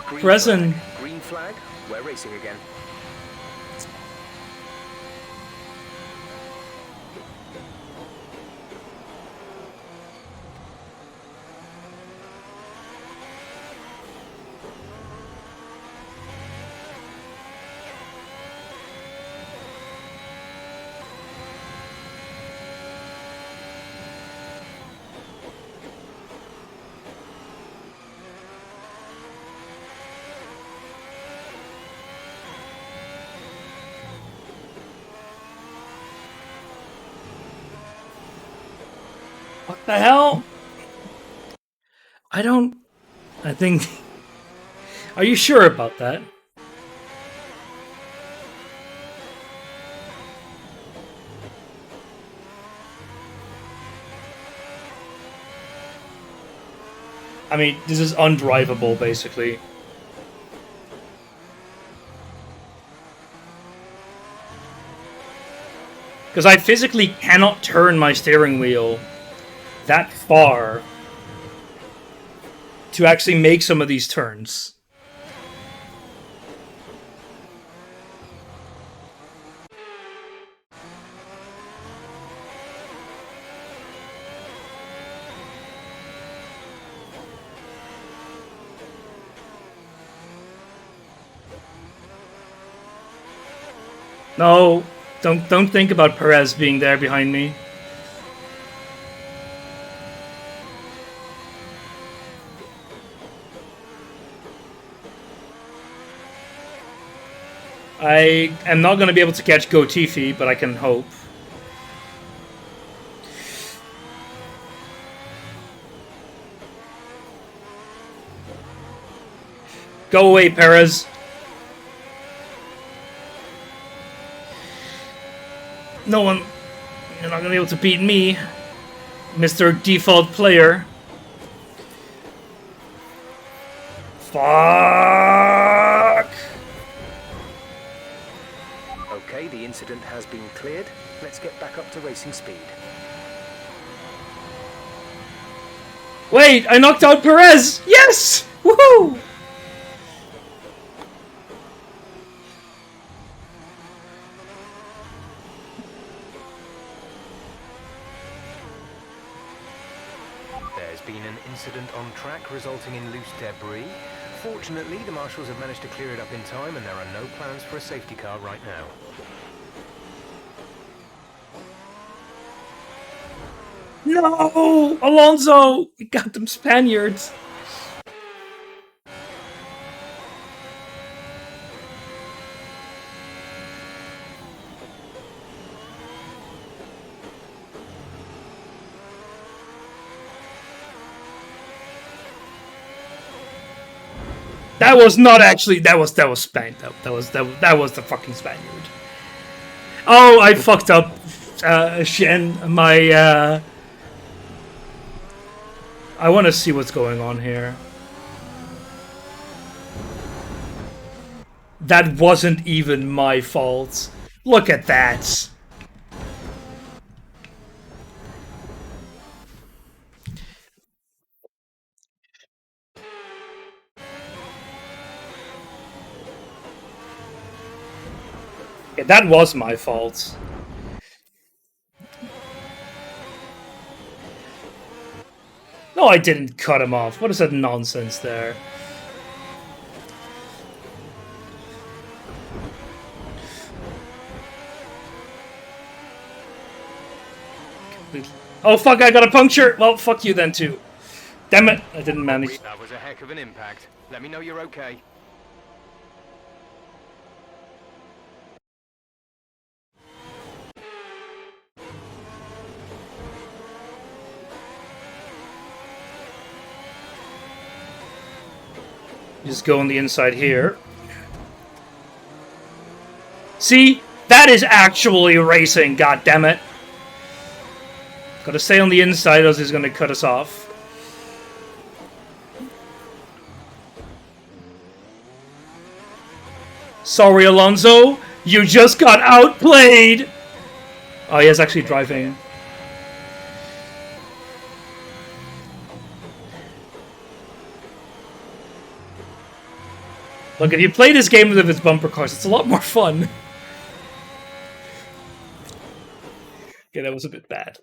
Green Perez flag. and... Green flag. We're racing again. What the hell? I think... Are you sure about that? I mean, this is undrivable, basically. Because I physically cannot turn my steering wheel that far. to actually make some of these turns. No, don't think about Perez being there behind me. I am not going to be able to catch Gotifi, but I can hope. Go away, Perez. No one... You're not going to be able to beat me, Mr. Default Player. Fuck! Okay, the incident has been cleared. Let's get back up to racing speed. Wait, I knocked out Perez! Yes! Woohoo! There's been an incident on track resulting in loose debris. Fortunately, the marshals have managed to clear it up in time and there are no plans for a safety car right now. No! Alonso! We got them Spaniards! That was not actually. That was Spain. That was the fucking Spaniard. Oh, I fucked up, Shen. My I want to see what's going on here. That wasn't even my fault. Look at that. Yeah, that was my fault. No, I didn't cut him off. What is that nonsense there? Oh fuck, I got a puncture! Well, fuck you then too. Damn it, I didn't manage. That was a heck of an impact. Let me know you're okay. Just go on the inside here. See? That is actually racing, goddammit. Gotta stay on the inside, else he's gonna cut us off. Sorry, Alonso. You just got outplayed! Oh, he is actually driving. Look, if you play this game with its bumper cars, it's a lot more fun. Okay, that was a bit bad.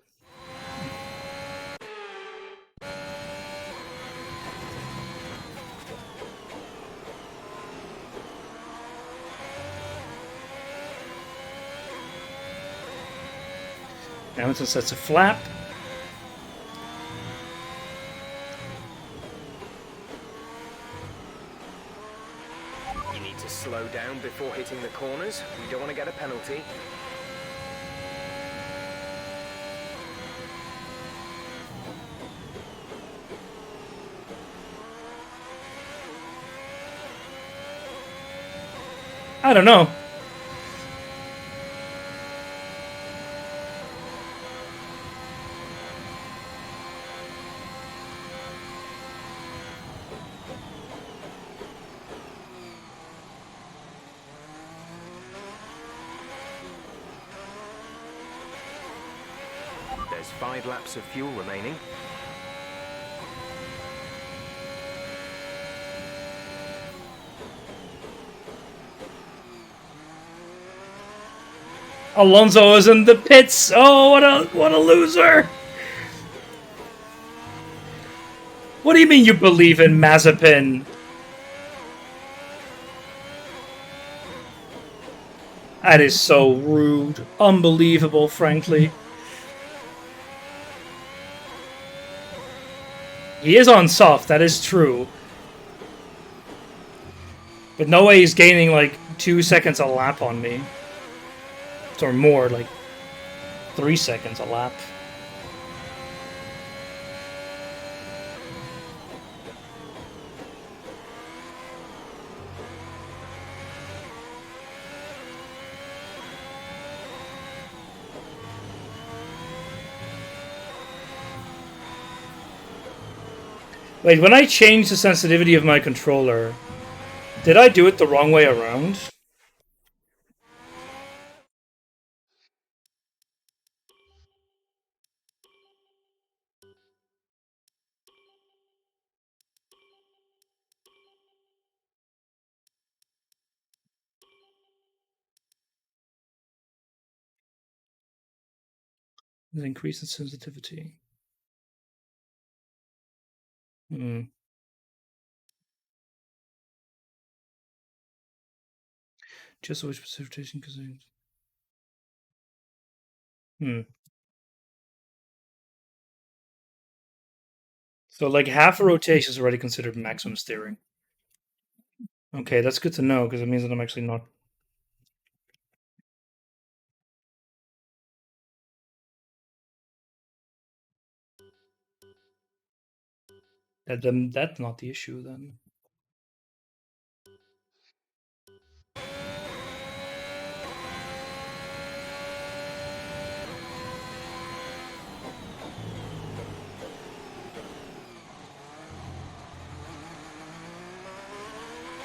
Now it sets a flap. You need to slow down before hitting the corners. You don't want to get a penalty. I don't know. There's 5 laps of fuel remaining. Alonso is in the pits. Oh, what a loser! What do you mean you believe in Mazepin? That is so rude. Unbelievable, frankly. He is on soft, that is true. But no way he's gaining like 2 seconds a lap on me. Or more, like 3 seconds a lap. Wait, when I changed the sensitivity of my controller, did I do it the wrong way around? Increase in sensitivity. Just which precipitation consumed. So like half a rotation is already considered maximum steering. Okay, that's good to know because it means that I'm actually not. That's not the issue then.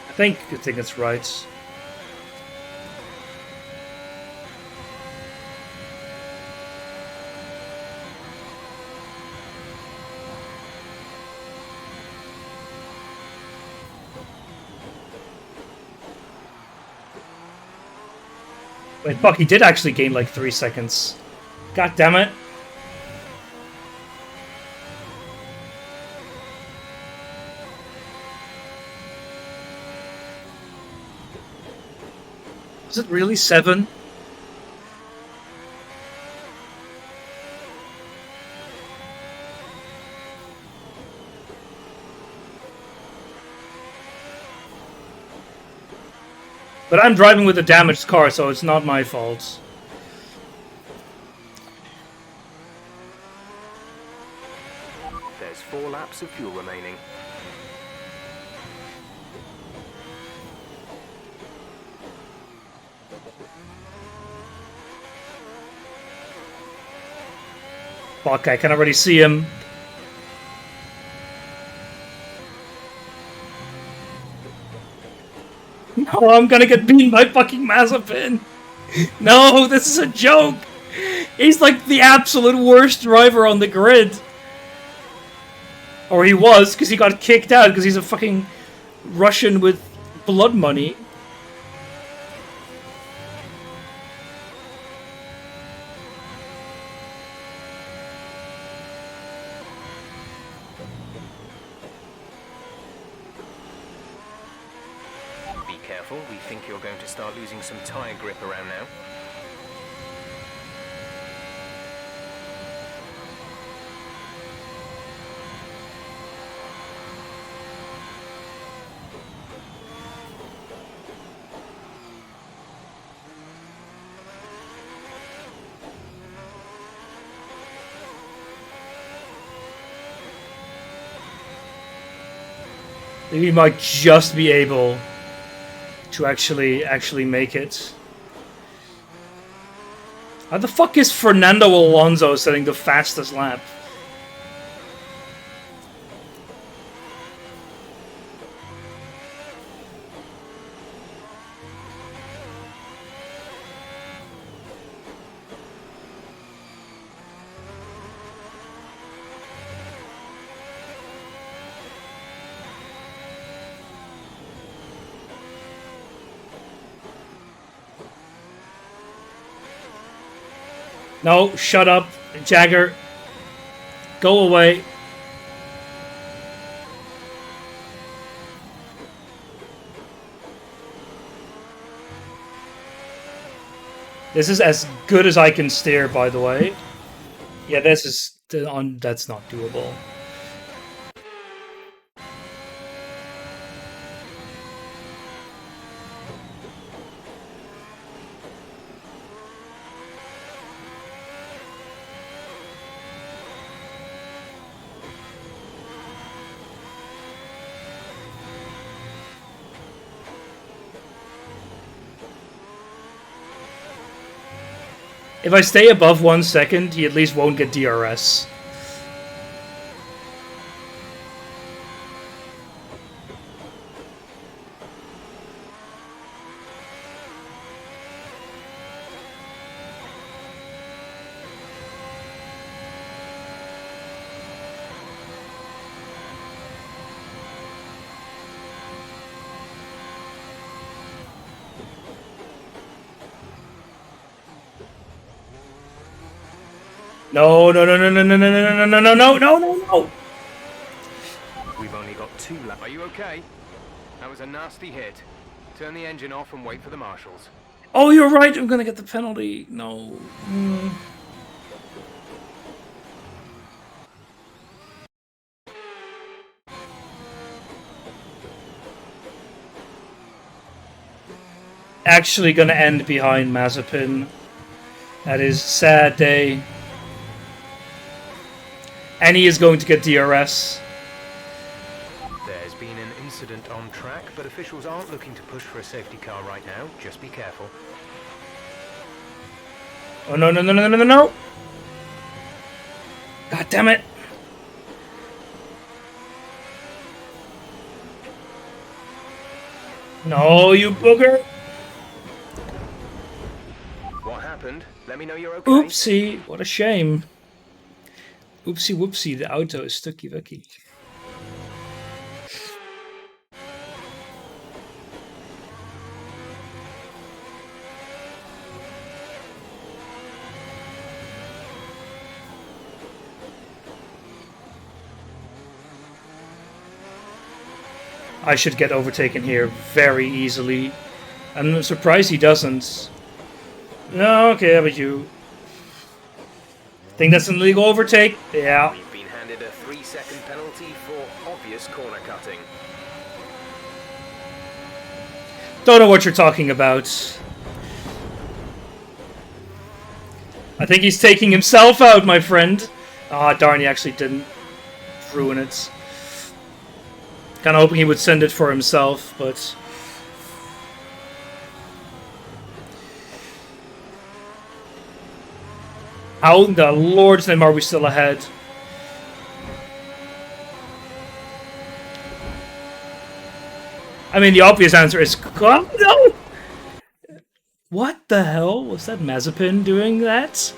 I think it's right. Wait, fuck, he did actually gain like 3 seconds. God damn it. Is it really 7? But I'm driving with a damaged car, so it's not my fault. There's 4 laps of fuel remaining. Fuck, I can already see him. No, I'm gonna get beaten by fucking Mazepin. No, this is a joke. He's like the absolute worst driver on the grid. Or he was, because he got kicked out because he's a fucking Russian with blood money. Be careful, we think you're going to start losing some tyre grip around now. We might just be able to actually make it. How the fuck is Fernando Alonso setting the fastest lap? No, shut up, Jagger. Go away. This is as good as I can steer, by the way. Yeah, this is that's not doable. If I stay above 1 second, he at least won't get DRS. No, no, no, no, no, no, no, no, no, no, no, no, no, no, no. We've only got 2 laps. Are you okay? That was a nasty hit. Turn the engine off and wait for the marshals. Oh, you're right. I'm gonna get the penalty. No. Actually gonna end behind Mazepin. That is a sad day. And he is going to get DRS. There's been an incident on track, but officials aren't looking to push for a safety car right now. Just be careful. Oh, no, no, no, no, no, no, no! God damn it! No, you booger! What happened? Let me know you're okay. Oopsie, what a shame. Oopsie whoopsie, the auto is stucky wucky. I should get overtaken here very easily. I'm surprised he doesn't. No, okay, how about you? Think that's an illegal overtake? Yeah. We've been handed a 3-second penalty for obvious corner cutting. Don't know what you're talking about. I think he's taking himself out, my friend. Ah, darn, he actually didn't ruin it. Kinda hoping he would send it for himself, but... How in the Lord's name are we still ahead? I mean, the obvious answer is... No! What the hell? Was that Mazepin doing that?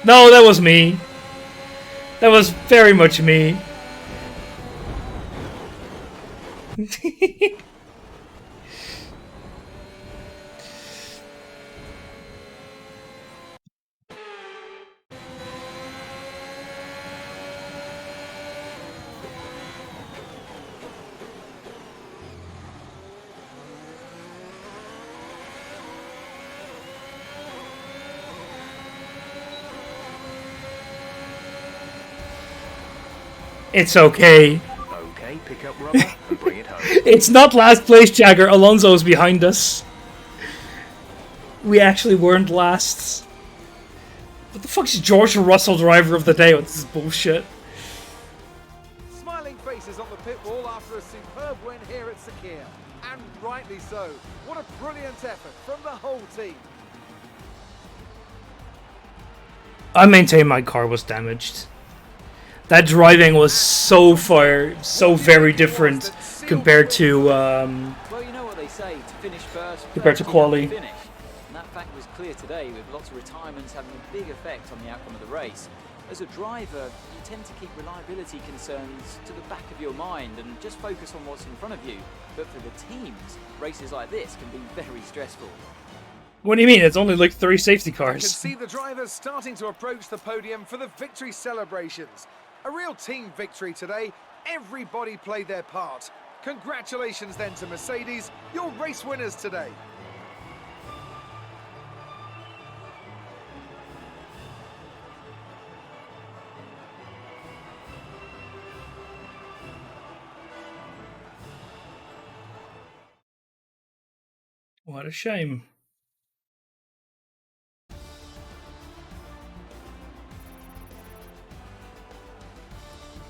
No, that was me. That was very much me. It's okay. Okay, pick up rubber and bring it home. It's not last place, Jagger. Alonso's behind us. We actually weren't last. What the fuck's George Russell driver of the day? What's this bullshit? Smiling faces on the pit wall after a superb win here at Sakir. And rightly so. What a brilliant effort from the whole team. I maintain my car was damaged. That driving was so very different compared to Well, you know what they say, to finish first, compared to quali. finish. And that fact was clear today, with lots of retirements having a big effect on the outcome of the race. As a driver, you tend to keep reliability concerns to the back of your mind and just focus on what's in front of you. But for the teams, races like this can be very stressful. What do you mean? It's only like 3 safety I can cars. see the drivers starting to approach the podium for the victory celebrations. A real team victory today. Everybody played their part. Congratulations then to Mercedes, your race winners today. What a shame.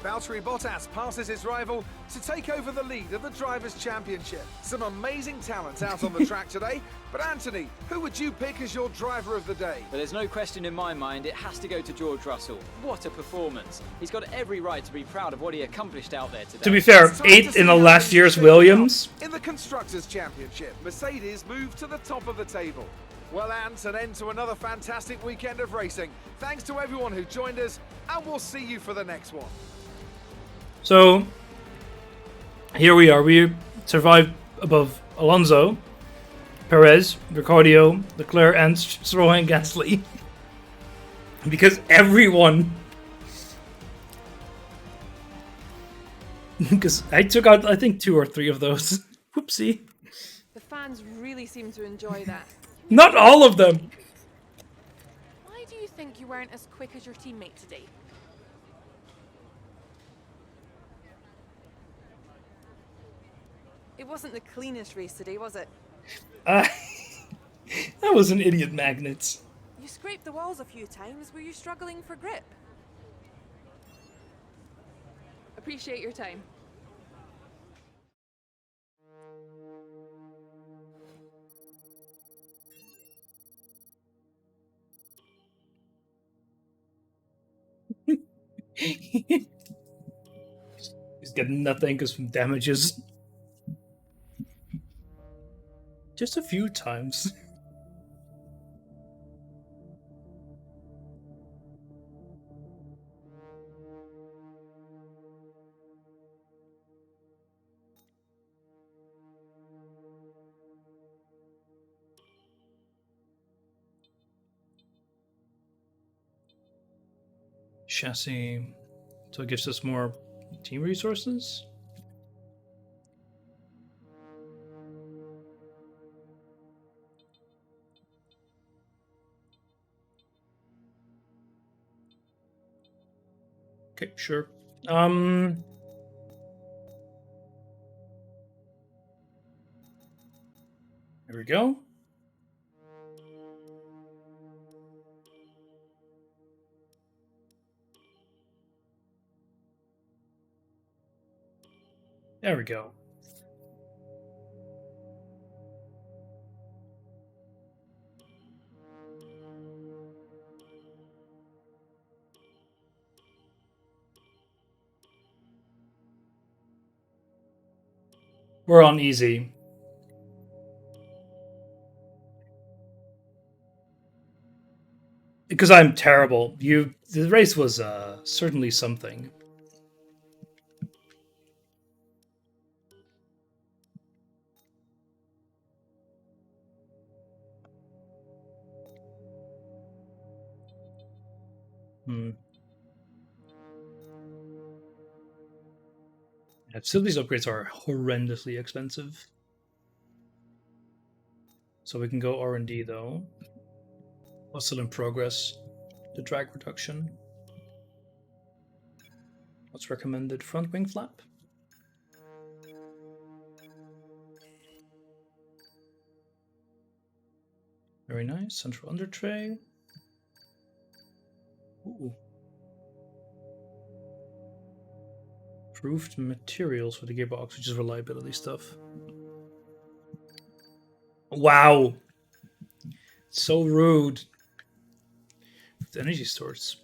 Valtteri Bottas passes his rival to take over the lead of the Drivers' Championship. Some amazing talent out on the track today. But Anthony, who would you pick as your driver of the day? But there's no question in my mind, it has to go to George Russell. What a performance. He's got every right to be proud of what he accomplished out there today. To be fair, It's time to 8th see in the how last things year's shape Williams. up. In the Constructors' Championship, Mercedes moved to the top of the table. Well, Ant, an end to another fantastic weekend of racing. Thanks to everyone who joined us, and we'll see you for the next one. So, here we are. We survived above Alonso, Perez, Ricciardo, Leclerc, and Stroll and Gasly. Because everyone... Because I took out, I think, 2 or 3 of those. Whoopsie. The fans really seem to enjoy that. Not all of them! Why do you think you weren't as quick as your teammate today? It wasn't the cleanest race today, was it? That was an idiot magnet. You scraped the walls a few times. Were you struggling for grip? Appreciate your time. He's getting nothing because from damages. Just a few times. Chassis. So it gives us more team resources. Okay, sure. There we go. There we go. We're on easy. Because I'm terrible. The race was certainly something. Yeah, facilities upgrades are horrendously expensive. So we can go R&D though. What's still in progress? The drag reduction. What's recommended? Front wing flap? Very nice. Central under tray. Ooh. Improved materials for the gearbox, which is reliability stuff. Wow! So rude. The energy stores.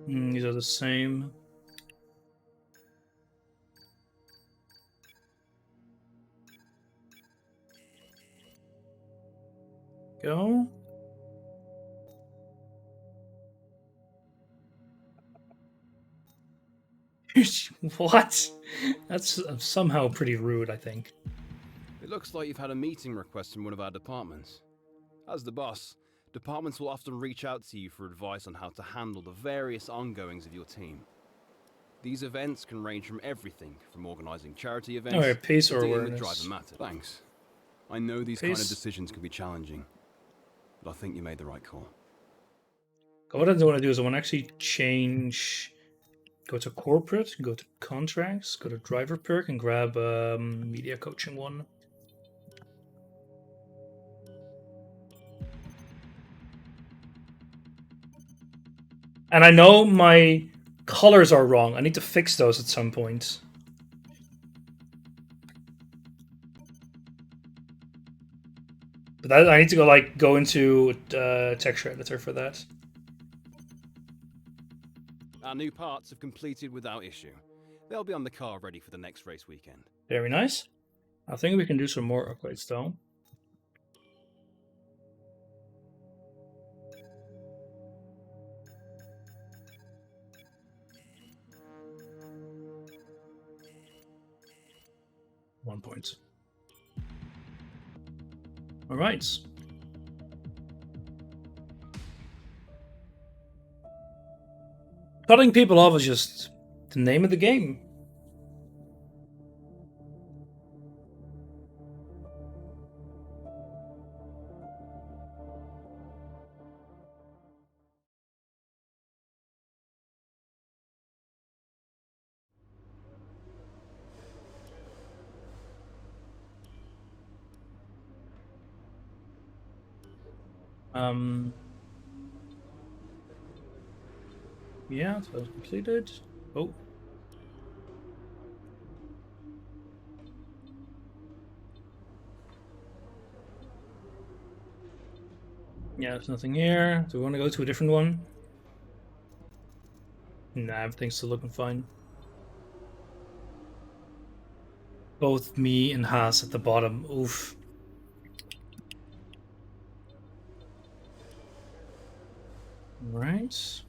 These are the same. Go. What? That's somehow pretty rude, I think. It looks like you've had a meeting request from one of our departments. As the boss, departments will often reach out to you for advice on how to handle the various ongoings of your team. These events can range from everything from organizing charity events Alright, pace to or dealing with awareness. driver matter. Thanks. I know these kind of Pace. decisions can be challenging, but I think you made the right call. What I want to do is I want to actually change. Go to corporate, go to contracts, go to driver perk, and grab media coaching one. And I know my colors are wrong. I need to fix those at some point. But that, I need to go into texture editor for that. Our new parts have completed without issue. They'll be on the car ready for the next race weekend. Very nice. I think we can do some more upgrades though. One point. All right. Cutting people off is just the name of the game. Yeah, so that's completed. Oh. Yeah, there's nothing here. Do we want to go to a different one? Nah, everything's still looking fine. Both me and Haas at the bottom. Oof. Right.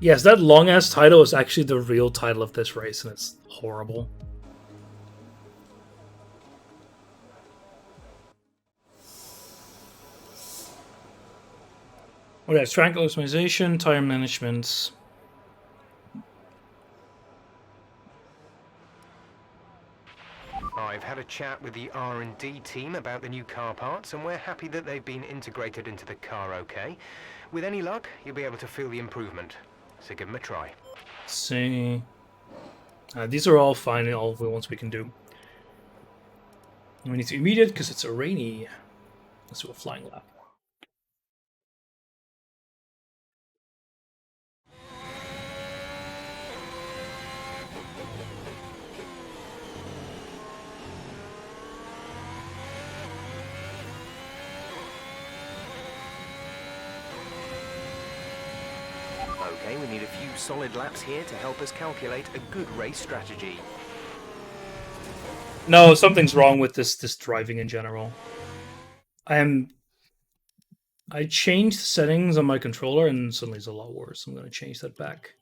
Yes, that long-ass title is actually the real title of this race, and it's horrible. Okay, track optimization, tire management. I've had a chat with the R&D team about the new car parts, and we're happy that they've been integrated into the car okay. With any luck, you'll be able to feel the improvement. So give them a try. Let's see. These are all fine and all the ones we can do. And we need to immediate because it's a rainy. Let's do a flying lap. Okay, we need a few solid laps here to help us calculate a good race strategy. No, something's wrong with this driving in general. I changed settings on my controller and suddenly it's a lot worse. I'm going to change that back.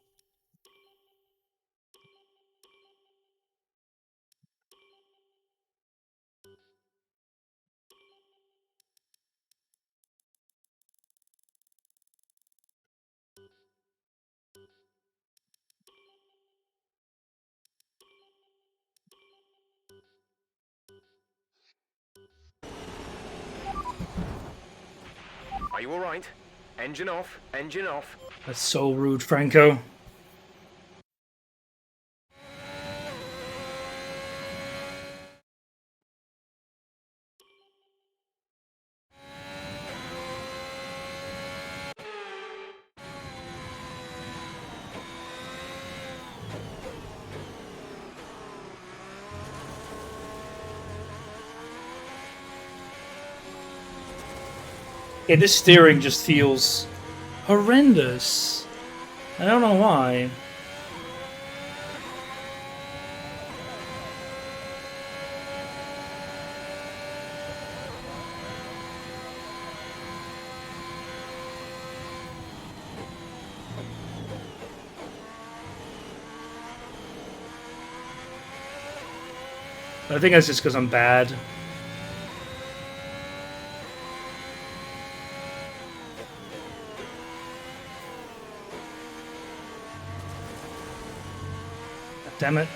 Are you all right? Engine off, engine off. That's so rude, Franco. Yeah, this steering just feels horrendous. I don't know why. I think that's just because I'm bad. Damn it.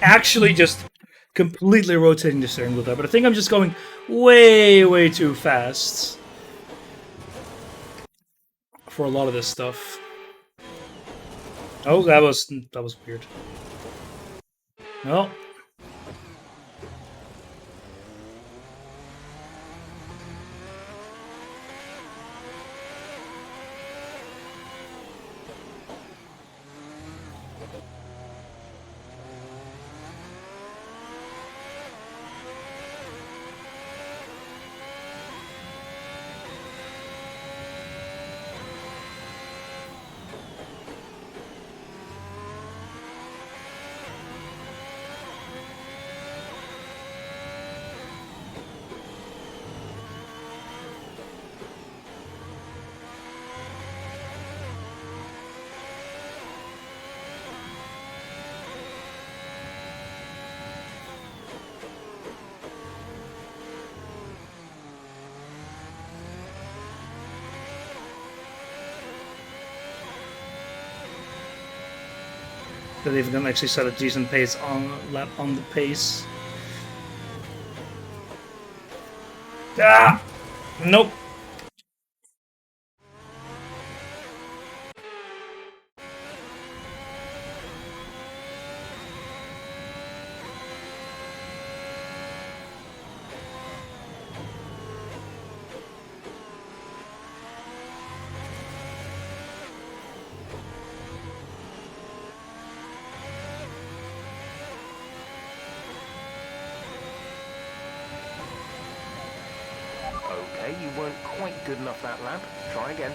Actually just completely rotating the steering wheel there, but I think I'm just going way too fast for a lot of this stuff. Oh, that was weird. Well. That they've gonna actually set a decent pace on the pace. Ah! Nope. Okay, you weren't quite good enough that lap. Try again.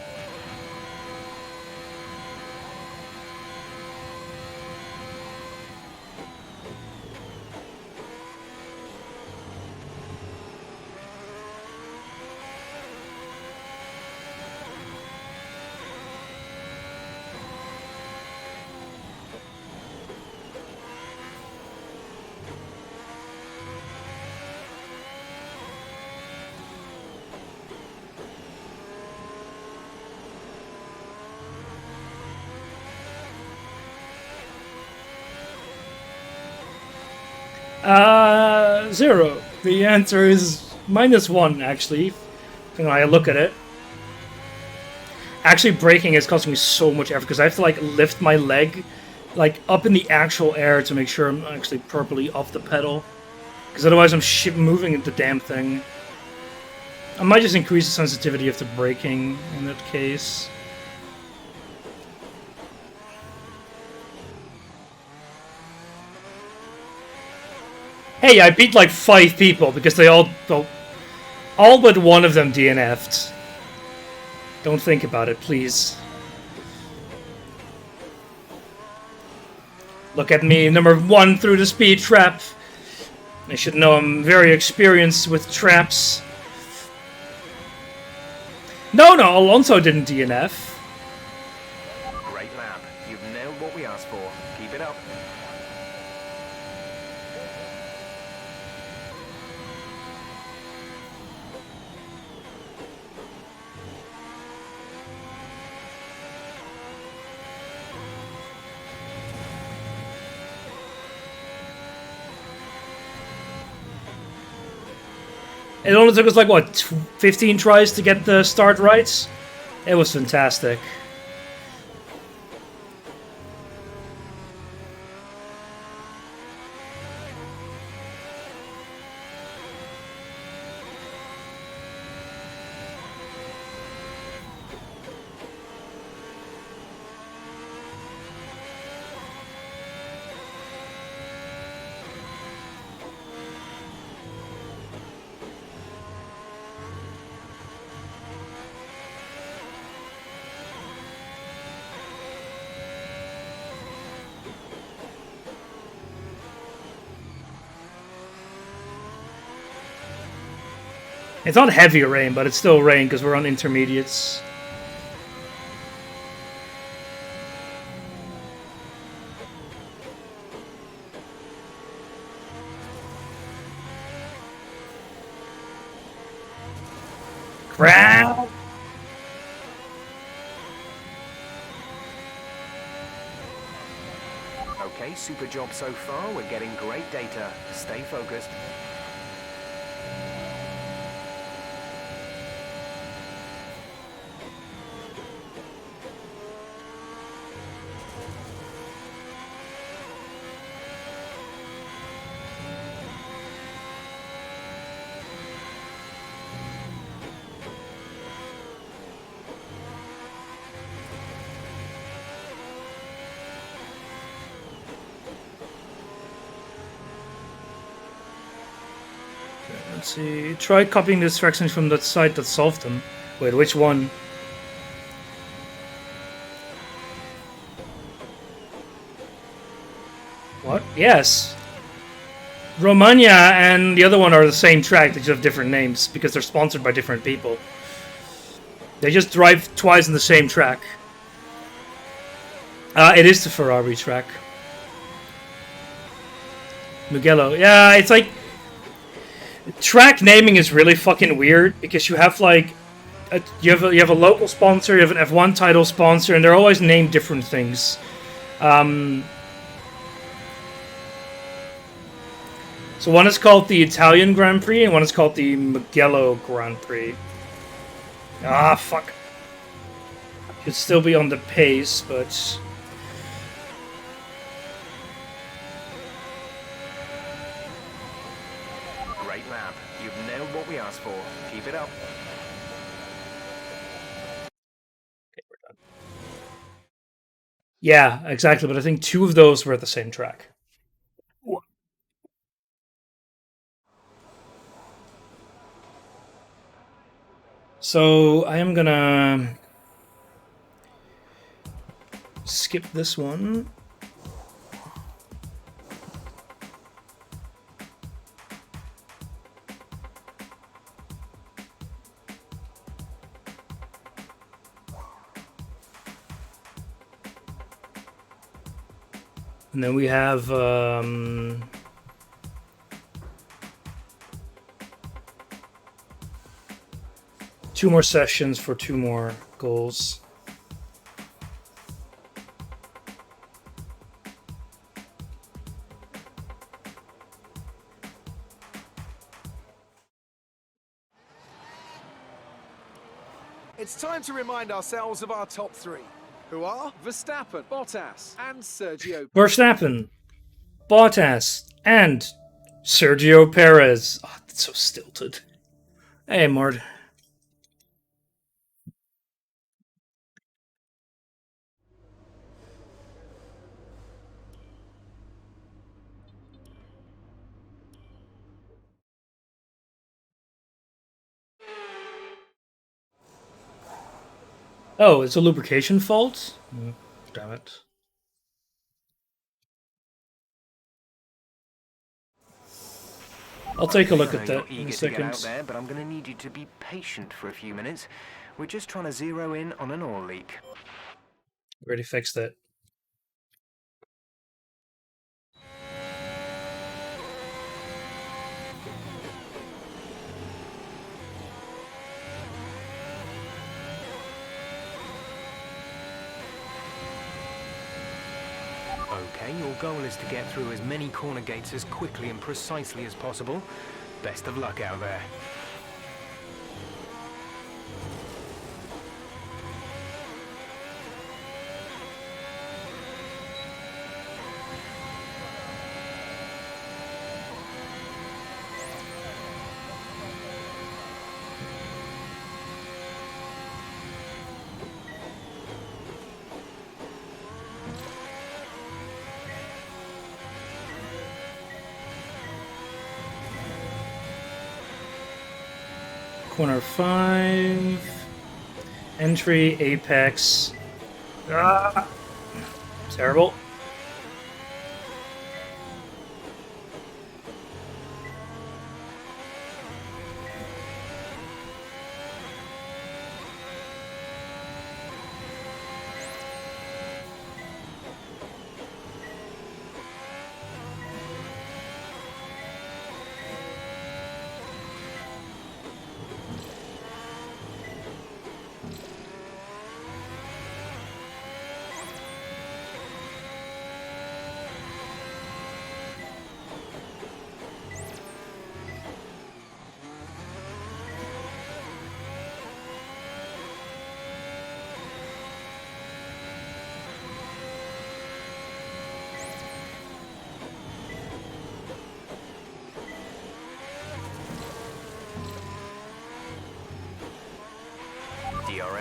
Zero. The answer is -1, actually, when I look at it. Actually, braking is costing me so much effort, because I have to, like, lift my leg, like, up in the actual air to make sure I'm actually properly off the pedal. Because otherwise I'm moving the damn thing. I might just increase the sensitivity of the braking in that case. Hey, I beat like 5 people because they all but one of them DNF'd. Don't think about it, please. Look at me, number 1 through the speed trap. I should know I'm very experienced with traps. No, Alonso didn't DNF. Great lap. You've nailed what we asked for. Keep it up. It only took us like, what, 15 tries to get the start right? It was fantastic. It's not heavy rain, but it's still rain because we're on intermediates. Crap! Okay, super job so far. We're getting great data. Stay focused. Let's see. Try copying the instructions from that site that solved them. Wait, which one? What? Yes. Romania and the other one are the same track, they just have different names because they're sponsored by different people. They just drive twice in the same track. It is the Ferrari track. Mugello. Yeah, it's like... Track naming is really fucking weird because you have like... You have a local sponsor, you have an F1 title sponsor, and they're always named different things. So one is called the Italian Grand Prix, and one is called the Mugello Grand Prix. Ah, fuck. Should still be on the pace, but... Great lap. You've nailed what we asked for. Keep it up. Okay, we're done. Yeah, exactly, but I think 2 of those were at the same track. So I am gonna skip this one. And then we have 2 more sessions for 2 more goals. It's time to remind ourselves of our top 3, who are Verstappen, Bottas, and Sergio. Verstappen, Bottas, and Sergio Perez. Oh, that's so stilted. Hey, Mord. Oh, it's a lubrication fault? Damn it. I'll take a look at that in a second. There, but I'm going to need you to be patient for a few minutes. We're just trying to zero in on an oil leak. Already fixed that. Okay, your goal is to get through as many corner gates as quickly and precisely as possible. Best of luck out there. Corner 5. Entry, apex. Ah! Terrible.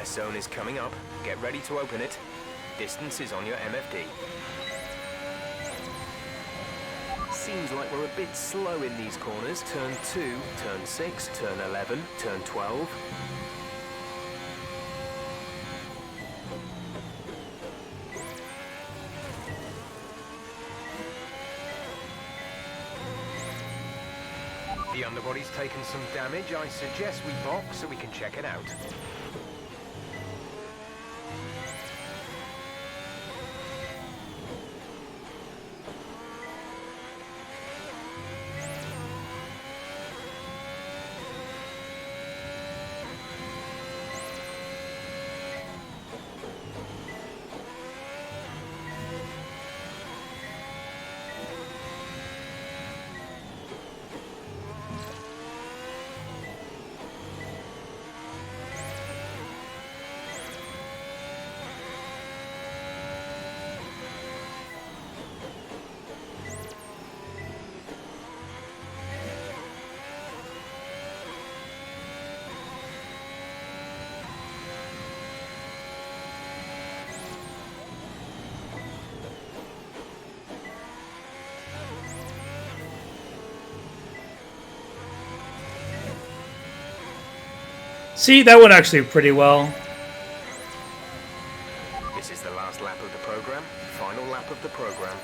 DRS Zone is coming up. Get ready to open it. Distance is on your MFD. Seems like we're a bit slow in these corners. Turn 2, turn 6, turn 11, turn 12. The underbody's taken some damage. I suggest we box so we can check it out. See, that went actually pretty well. This is the last lap of the program. Final lap of the program.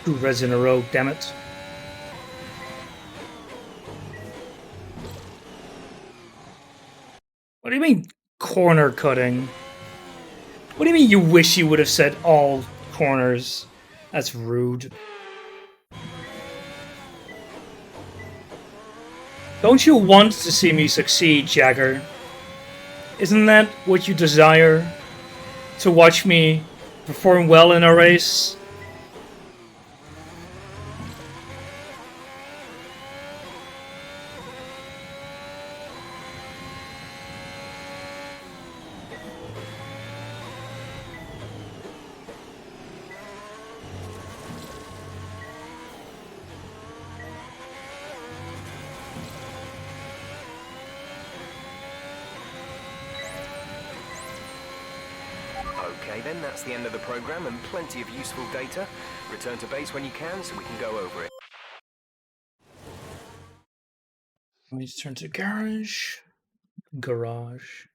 Two reds in a row, damn it. What do you mean, corner cutting? What do you mean you wish you would have said all corners? That's rude. Don't you want to see me succeed, Jagger? Isn't that what you desire? To watch me perform well in a race? Okay then, that's the end of the program and plenty of useful data. Return to base when you can so we can go over it. Let me turn to garage. Garage.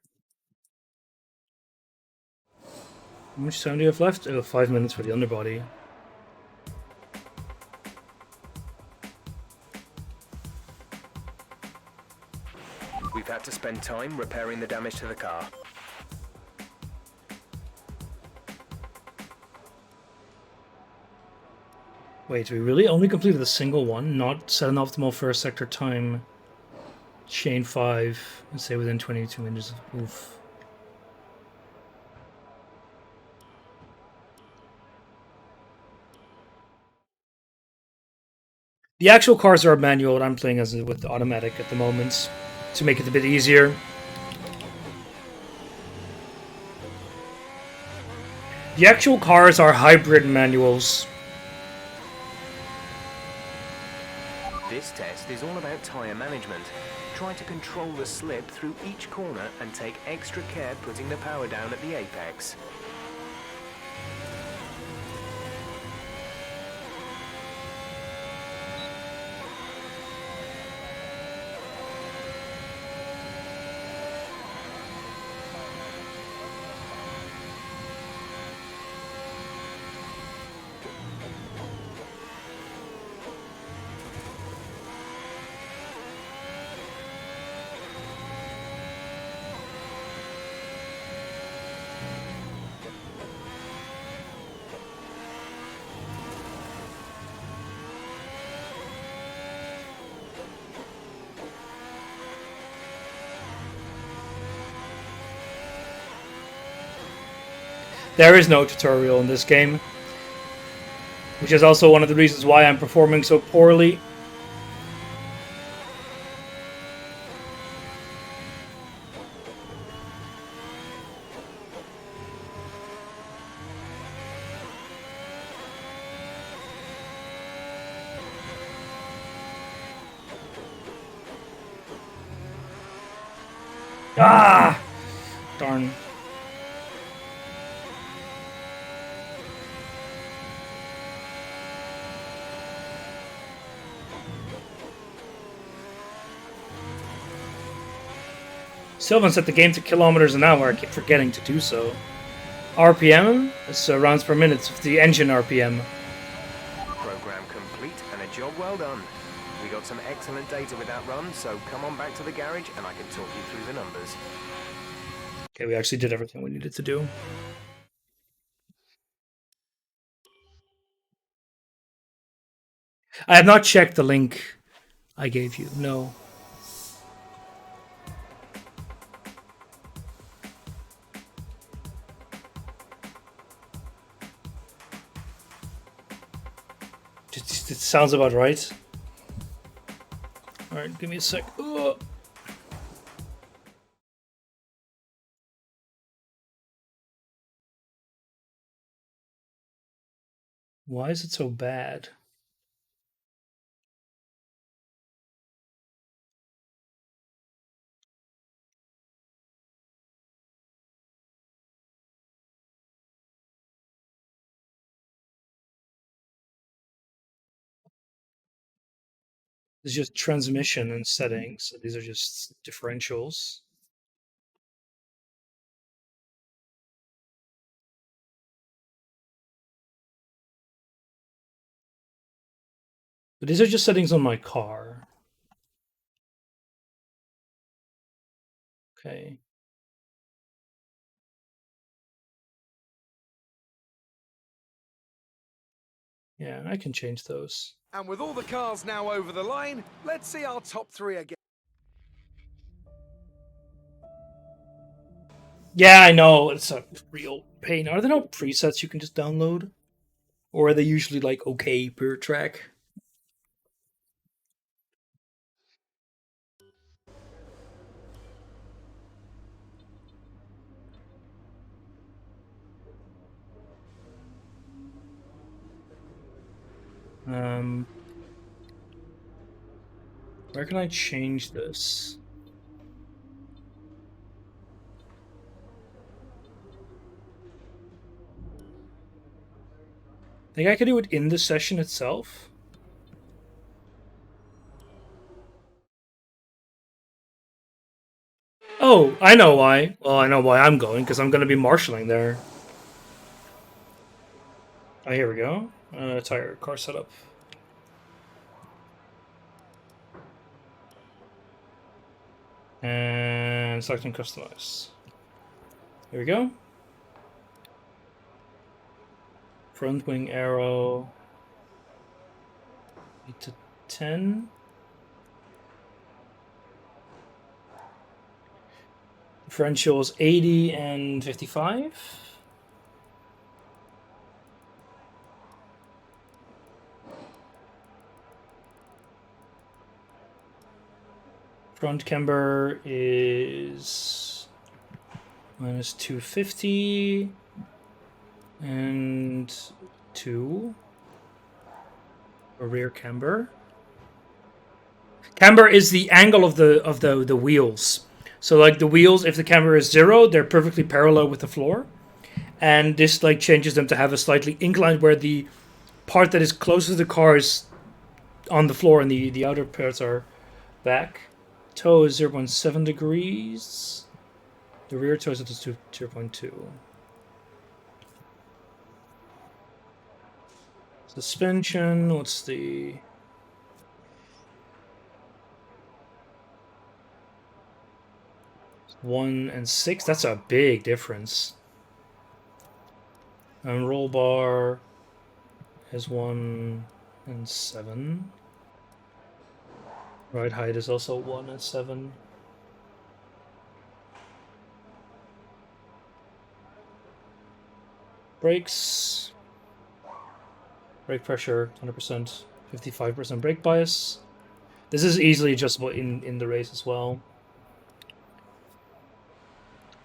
How much time do you have left? Oh, 5 minutes for the underbody. We've had to spend time repairing the damage to the car. Wait, we really only completed a single one, not set an optimal first sector time. Chain 5, and say within 22 minutes. Oof. The actual cars are manual, and I'm playing as with the automatic at the moment to make it a bit easier. The actual cars are hybrid manuals. This test is all about tyre management. Try to control the slip through each corner and take extra care putting the power down at the apex. There is no tutorial in this game, which is also one of the reasons why I'm performing so poorly. Ah! Darn. Sylvan set the game to kilometers an hour. I keep forgetting to do so. RPM is rounds per minute, the engine RPM. Program complete and a job well done. We got some excellent data with that run, so come on back to the garage and I can talk you through the numbers. Okay, we actually did everything we needed to do. I have not checked the link I gave you, no. It sounds about right. Alright, give me a sec. Ugh. Why is it so bad? It's just transmission and settings. These are just differentials. But these are just settings on my car. Okay. Yeah, I can change those. And with all the cars now over the line, let's see our top 3 again. Yeah, I know. It's a real pain. Are there no presets you can just download? Or are they usually like okay per track? Where can I change this? Think I could do it in the session itself? Oh, I know why. Well, I know why I'm going, because I'm going to be marshalling there. Oh, here we go. Tire, car setup. And select and customize. Here we go. Front wing arrow. 8 to 10. Differentials 80 and 55. Front camber is minus 250 and 2. A rear camber. Camber is the angle of the wheels. So like the wheels, if the camber is 0, they're perfectly parallel with the floor, and this like changes them to have a slightly inclined, where the part that is closest to the car is on the floor and the outer parts are back. Toe is 0.7 degrees. The rear toe is at 0.2. Suspension, what's the... 1 and 6, that's a big difference. And roll bar is 1 and 7. Ride height is also 1 and 7. Brakes. Brake pressure, 100%. 55% brake bias. This is easily adjustable in the race as well.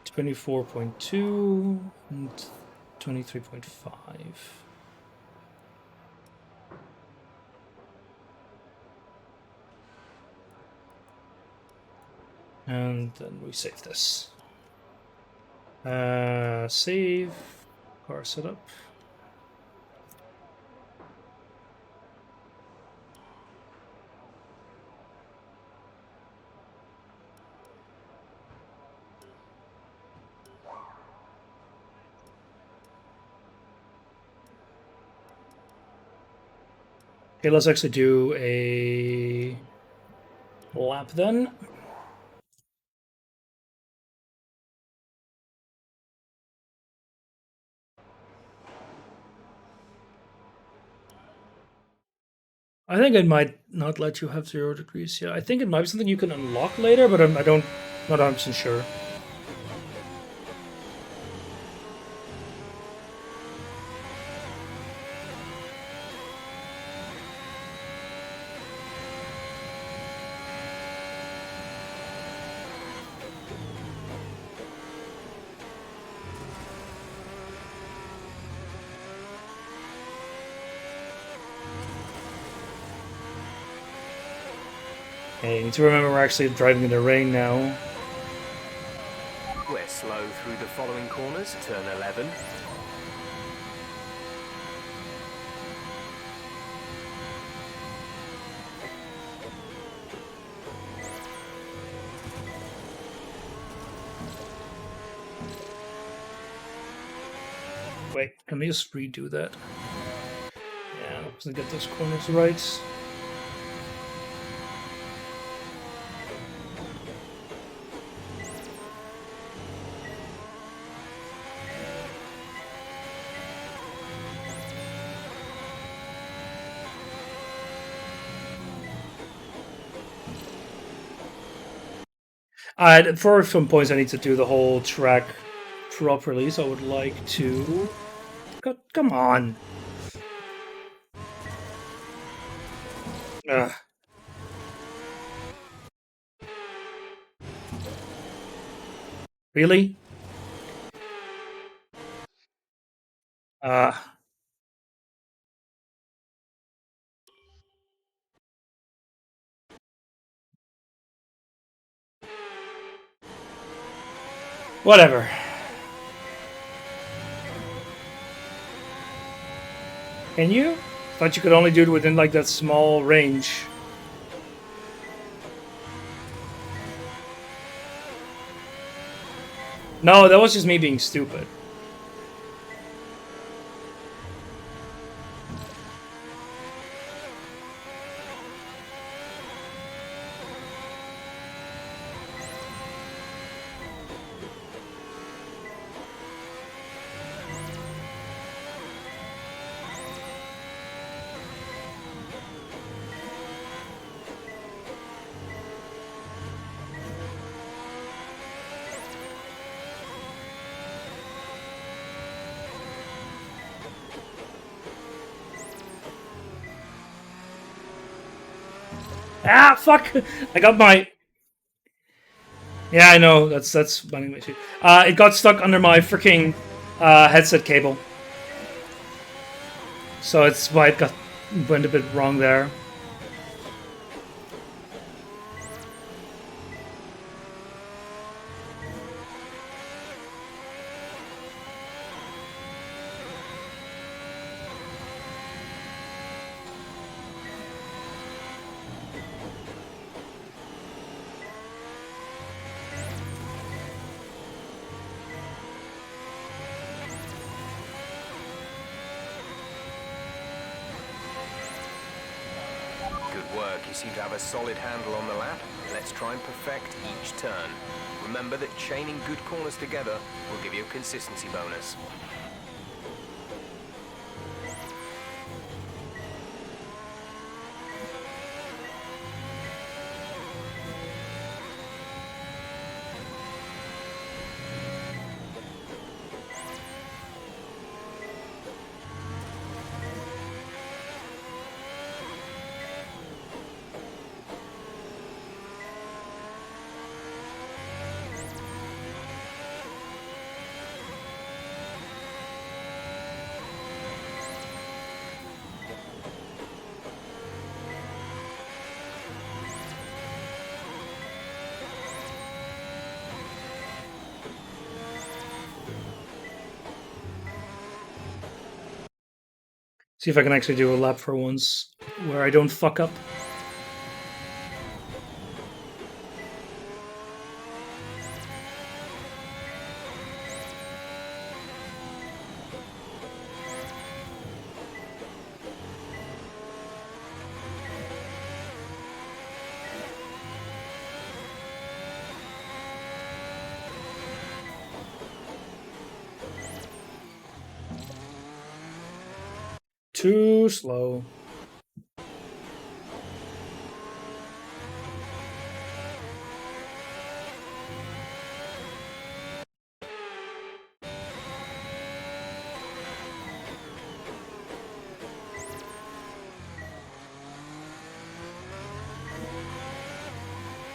24.2 and 23.5. And then we save this. Save. Car setup. Okay, let's actually do a lap then. I think it might not let you have 0 degrees. Yeah, I think it might be something you can unlock later, but I don't, not 100% sure. Okay, you need to remember we're actually driving in the rain now. We're slow through the following corners, turn 11. Wait, can we just redo that? Yeah, to get those corners right. For some points, I need to do the whole track properly, so I would like to... Come on! Ugh. Really? Whatever. Can you? Thought you could only do it within like that small range. No, that was just me being stupid. Ah, fuck! I got my... Yeah, I know. That's funny. It got stuck under my freaking headset cable. So it's why it went a bit wrong there. You seem to have a solid handle on the lap. Let's try and perfect each turn. Remember that chaining good corners together will give you a consistency bonus. See if I can actually do a lap for once where I don't fuck up. Too slow.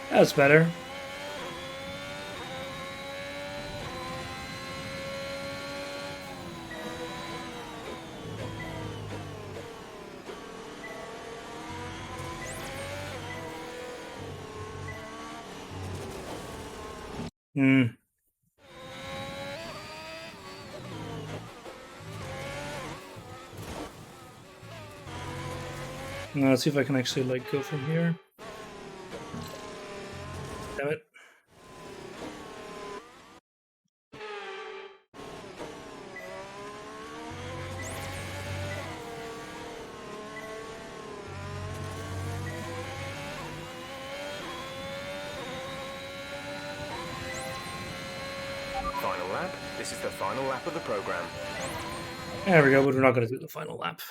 That's better. Hmm. Now let's see if I can actually like go from here. Damn it. Final lap. This is the final lap of the program. There we go, but we're not going to do the final lap.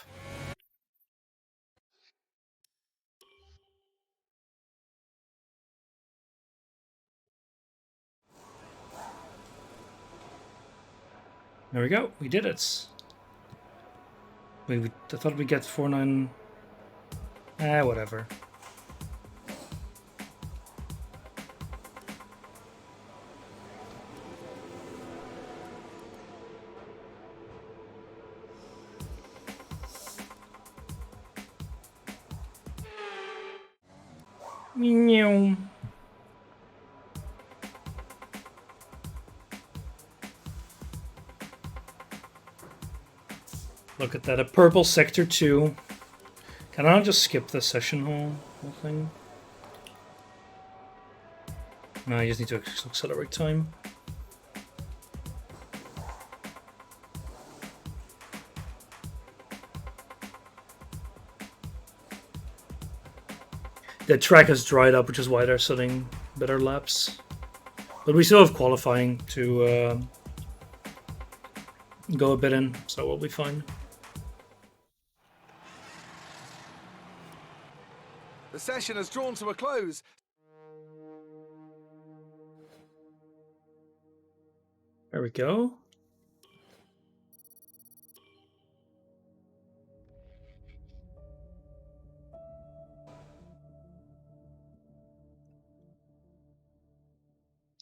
There we go. We did it. I thought we'd get 4-9. Whatever. Meow. Look at that, a purple sector 2. Can I just skip the session whole thing? No, I just need to accelerate time. The track has dried up, which is why they're setting better laps. But we still have qualifying to go a bit in, so we'll be fine. The session has drawn to a close. There we go.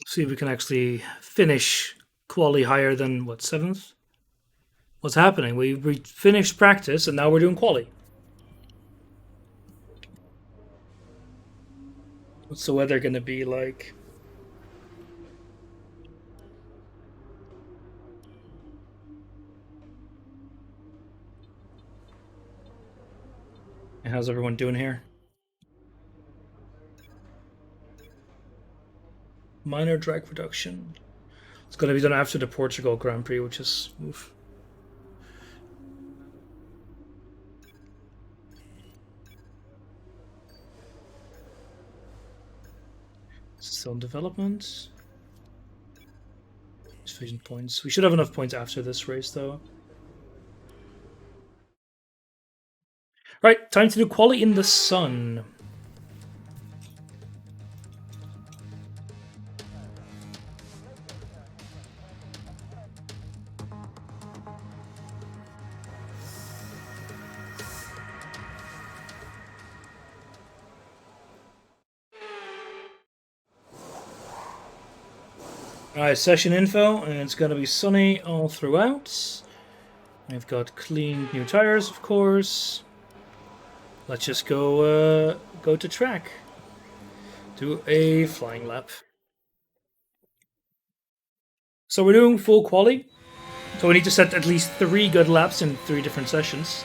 See if we can actually finish quali higher than, what, 7th? What's happening? We finished practice and now we're doing quali. What's the weather going to be like? And how's everyone doing here? Minor drag reduction. It's going to be done after the Portugal Grand Prix, which is oof. Still in development. Vision points. We should have enough points after this race, though. Right, time to do quali in the sun. Alright, session info, and it's going to be sunny all throughout. We've got clean new tires, of course. Let's just go to track. Do a flying lap. So we're doing full quali. So we need to set at least 3 good laps in 3 different sessions.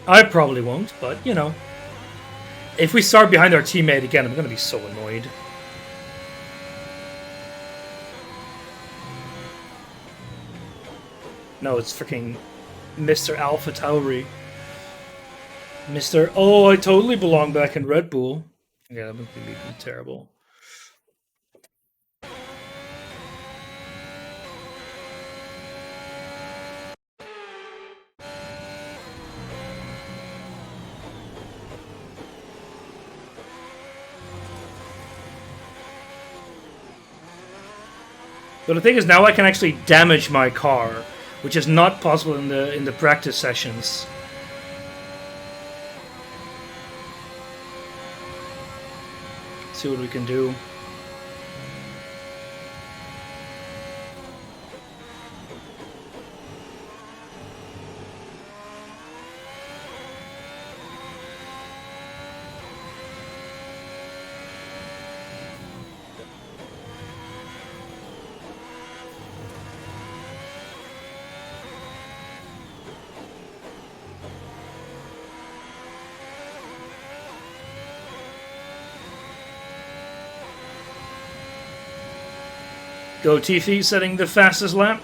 I probably won't, but you know. If we start behind our teammate again, I'm gonna be so annoyed. No, it's freaking Mr. Alpha Tauri. Mr. Oh, I totally belong back in Red Bull. Yeah, that would be terrible. But the thing is, now I can actually damage my car, which is not possible in the practice sessions. See what we can do. Go Tiffy, setting the fastest lap.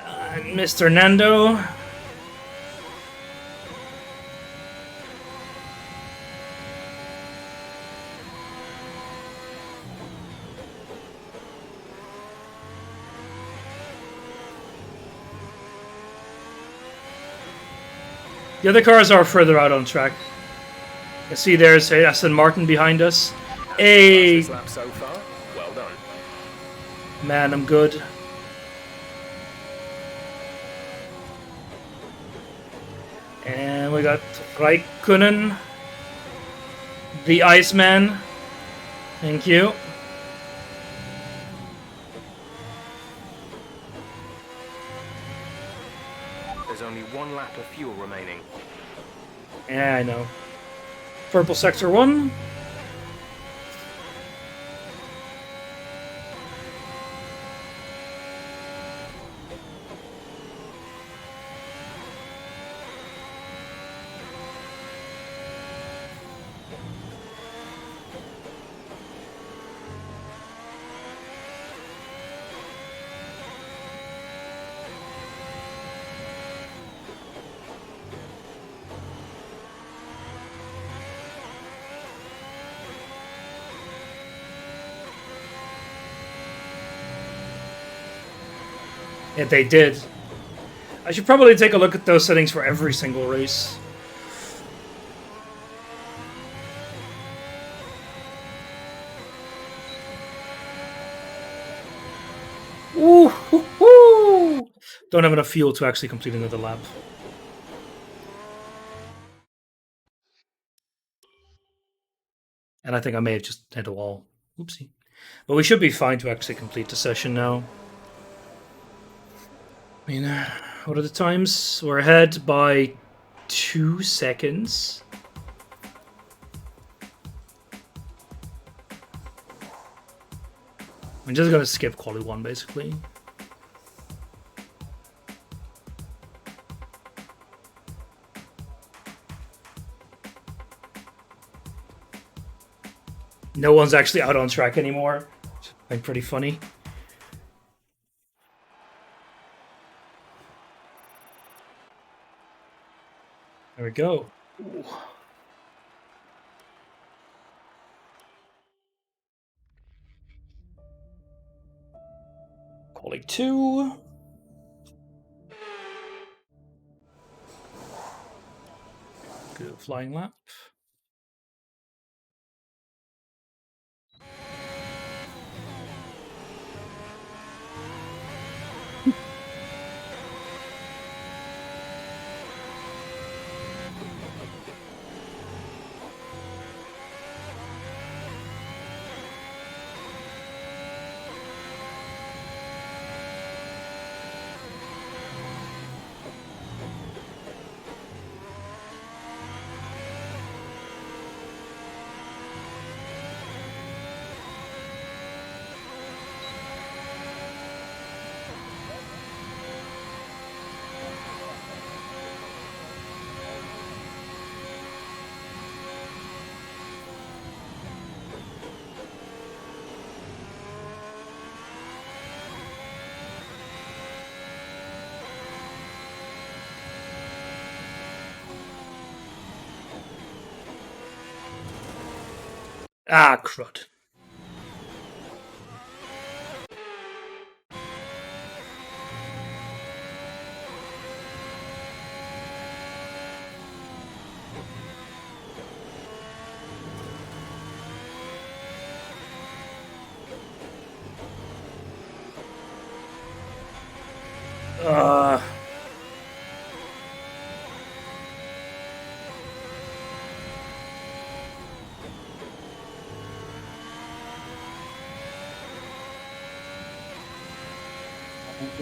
And Mr. Nando. The other cars are further out on track. You see there's Aston Martin behind us. Hey! Lap so far. Well done. Man, I'm good. And we got Raikkonen. The Iceman. Thank you. There's only one lap of fuel remaining. Yeah, I know. Purple Sector 1. Yeah, they did. I should probably take a look at those settings for every single race. Ooh, hoo, hoo. Don't have enough fuel to actually complete another lap. And I think I may have just hit a wall. Oopsie. But we should be fine to actually complete the session now. I mean, what are the times? We're ahead by 2 seconds. I'm just gonna skip quali 1 basically. No one's actually out on track anymore. It's like pretty funny. There we go. Ooh. Quali 2. Good flying lap. Ah, crud.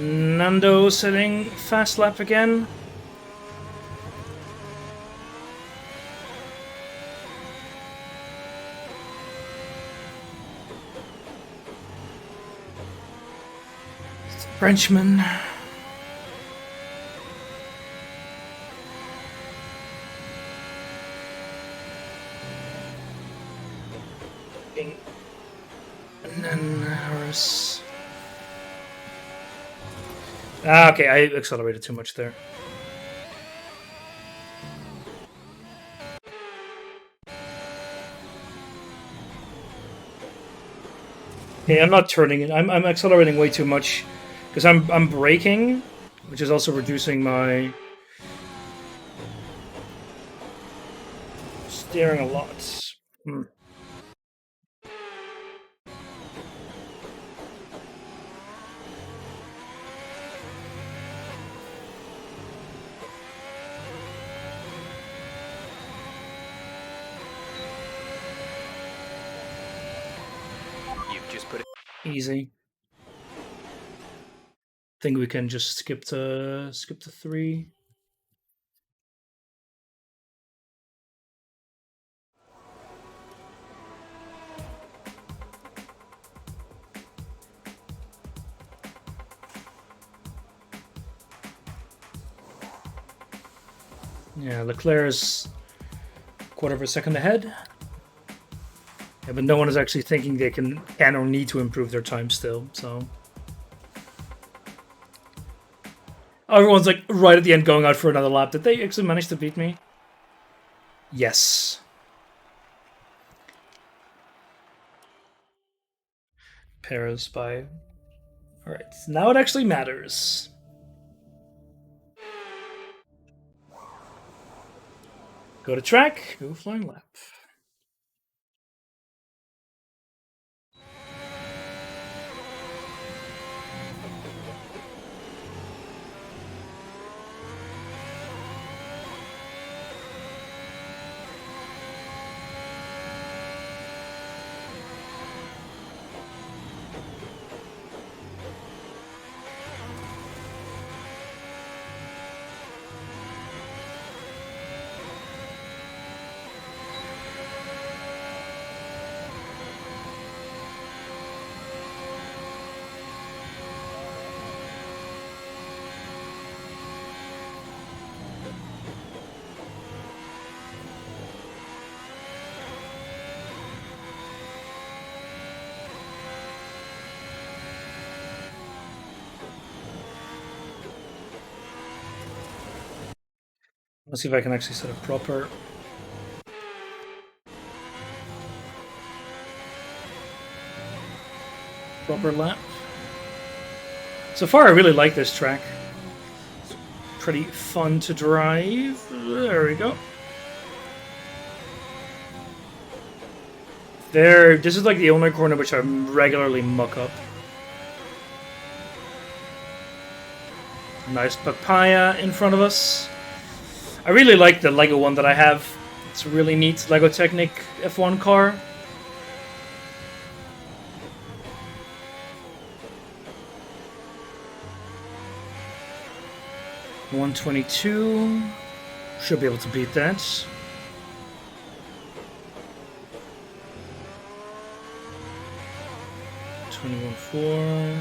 Nando setting fast lap again. Frenchman. And then Harris. Ah, okay, I accelerated too much there. Okay, I'm not turning it. I'm accelerating way too much because I'm braking, which is also reducing my steering a lot. You've just put it Easy. Think we can just skip to 3. Yeah, Leclerc is quarter of a second ahead. Yeah, but no one is actually thinking they can or need to improve their time still, so. Everyone's like right at the end going out for another lap. Did they actually manage to beat me? Yes. Perez by... Alright, now it actually matters. Go to track, go flying lap. Let's see if I can actually set a proper lap. So far, I really like this track. It's pretty fun to drive. There we go. This is like the only corner which I regularly muck up. Nice papaya in front of us. I really like the Lego one that I have. It's a really neat Lego Technic F1 car. $122. Should be able to beat that. $21.4.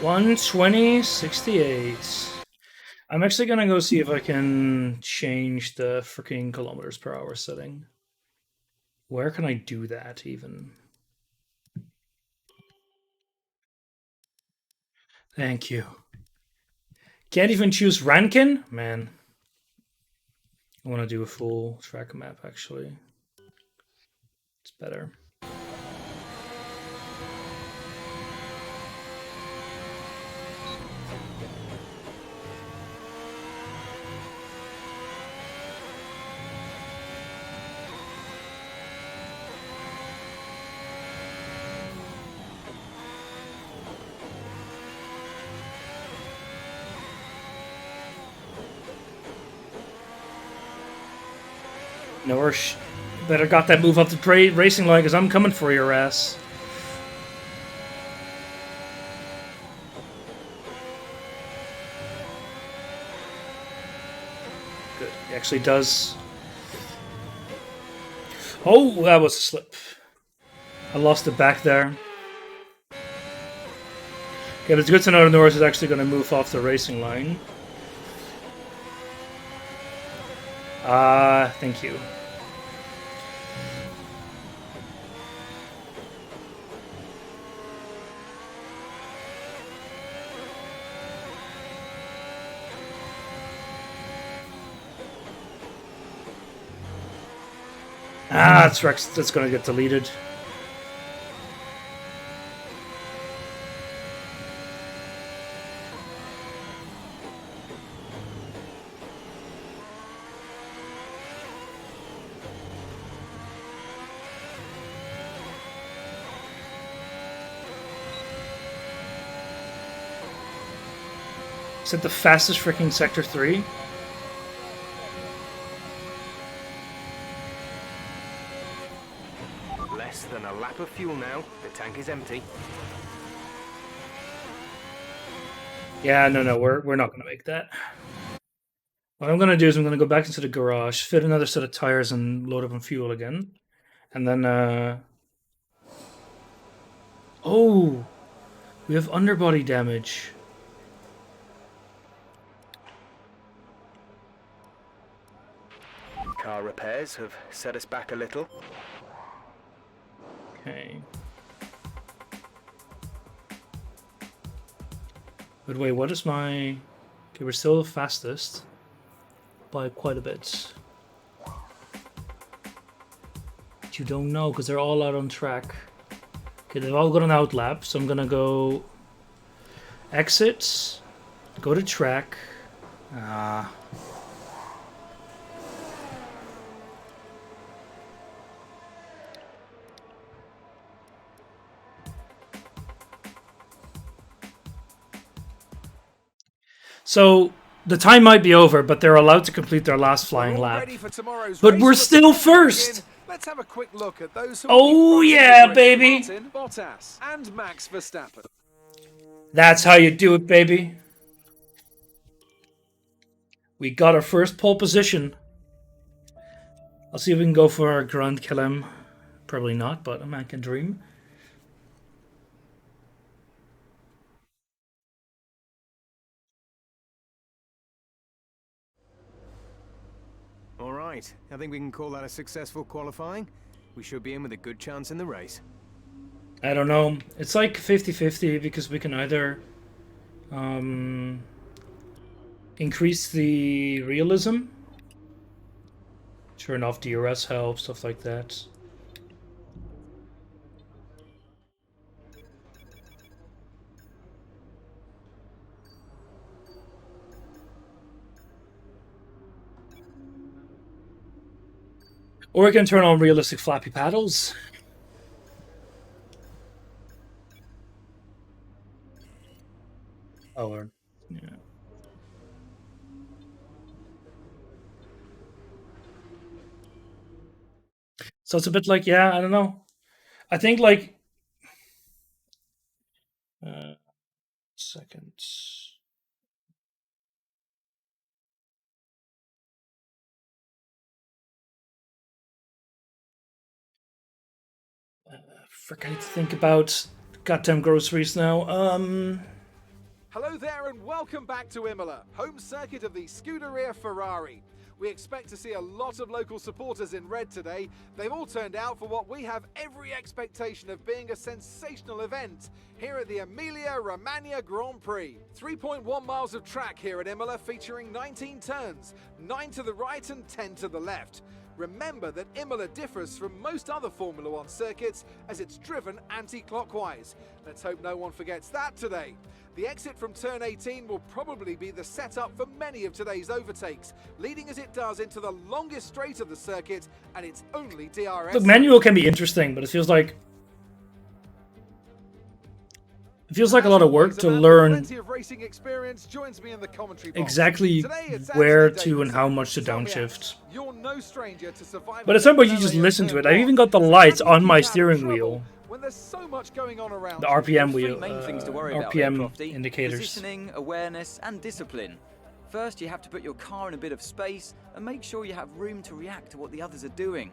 $120.68. I'm actually gonna go see if I can change the freaking kilometers per hour setting. Where can I do that even? Thank you. Can't even choose Rankin? Man. I want to do a full track map, actually. It's better. Norsh, better got that move up the racing line because I'm coming for your ass. Good. He actually does. Oh, that was a slip. I lost it back there. Okay, but it's good to know that Norris is actually going to move off the racing line. Thank you. That's Rex. That's going to get deleted. Is it the fastest freaking Sector 3? Less than a lap of fuel now. The tank is empty. Yeah, no, we're not going to make that. What I'm going to do is I'm going to go back into the garage, fit another set of tires, and load up on fuel again. And then, oh! We have underbody damage. Car repairs have set us back a little. Okay. But wait, what is my... Okay, we're still the fastest. By quite a bit. But you don't know, because they're all out on track. Okay, they've all got an out lap, so I'm gonna go... Exit. Go to track. So the time might be over, but they're allowed to complete their last flying lap. But we're still first. Let's have a quick look at those who Oh yeah, baby. Martin, Bottas, and Max Verstappen. That's how you do it, baby. We got our first pole position. I'll see if we can go for our Grand Chelem. Probably not, but a man can dream. All right, I think we can call that a successful qualifying. We should be in with a good chance in the race. I don't know. It's like 50-50 because we can either increase the realism. Turn off DRS help, stuff like that. Or we can turn on realistic flappy paddles. Oh, or, yeah. So it's a bit like, yeah, I don't know. I think like... second. Frick, I need to think about goddamn groceries now. Hello there and welcome back to Imola, home circuit of the Scuderia Ferrari. We expect to see a lot of local supporters in red today. They've all turned out for what we have every expectation of being a sensational event here at the Emilia-Romagna Grand Prix. 3.1 miles of track here at Imola featuring 19 turns, 9 to the right and 10 to the left. Remember that Imola differs from most other Formula One circuits as it's driven anti-clockwise. Let's hope no one forgets that today. The exit from turn 18 will probably be the setup for many of today's overtakes, leading as it does into the longest straight of the circuit, and it's only DRS. Look, manual can be interesting, but it feels like a lot of work to learn exactly where to and how much to downshift. But at some point you just listen to it. I've even got the lights on my steering wheel. When there's so much going on around the RPM wheel, three main things to worry RPM about there, indicators. Positioning, awareness, and discipline. First, you have to put your car in a bit of space and make sure you have room to react to what the others are doing.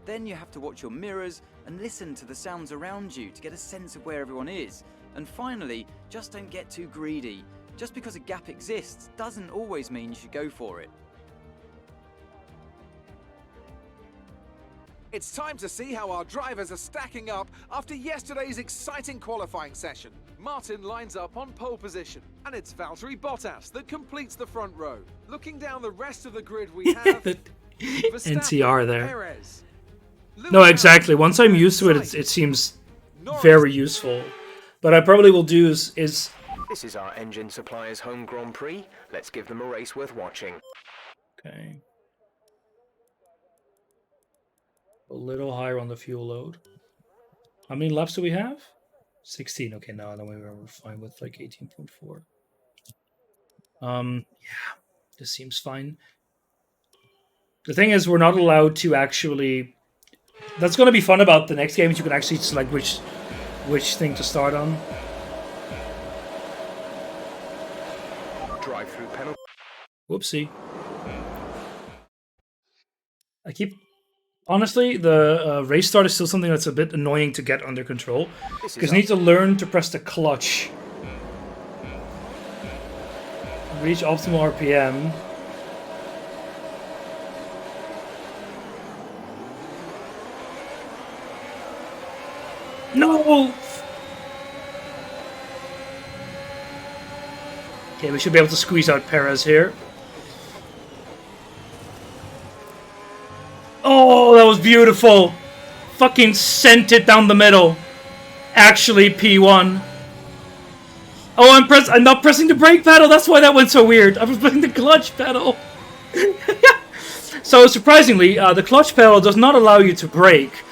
Then you have to watch your mirrors and listen to the sounds around you to get a sense of where everyone is. And finally, just don't get too greedy. Just because a gap exists doesn't always mean you should go for it. It's time to see how our drivers are stacking up after yesterday's exciting qualifying session. Martin lines up on pole position, and it's Valtteri Bottas that completes the front row. Looking down the rest of the grid, we have NTR there. Perez, No, exactly. Once I'm used to it, it seems very useful. But I probably will do is... This is our engine supplier's home Grand Prix. Let's give them a race worth watching. Okay. A little higher on the fuel load. How many laps do we have? 16. Okay, no, then we're fine with like 18.4. Yeah, this seems fine. The thing is, we're not allowed to actually... That's going to be fun about the next game, is you can actually select which thing to start on. Drive-through penalty. Whoopsie. Honestly, the race start is still something that's a bit annoying to get under control. Because you need to learn to press the clutch. Reach optimal RPM. No! Okay, we should be able to squeeze out Perez here. Oh, that was beautiful. Fucking sent it down the middle. Actually, P1. Oh, I'm not pressing the brake pedal. That's why that went so weird. I was pressing the clutch pedal. So, surprisingly, the clutch pedal does not allow you to brake.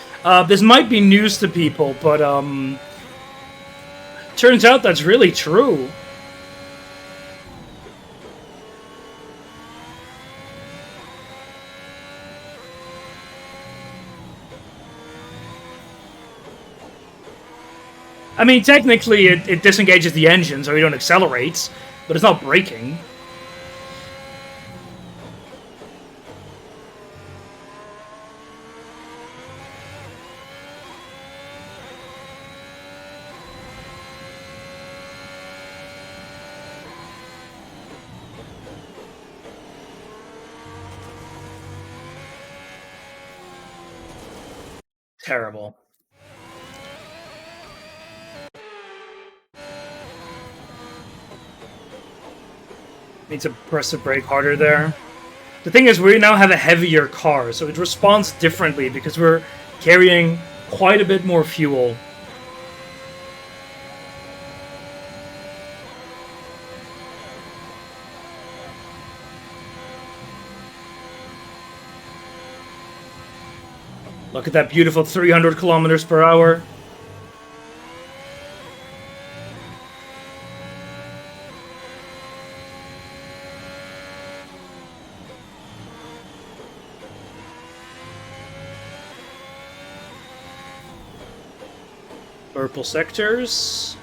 This might be news to people, but turns out that's really true. I mean, technically, it disengages the engine, so you don't accelerate, but it's not braking. Terrible. Need to press the brake harder there. The thing is, we now have a heavier car, so it responds differently because we're carrying quite a bit more fuel. Look at that beautiful 300 kilometers per hour. Purple sectors.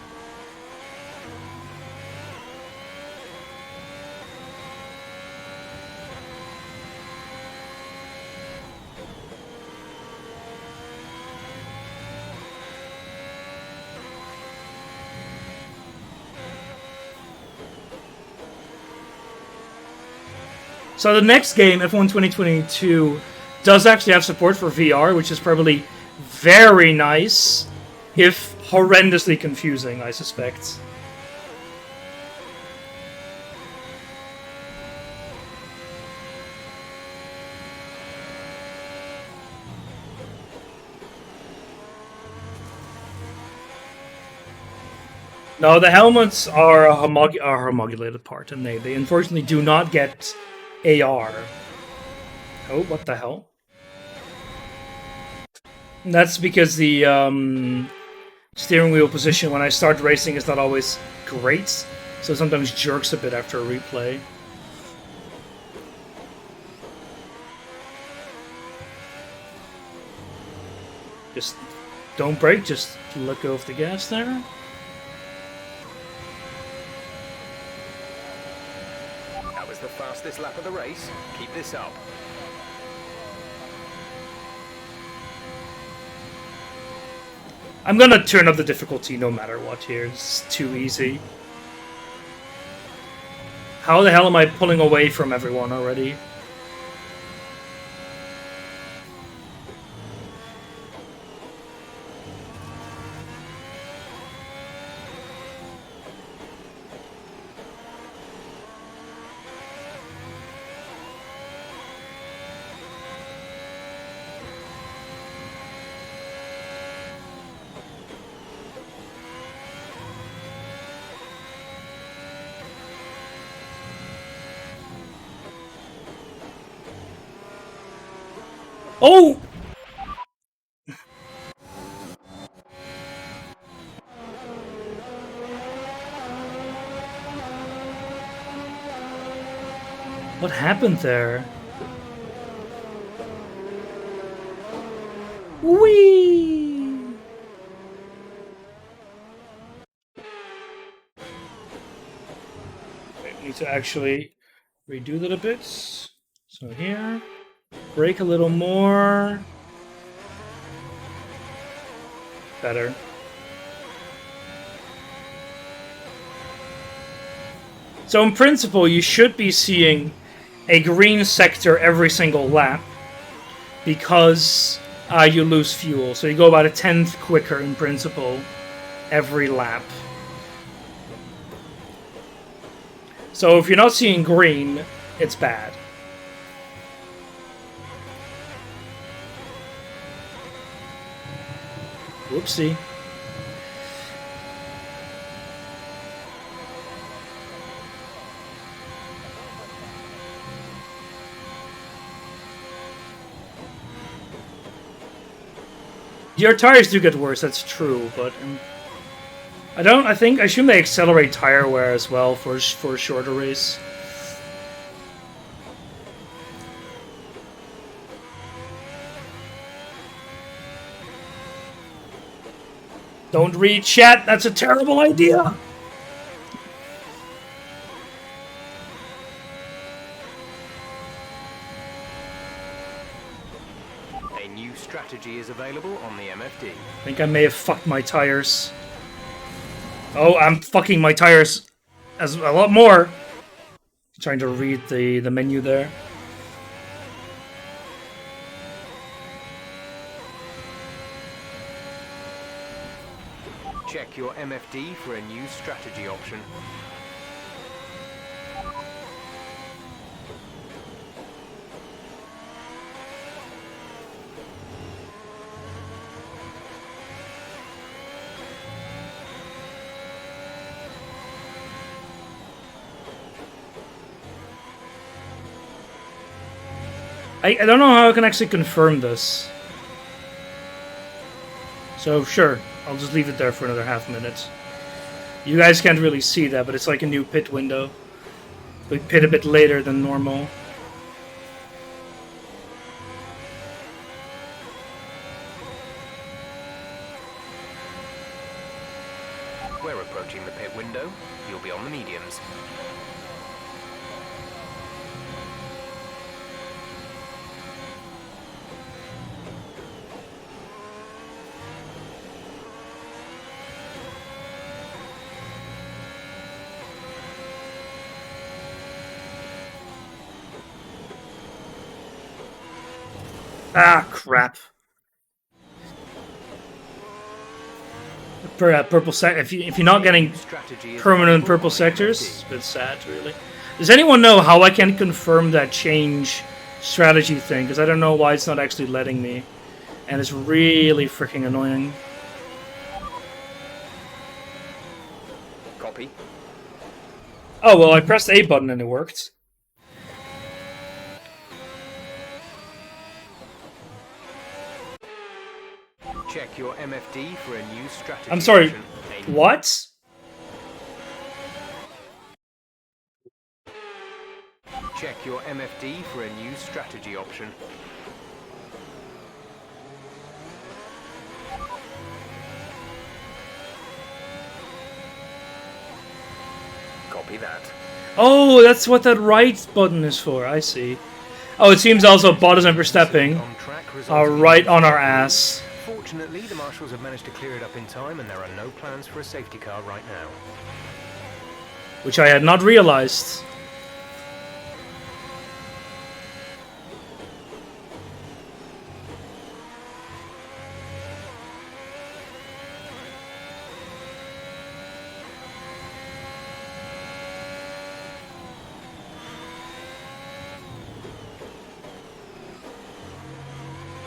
So the next game, F1 2022, does actually have support for VR, which is probably very nice, if horrendously confusing, I suspect. No, the helmets are a homogulated part, and they unfortunately do not get AR. Oh, what the hell? And that's because the steering wheel position when I start racing is not always great, so it sometimes jerks a bit after a replay. Just don't brake, just let go of the gas there. The fastest lap of the race. Keep this up. I'm gonna turn up the difficulty no matter what here. It's too easy. How the hell am I pulling away from everyone already? Oh! What happened there? Whee! I need to actually redo that a bit. So here. Brake a little more. Better. So in principle, you should be seeing a green sector every single lap because you lose fuel. So you go about a 1/10 quicker in principle every lap. So if you're not seeing green, it's bad. Whoopsie. Your tires do get worse, that's true, but I assume they accelerate tire wear as well for a shorter race. Don't read chat, that's a terrible idea. A new strategy is available on the MFD. I think I may have fucked my tires. Oh, I'm fucking my tires as a lot more. Trying to read the menu there. Check your MFD for a new strategy option. I don't know how I can actually confirm this. So sure, I'll just leave it there for another half minute. You guys can't really see that, but it's like a new pit window. We pit a bit later than normal. We're approaching the pit window. You'll be on the mediums. Ah, crap. Purple sector. If you're not getting permanent purple sectors, it's a bit sad, really. Does anyone know how I can confirm that change strategy thing? Because I don't know why it's not actually letting me, and it's really freaking annoying. Copy. Oh well, I pressed A button and it worked. Check your MFD for a new strategy. I'm sorry. option. What? Check your MFD for a new strategy option. Copy that. Oh, that's what that right button is for. I see. Oh, it seems also bot and overstepping are right on our ass. Fortunately, the marshals have managed to clear it up in time, and there are no plans for a safety car right now. Which I had not realized.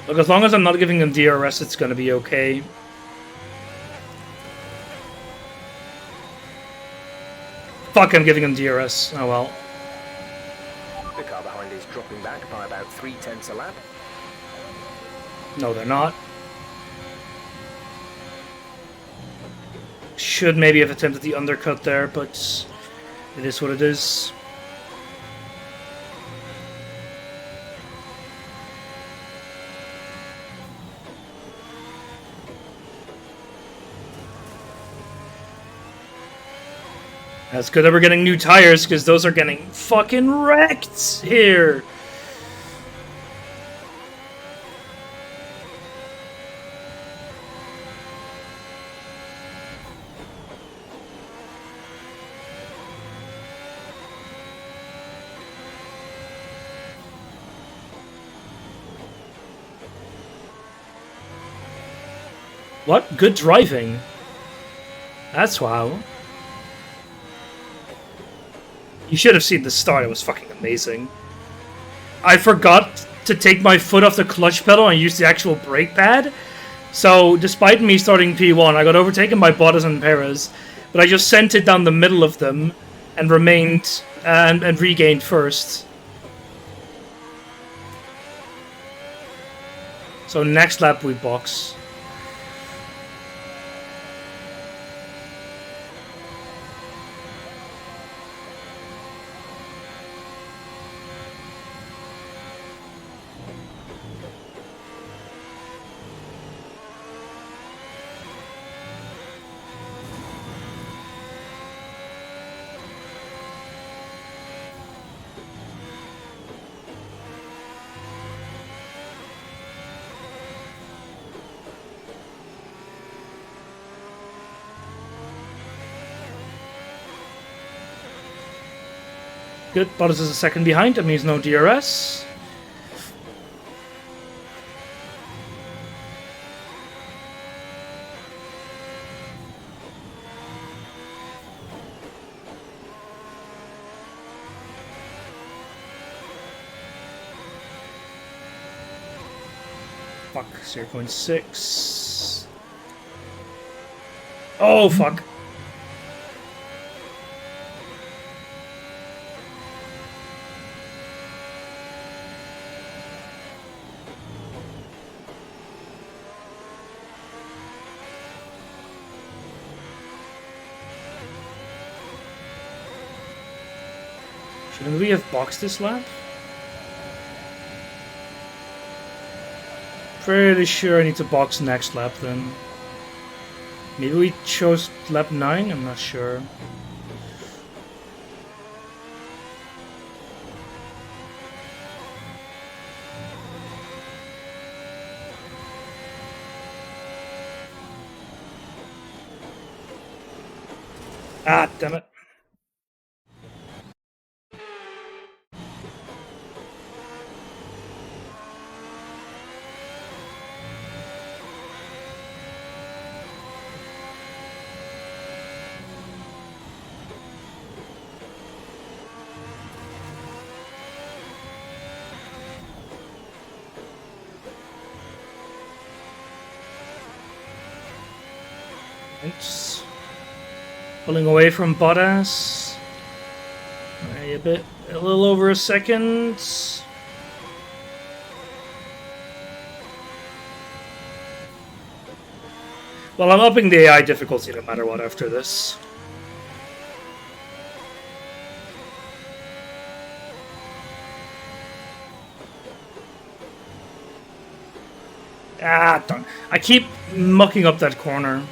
Look, as long as I'm not giving them DRS, it's gonna be okay. Fuck, I'm giving them DRS. Oh well. The car behind is dropping back by about 0.3 a lap. No, they're not. Should maybe have attempted the undercut there, but it is what it is. That's good that we're getting new tires, because those are getting fucking wrecked here. What? Good driving. That's wow. You should have seen the start, it was fucking amazing. I forgot to take my foot off the clutch pedal and use the actual brake pad. So, despite me starting P1, I got overtaken by Bottas and Perez, but I just sent it down the middle of them and remained and regained first. So next lap we box. Good, Bottas is a second behind, that means no DRS. Fuck, 0.6. Oh, fuck. Shouldn't we have boxed this lap? Pretty sure I need to box next lap then. Maybe we chose lap 9? I'm not sure. Ah, damn it. It's pulling away from Bottas. A little over a second. Well, I'm upping the AI difficulty no matter what after this. Ah, darn. I keep mucking up that corner.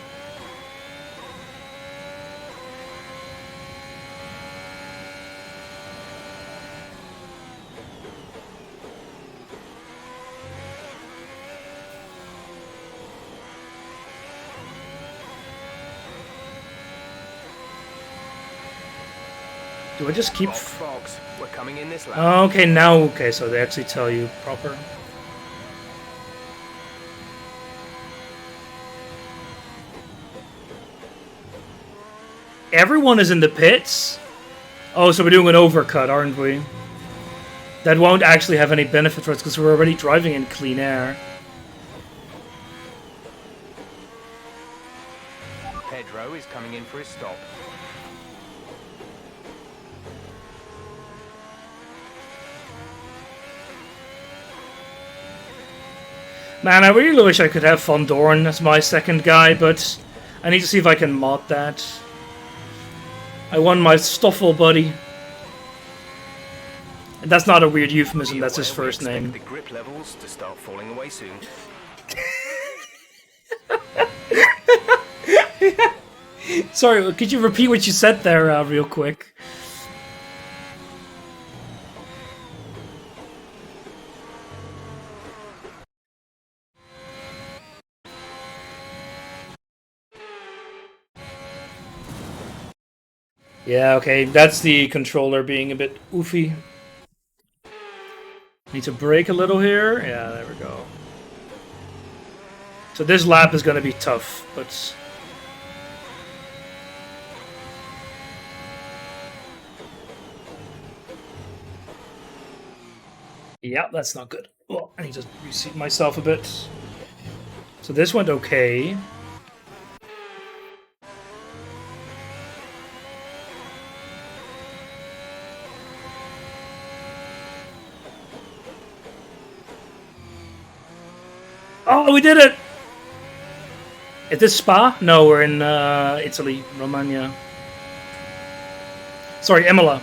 Do I just keep... Fox, we're coming in this lap. Okay, now, okay, so they actually tell you proper. Everyone is in the pits? Oh, so we're doing an overcut, aren't we? That won't actually have any benefit for us because we're already driving in clean air. Pedro is coming in for his stop. Man, I really wish I could have Von Dorn as my second guy, but I need to see if I can mod that. I won my Stoffel buddy. And that's not a weird euphemism, that's his first name. The grip levels to start falling away soon. Sorry, could you repeat what you said there real quick? Yeah, okay, that's the controller being a bit oofy. Need to brake a little here. Yeah, there we go. So this lap is going to be tough, but... Yeah, that's not good. Well, I need to reseat myself a bit. So this went okay. Oh, we did it! Is this Spa? No, we're in Italy, Romagna. Sorry, Imola.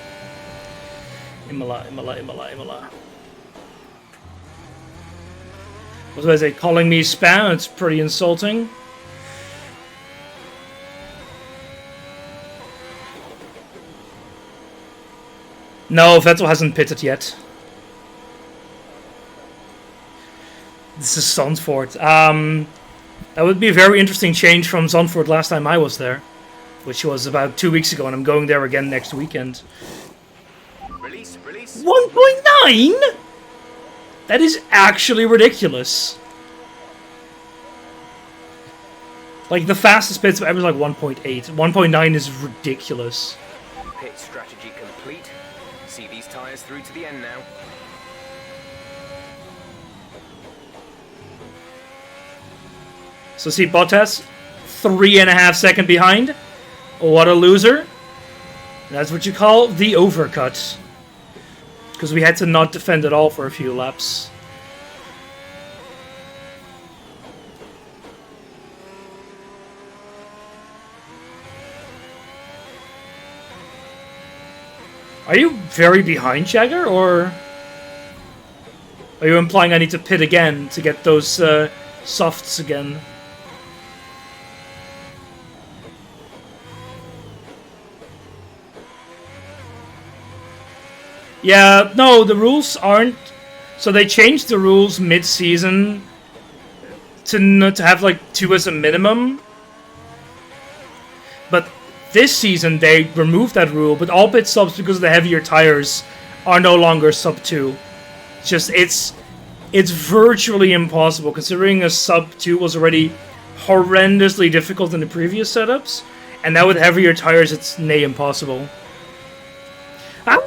Imola. What was I say? Calling me spam? It's pretty insulting. No, Vettel hasn't pitted yet. This is Zandvoort. That would be a very interesting change from Zandvoort last time I was there, which was about 2 weeks ago, and I'm going there again next weekend. Release. 1.9? That is actually ridiculous. Like, the fastest pits ever was like 1.8. 1.9 is ridiculous. Pit strategy complete. See these tires through to the end now. So see, Bottas, 3.5 seconds behind. What a loser. That's what you call the overcut. Because we had to not defend at all for a few laps. Are you very behind, Jagger, or are you implying I need to pit again to get those softs again? Yeah, no, the rules aren't... So they changed the rules mid-season to have like 2 as a minimum. But this season they removed that rule, but all pit stops because of the heavier tires are no longer sub 2. It's just, it's virtually impossible, considering a sub 2 was already horrendously difficult in the previous setups, and now with heavier tires it's near impossible. Ah!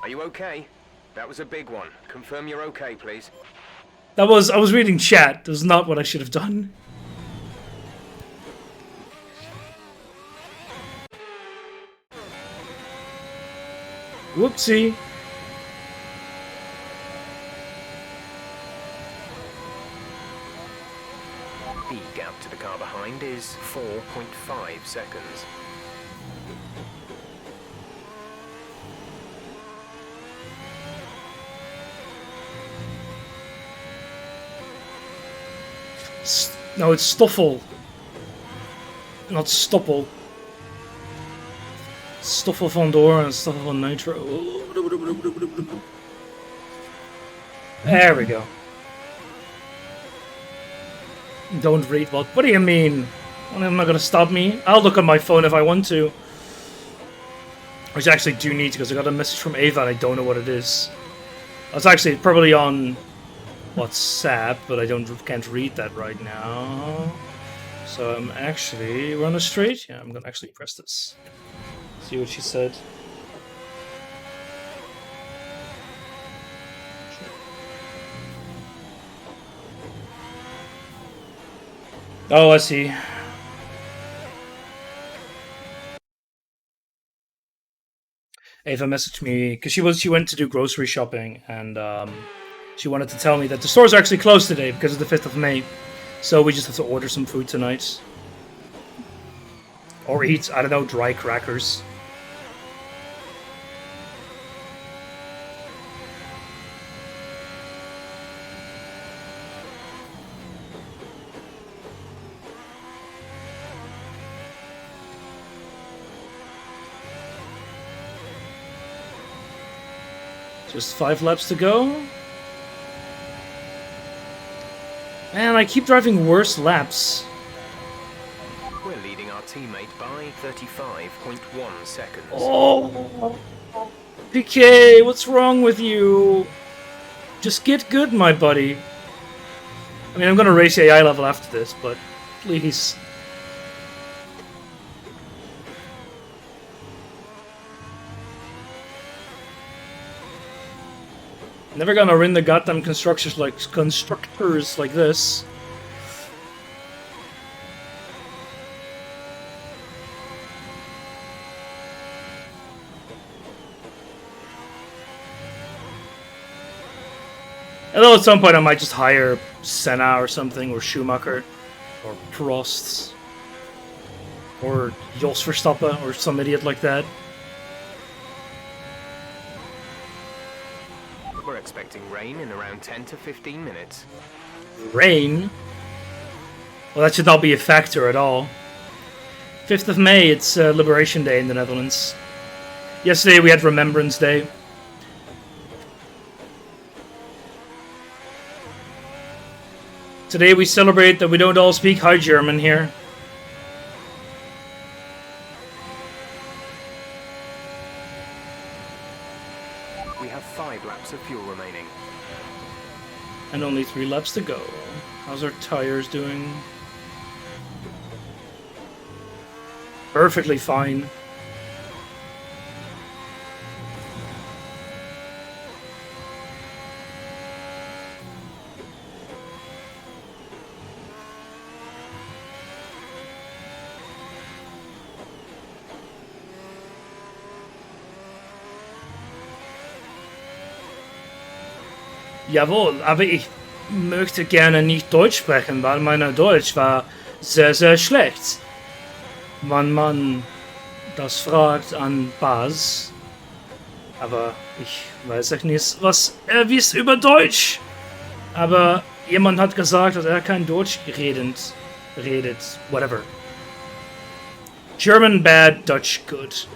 Are you okay? That was a big one. Confirm you're okay, please. I was reading chat. That was not what I should have done. Whoopsie. The gap to the car behind is 4.5 seconds. No, it's Stoffel. Not Stoppel. Stoffel van Door and Stoffel van Nitro. There we go. Don't read what? What do you mean? I'm not gonna stop me. I'll look at my phone if I want to. Which I actually do need to, because I got a message from Ava and I don't know what it is. It's actually probably on WhatsApp, but I can't read that right now. So I'm actually run a straight. Yeah, I'm gonna actually press this. See what she said. Oh, I see. Ava messaged me because she went to do grocery shopping, and she wanted to tell me that the stores are actually closed today because of the 5th of May. So we just have to order some food tonight. Or eat, I don't know, dry crackers. Just 5 laps to go. Man, I keep driving worse laps. We're leading our teammate by 35.1 seconds. Oh, PK, what's wrong with you? Just get good, my buddy. I mean, I'm gonna race AI level after this, but please. Never gonna win the goddamn constructors like this. Although at some point I might just hire Senna or something, or Schumacher, or Prost, or Jos Verstappen, or some idiot like that. We're expecting rain in around 10 to 15 minutes. Rain? Well, that should not be a factor at all. 5th of May, it's Liberation Day in the Netherlands. Yesterday we had Remembrance Day. Today we celebrate that we don't all speak High German here. We have 5 laps of fuel remaining. And only 3 laps to go. How's our tires doing? Perfectly fine. Jawohl, aber ich möchte gerne nicht Deutsch sprechen, weil mein Deutsch war sehr, sehr schlecht. Wenn man das fragt an Bas. Aber ich weiß echt nicht, was er wisst über Deutsch. Aber jemand hat gesagt, dass er kein Deutsch redet. Whatever. German bad, Dutch good.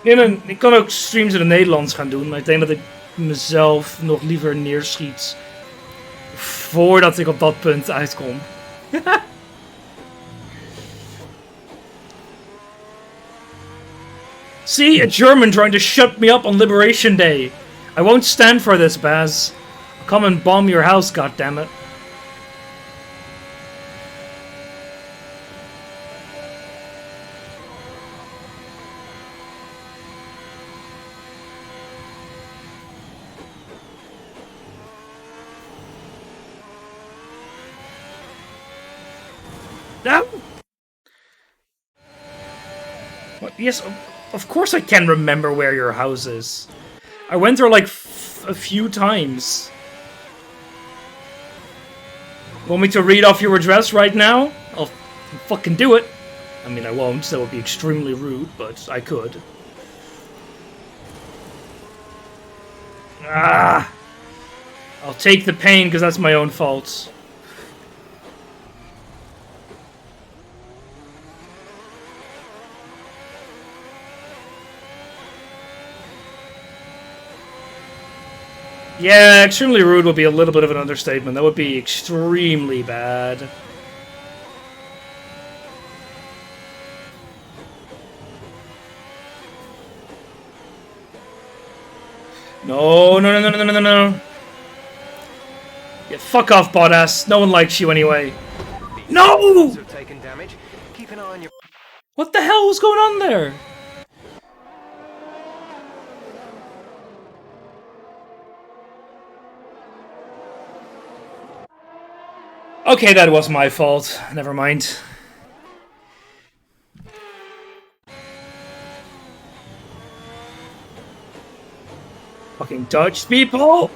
Nee, ik kan ook streams in het Nederlands gaan doen, maar ik denk dat ik mezelf nog liever neerschiet voordat ik op dat punt uitkom. See, a German trying to shut me up on Liberation Day. I won't stand for this, Baz. I'll come and bomb your house, goddammit. No. What? Yes. Of course I can remember where your house is. I went there like a few times. Want me to read off your address right now? I'll fucking do it. I mean, I won't. That would be extremely rude, but I could. Ah! I'll take the pain because that's my own fault. Yeah, extremely rude would be a little bit of an understatement. That would be extremely bad. No, no, no, no, no, no, no, no. Yeah, fuck off, bot-ass. No one likes you anyway. No! What the hell was going on there? Okay, that was my fault. Never mind. Fucking Dutch people!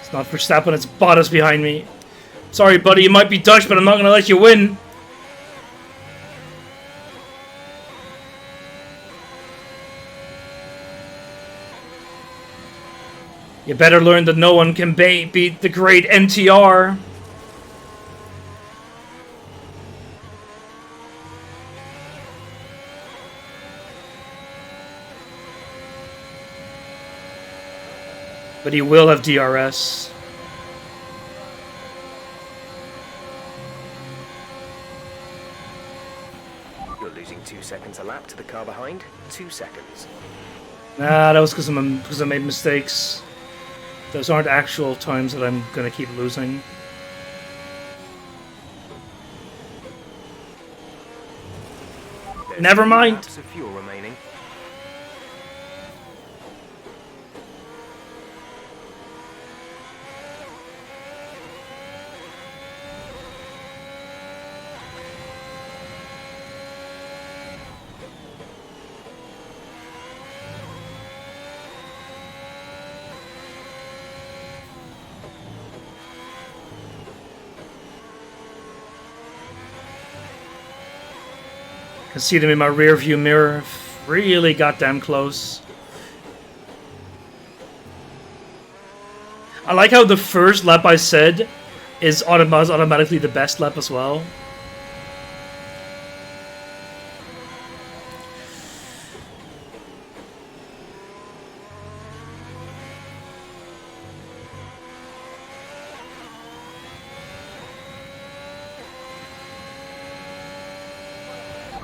It's not Verstappen, it's Bottas behind me. Sorry, buddy, you might be Dutch, but I'm not gonna let you win. You better learn that no one can beat the great NTR. But he will have DRS. You're losing 2 seconds a lap to the car behind. 2 seconds. Nah, that was because I made mistakes. Those aren't actual times that I'm gonna keep losing. Never mind. Laps of fuel remaining. I see them in my rear view mirror. Really goddamn close. I like how the first lap I said is automatically the best lap as well.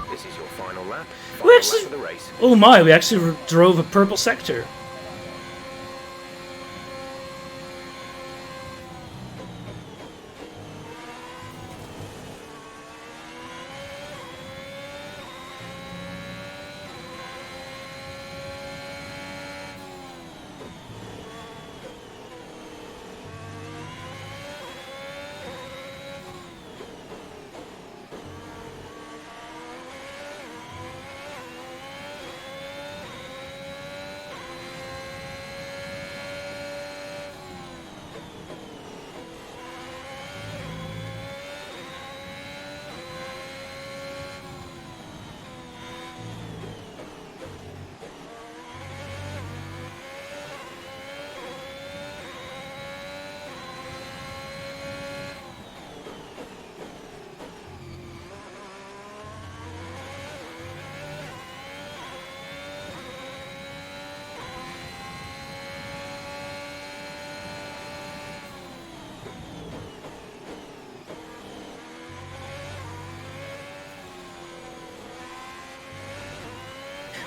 This is your final lap. We actually, Lap of the race. oh my, we actually drove a purple sector.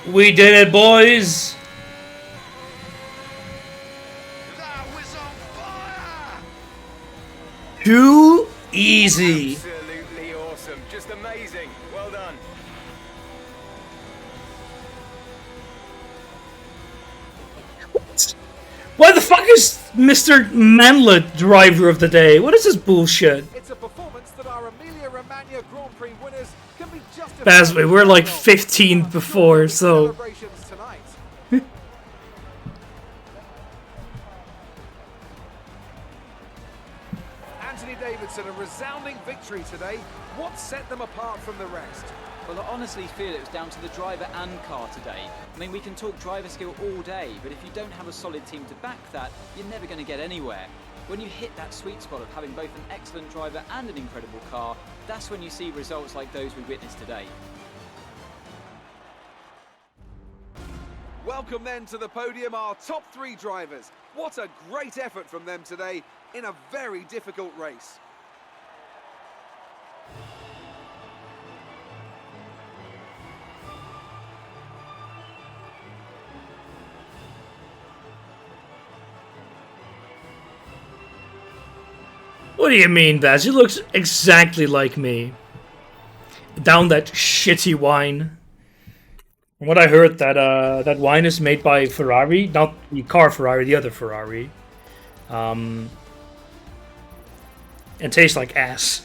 We did it, boys! That was on fire! Too easy. Absolutely awesome. Just amazing. Well done. Why the fuck is Mr. Manlet driver of the day? What is this bullshit? It's a performance that our Emilia-Romagna Grand Prix winners can be justified. Baz, we're like 15th before, so... Celebrations tonight. Anthony Davidson, a resounding victory today. What set them apart from the rest? Well, I honestly feel it was down to the driver and car today. I mean, we can talk driver skill all day, but if you don't have a solid team to back that, you're never going to get anywhere. When you hit that sweet spot of having both an excellent driver and an incredible car, that's when you see results like those we witnessed today. Welcome then to the podium, our top 3 drivers. What a great effort from them today in a very difficult race. What do you mean, Baz? He looks exactly like me. Down that shitty wine. From what I heard, that wine is made by Ferrari, not the car Ferrari, the other Ferrari. And tastes like ass.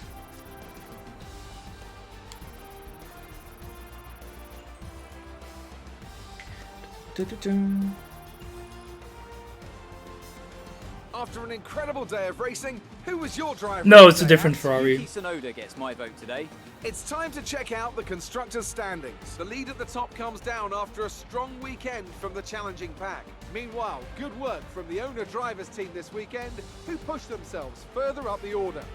After an incredible day of racing, who was your driver? No, it's a different Ferrari. Yuki Tsunoda gets my vote today. It's time to check out the constructors' standings. The lead at the top comes down after a strong weekend from the challenging pack. Meanwhile, good work from the owner-drivers team this weekend, who pushed themselves further up the order.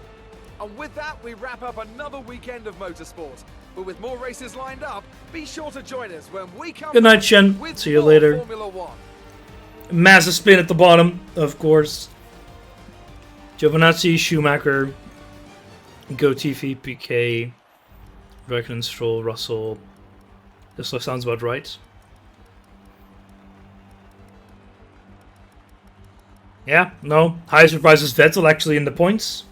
And with that, we wrap up another weekend of motorsport. But with more races lined up, be sure to join us when we come. Good night, Shen. See you later. Formula One. Massive spin at the bottom, of course. Giovinazzi, Schumacher, Gotifi, Piquet, Raikkonen, Stroll, Russell. This sounds about right. Yeah, no. Highest surprise is Vettel actually in the points.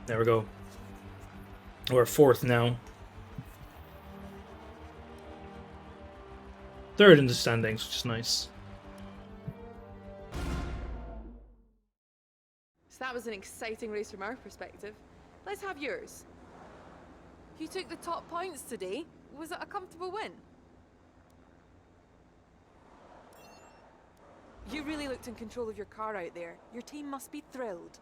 There we go. We're 4th now. 3rd in the standings, which is nice. So that was an exciting race from our perspective. Let's have yours. You took the top points today. Was it a comfortable win? You really looked in control of your car out there. Your team must be thrilled.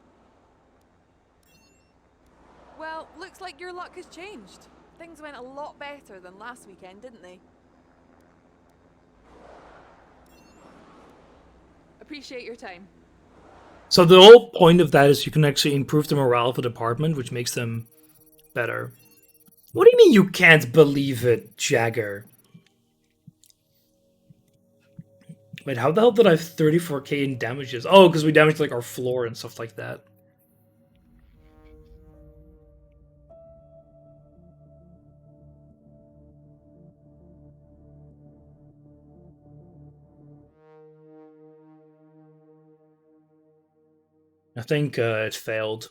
Well, looks like your luck has changed. Things went a lot better than last weekend, didn't they? Appreciate your time. So the whole point of that is you can actually improve the morale of the department, which makes them better. What do you mean you can't believe it, Jagger? Wait, how the hell did I have 34k in damages? Oh, because we damaged like our floor and stuff like that. I think it failed.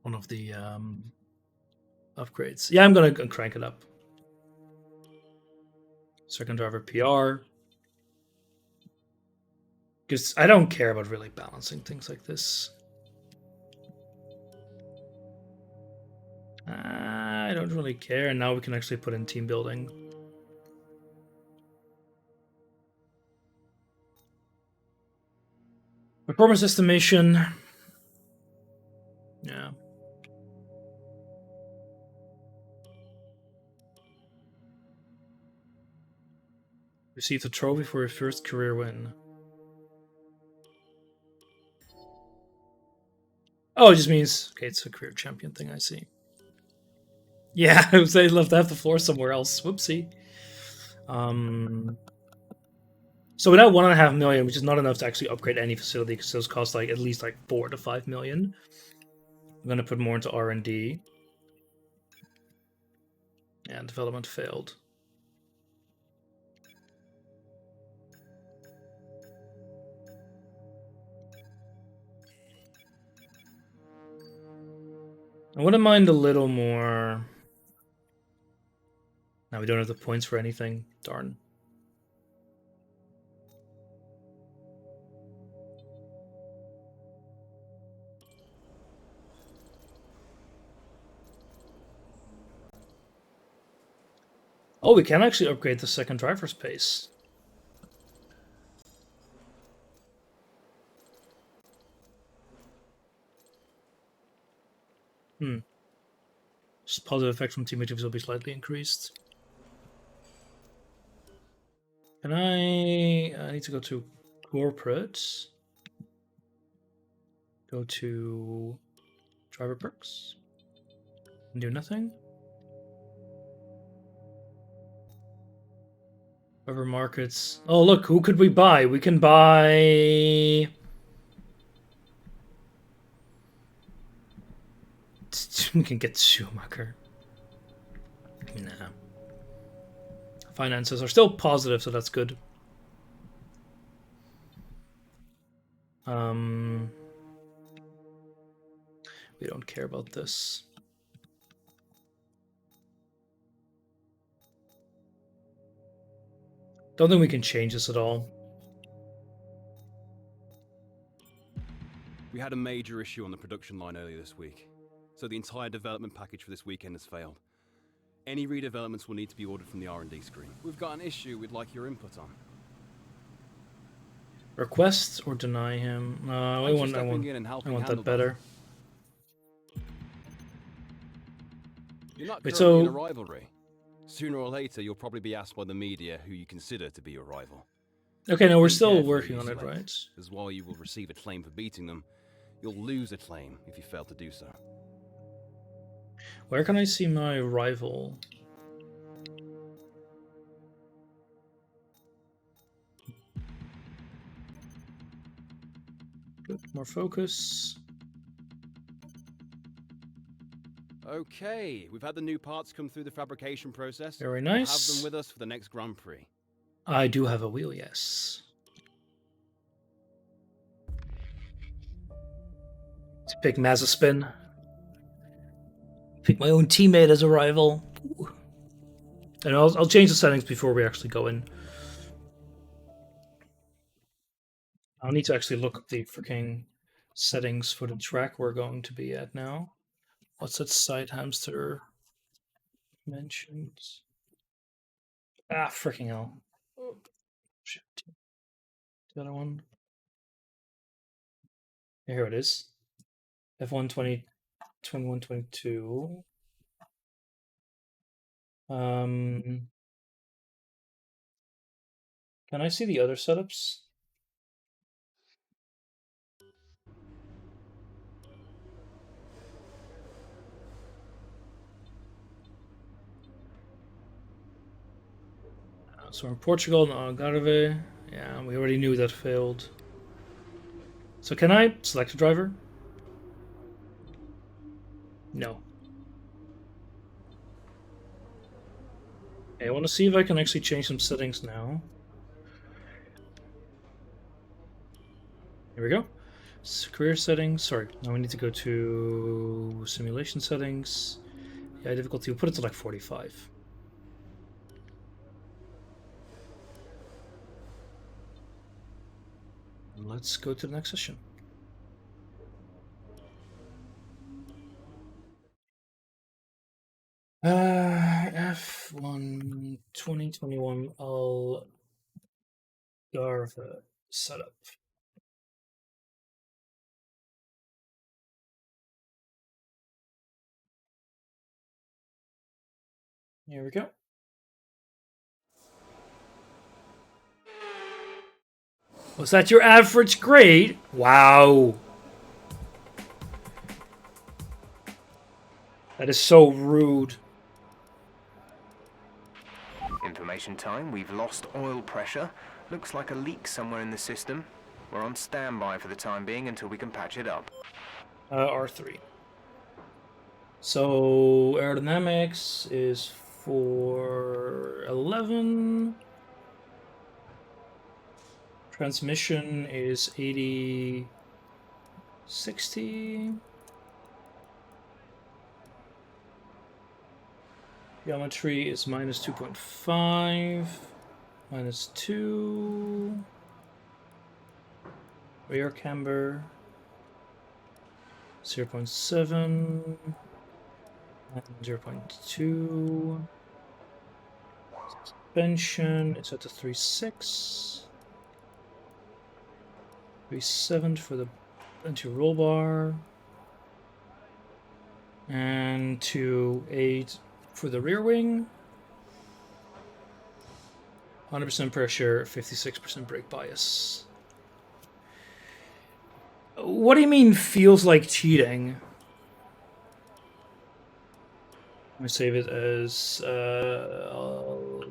One of the upgrades. Yeah, I'm gonna crank it up. Second driver PR. Because I don't care about really balancing things like this. I don't really care. And now we can actually put in team building. Performance estimation. Yeah. Received a trophy for your first career win. Oh, it just means, okay, it's a career champion thing, I see. Yeah, I would say I'd love to have the floor somewhere else. Whoopsie. So without 1.5 million, which is not enough to actually upgrade any facility, because those cost like at least like 4 to 5 million. I'm gonna put more into R&D. And development failed. I wouldn't mind a little more. Now we don't have the points for anything. Darn. Oh, we can actually upgrade the second driver's pace. Just positive effect from team moves will be slightly increased. Can I need to go to corporate. Go to driver perks. Do nothing. Driver markets. Oh, look, who could we buy? We can buy. We can get Schumacher. Nah. Finances are still positive, so that's good. We don't care about this. Don't think we can change this at all. We had a major issue on the production line earlier this week, so the entire development package for this weekend has failed. Any redevelopments will need to be ordered from the R&D screen. We've got an issue we'd like your input on. Request or deny him? I want that better. You're not currently in a rivalry. Sooner or later, you'll probably be asked by the media who you consider to be your rival. Okay, no, we're still working on it, right? As while you will receive a claim for beating them, you'll lose a claim if you fail to do so. Where can I see my rival? Good, more focus. Okay, we've had the new parts come through the fabrication process. Very nice. We'll have them with us for the next Grand Prix. I do have a wheel, yes. To pick Mazepin. Pick my own teammate as a rival. Ooh. And I'll change the settings before we actually go in. I'll need to actually look up the freaking settings for the track we're going to be at now. What's that site hamster mentioned? Ah, freaking hell. Shit. The other one. Here it is. F1 21, 22. Can I see the other setups? So we're in Portugal and Algarve. Yeah, we already knew that failed. So can I select a driver? No. Okay, I want to see if I can actually change some settings now. Here we go. Career settings. Sorry, now we need to go to simulation settings. Yeah, difficulty. We'll put it to like 45. Let's go to the next session. F1 2021 Algarve setup. Here we go. Was that your average grade? Wow. That is so rude. Information time. We've lost oil pressure. Looks like a leak somewhere in the system. We're on standby for the time being until we can patch it up. R3. So aerodynamics is 411. Transmission is 80, 60. Geometry is minus 2.5, minus 2. Rear camber 0.7 and 0.2. suspension. It's at the 3.6. 3.7 for the anti-roll bar. And 2.8 for the rear wing. 100% pressure, 56% brake bias. What do you mean feels like cheating? Let me save it as oh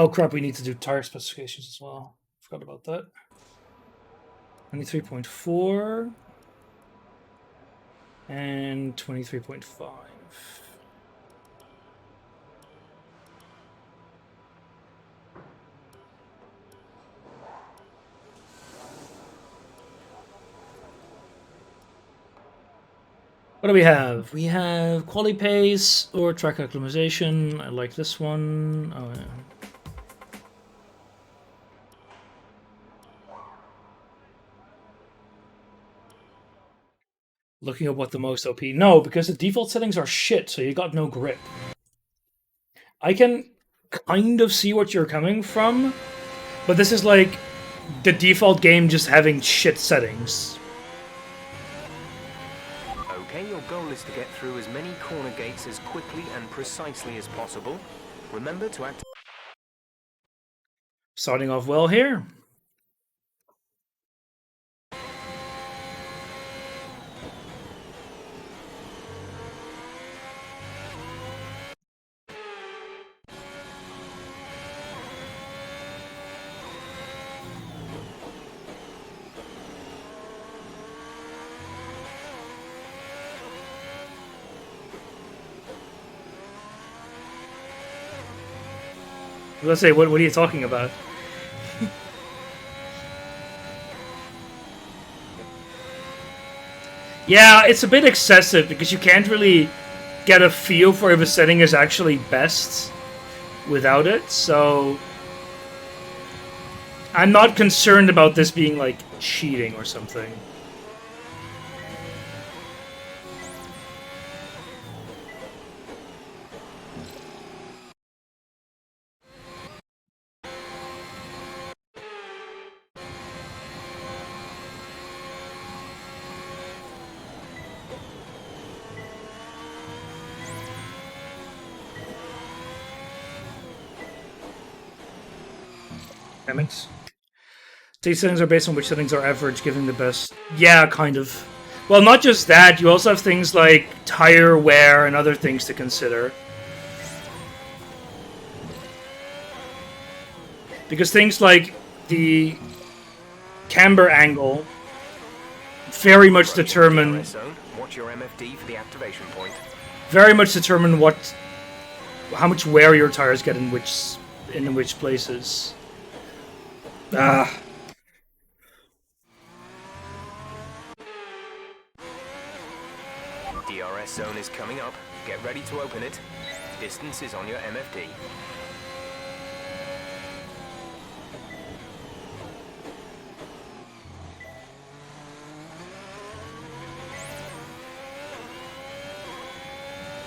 crap, we need to do tire specifications as well. Forgot about that. 23.4 and 23.5. What do we have? We have quality pace or track acclimatization. I like this one. Oh yeah. Looking at what the most OP. No, because the default settings are shit, so you got no grip. I can kind of see what you're coming from, but this is like the default game just having shit settings. Okay, your goal is to get through as many corner gates as quickly and precisely as possible. Remember to act. Starting off well here. Let's say, what are you talking about? Yeah, it's a bit excessive because you can't really get a feel for if a setting is actually best without it, so I'm not concerned about this being like cheating or something. These settings are based on which settings are average, giving the best. Yeah, kind of. Well, not just that, you also have things like tire wear and other things to consider. Because things like the camber angle very much determine. Watch your MFD for the activation point. Very much determine how much wear your tires get in which places. DRS zone is coming up. Get ready to open it. Distance is on your MFD.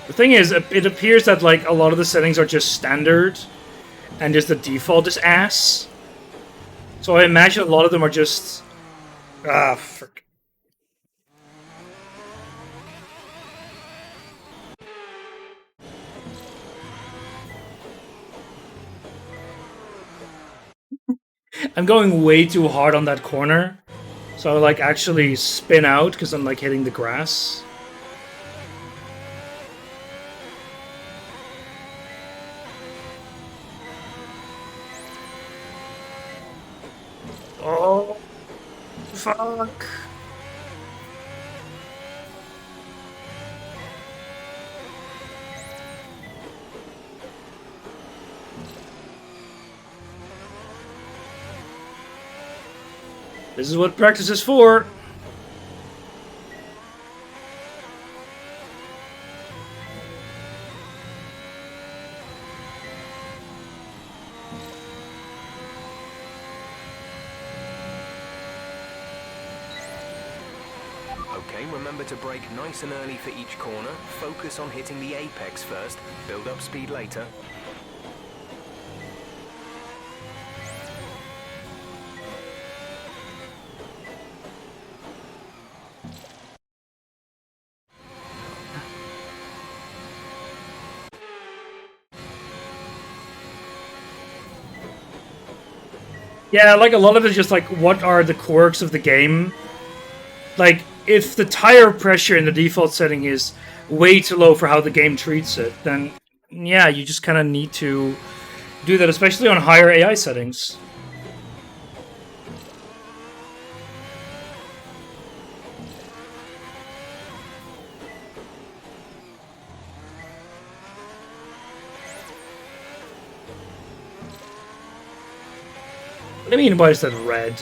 The thing is, it appears that like a lot of the settings are just standard, and just the default is ass. So I imagine a lot of them are just frick. I'm going way too hard on that corner, so I like actually spin out because I'm like hitting the grass. Oh, fuck. This is what practice is for. Okay, remember to brake nice and early for each corner. Focus on hitting the apex first. Build up speed later. Yeah, like a lot of it is just like, what are the quirks of the game? Like, if the tire pressure in the default setting is way too low for how the game treats it, then yeah, you just kind of need to do that, especially on higher AI settings. What do you mean, why is that red?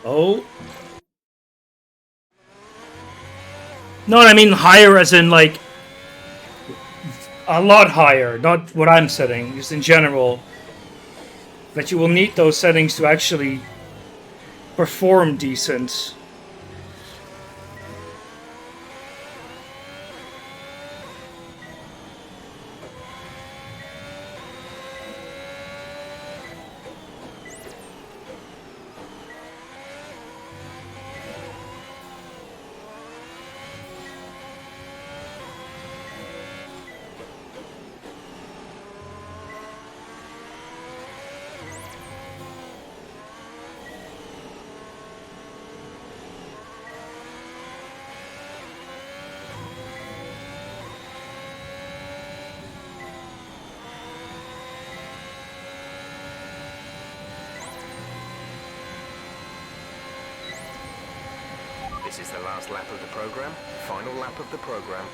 Oh. No, I mean higher as in, like, a lot higher, not what I'm setting, just in general. That you will need those settings to actually perform decent. This is the last lap of the program. Final lap of the program.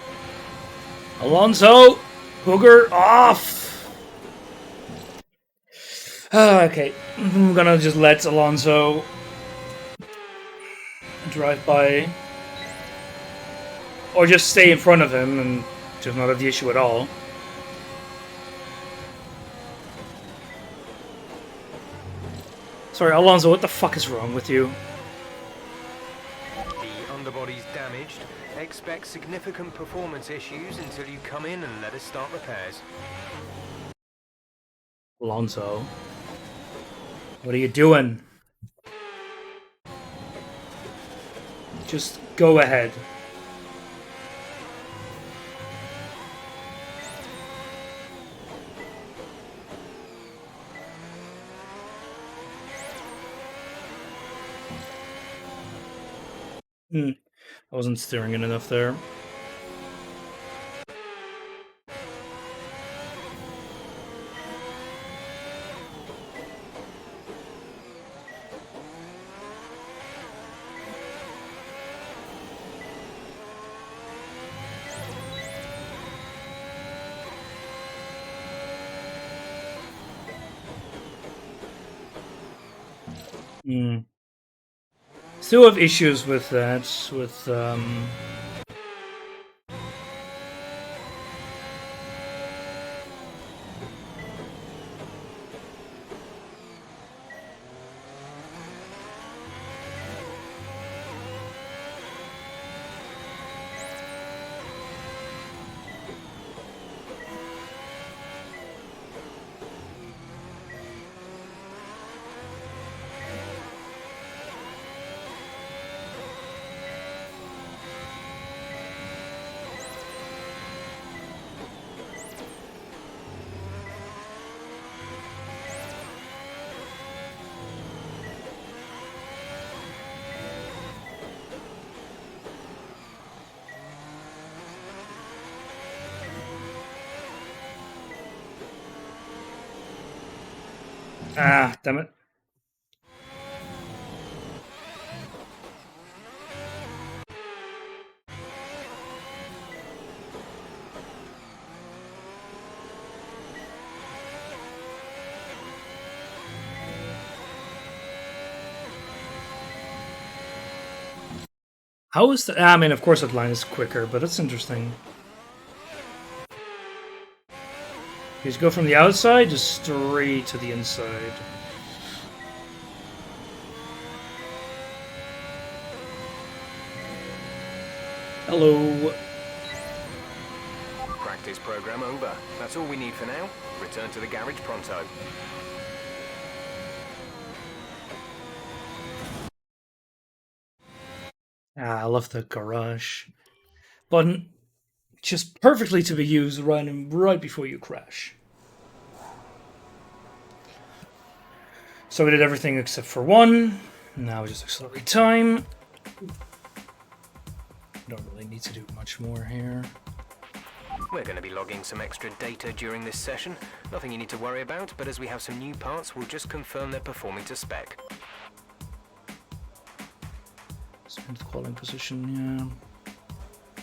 Alonso! Booger off! Okay, I'm gonna just let Alonso drive by. Or just stay in front of him and just not have the issue at all. Sorry, Alonso, what the fuck is wrong with you? The underbody's damaged. Expect significant performance issues until you come in and let us start repairs. Alonso. What are you doing? Just go ahead. I wasn't steering it enough there. Still have issues with that, with damn it. How is the... I mean, of course that line is quicker, but that's interesting. You just go from the outside, just straight to the inside. Hello. Practice program over. That's all we need for now. Return to the garage pronto. Ah, I love the garage button. Just perfectly to be used right before you crash. So we did everything except for one. Now we just accelerate time. Don't really need to do much more here. We're going to be logging some extra data during this session. Nothing you need to worry about, but as we have some new parts, we'll just confirm they're performing to spec. Smooth calling position, yeah.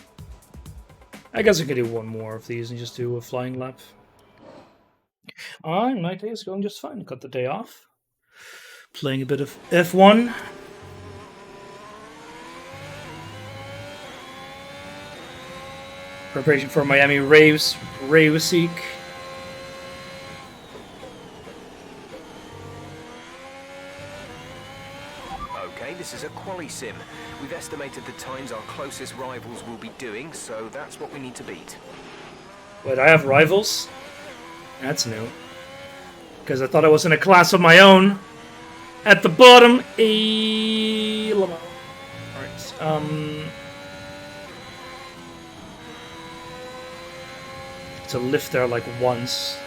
I guess I could do one more of these and just do a flying lap. My day is going just fine. Got the day off. Playing a bit of F1. Preparation for Miami Raves Week. Okay, this is a quali sim. We've estimated the times our closest rivals will be doing, so that's what we need to beat. Wait, I have rivals? That's new. Because I thought I was in a class of my own. At the bottom, Alright, to lift there like once.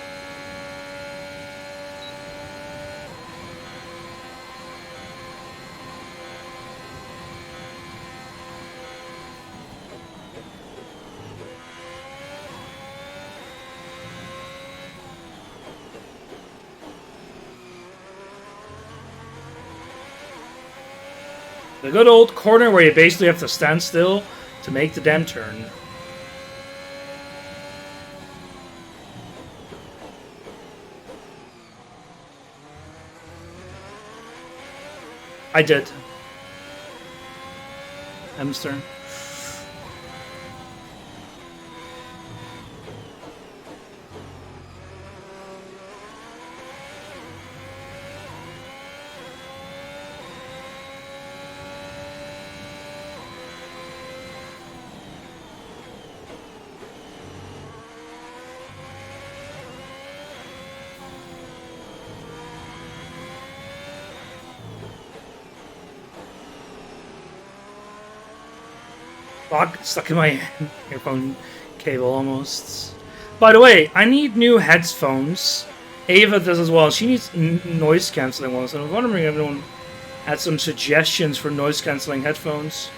The good old corner where you basically have to stand still to make the damn turn. I did. Hamster. Fuck, stuck in my earphone cable almost. By the way, I need new headphones. Ava does as well. She needs noise cancelling ones, and I'm wondering if anyone had some suggestions for noise cancelling headphones.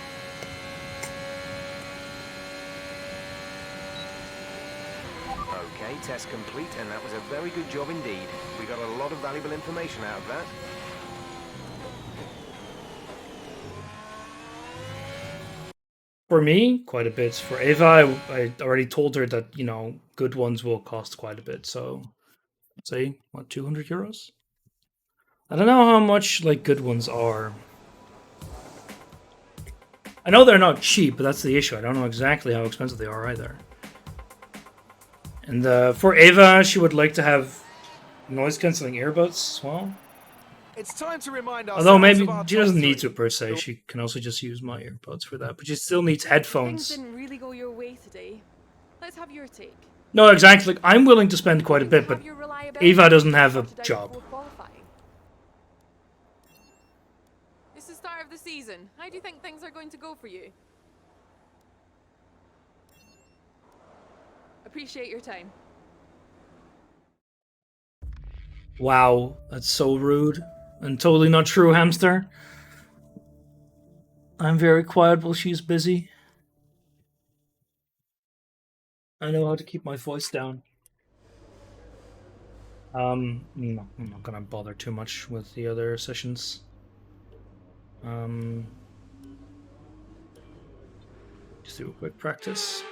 Okay, test complete, and that was a very good job indeed. We got a lot of valuable information out of that. For me, quite a bit. For Ava, I already told her that, you know, good ones will cost quite a bit. So, say, what, 200 euros? I don't know how much, like, good ones are. I know they're not cheap, but that's the issue. I don't know exactly how expensive they are either. And for Ava, she would like to have noise-canceling earbuds as well. It's time to remind Although maybe of our she doesn't top need three. to per se. She can also just use my earbuds for that. But she still needs headphones. Things didn't really go your way today. Let's have your take. No, exactly. Like, I'm willing to spend quite a bit, but Ava doesn't have a job. It's the start of the season. How do you think things are going to go for you? Appreciate your time. Wow, that's so rude. And totally not true, hamster. I'm very quiet while she's busy. I know how to keep my voice down. No, I'm not gonna bother too much with the other sessions. Just do a quick practice.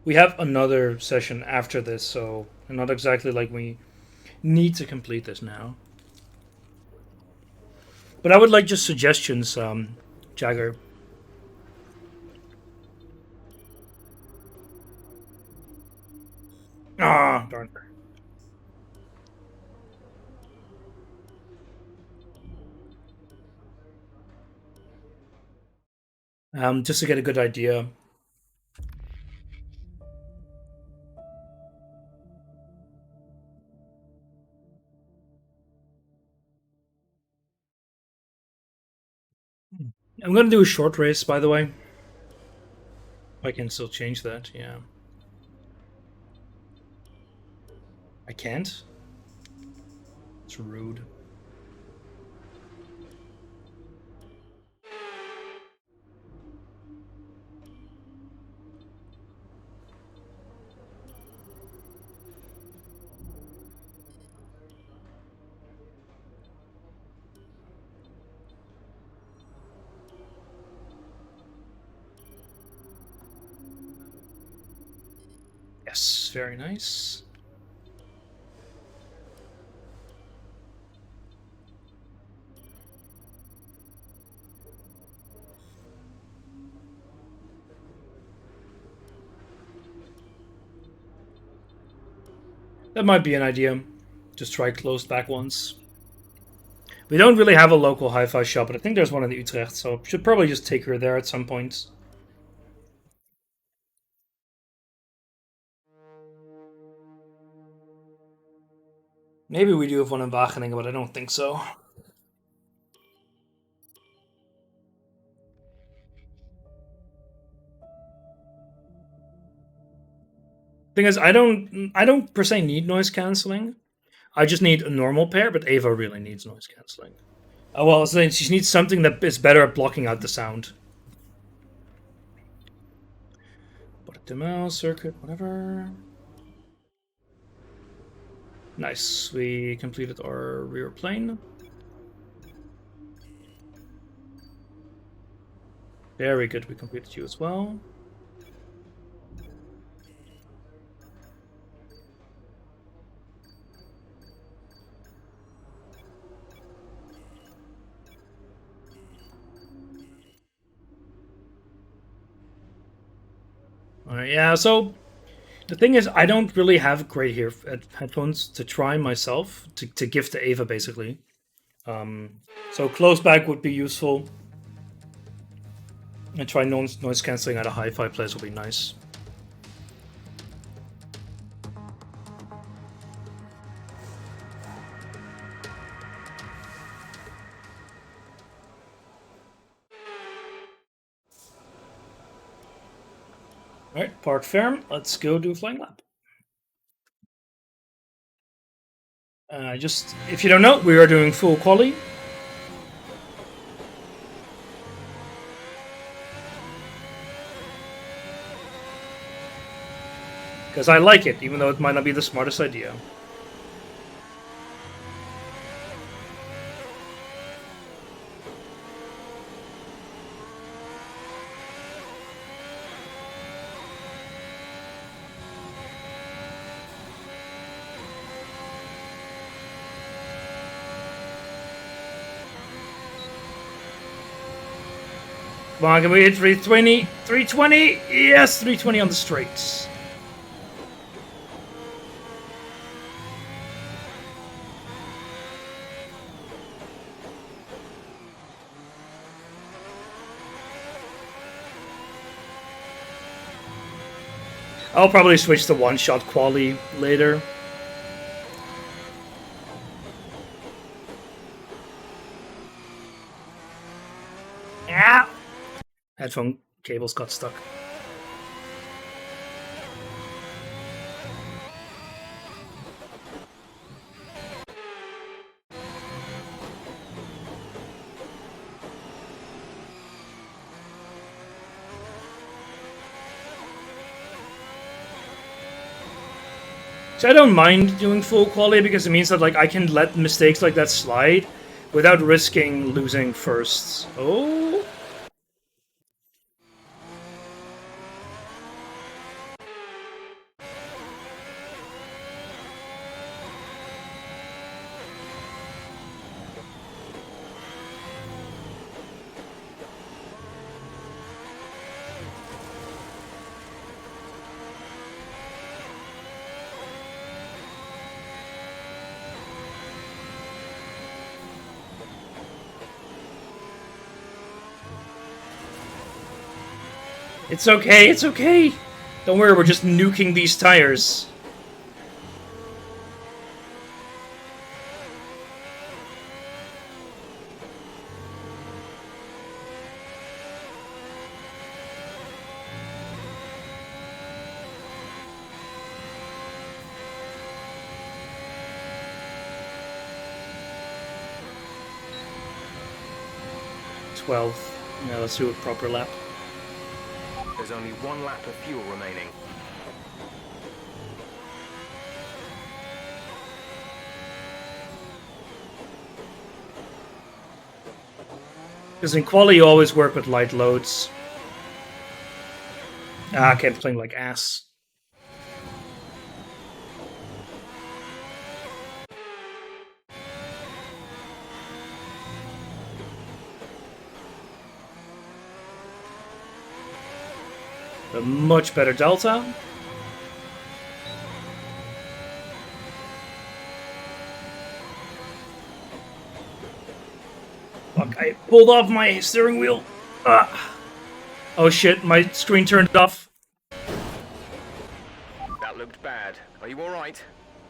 We have another session after this, so not exactly like we need to complete this now. But I would like just suggestions, Jagger. Ah, darn. Just to get a good idea. I'm gonna do a short race, by the way. I can still change that, yeah. I can't? It's rude. Yes, very nice. That might be an idea. Just try closed back ones. We don't really have a local hi-fi shop, but I think there's one in Utrecht, so should probably just take her there at some point. Maybe we do have one in Wageningen, but I don't think so. Thing is, I don't per se need noise cancelling. I just need a normal pair, but Ava really needs noise cancelling. Oh well, so she needs something that is better at blocking out the sound. Portimao, circuit, whatever. Nice, we completed our rear plane. Very good, we completed you as well. Alright, yeah, so the thing is, I don't really have great headphones to try myself, to give to Ava, basically. So close back would be useful. And try noise cancelling at a hi-fi place would be nice. Alright, park firm. Let's go do a flying lap. Just, if you don't know, we are doing full quali. Because I like it, even though it might not be the smartest idea. Come on, can we hit 320? 320? Yes, 320 on the straights. I'll probably switch to one-shot quali later. Yeah. Headphone cables got stuck. So I don't mind doing full quality because it means that like I can let mistakes like that slide without risking losing firsts. Oh. It's okay, it's okay. Don't worry, we're just nuking these tires. Yeah, let's do a proper lap. There's only 1 lap of fuel remaining. Because in quali you always work with light loads. I kept playing like ass. A much better delta. Fuck, I pulled off my steering wheel. Ah. Oh shit, my screen turned off. That looked bad. Are you alright?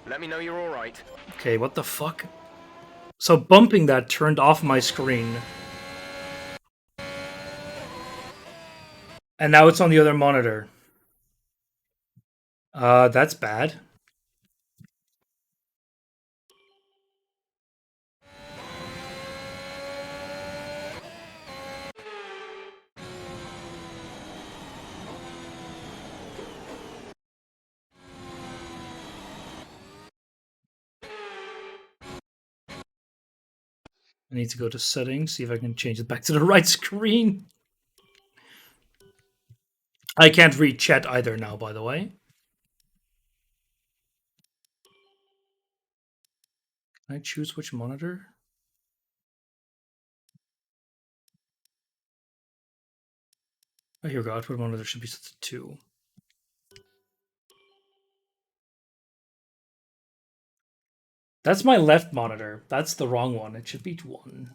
Let me know you're alright. Okay, what the fuck? So bumping that turned off my screen. And now it's on the other monitor. That's bad. I need to go to settings, see if I can change it back to the right screen. I can't read chat either now, by the way. Can I choose which monitor? Oh, here we go. Output monitor should be set to 2. That's my left monitor. That's the wrong one. It should be 1.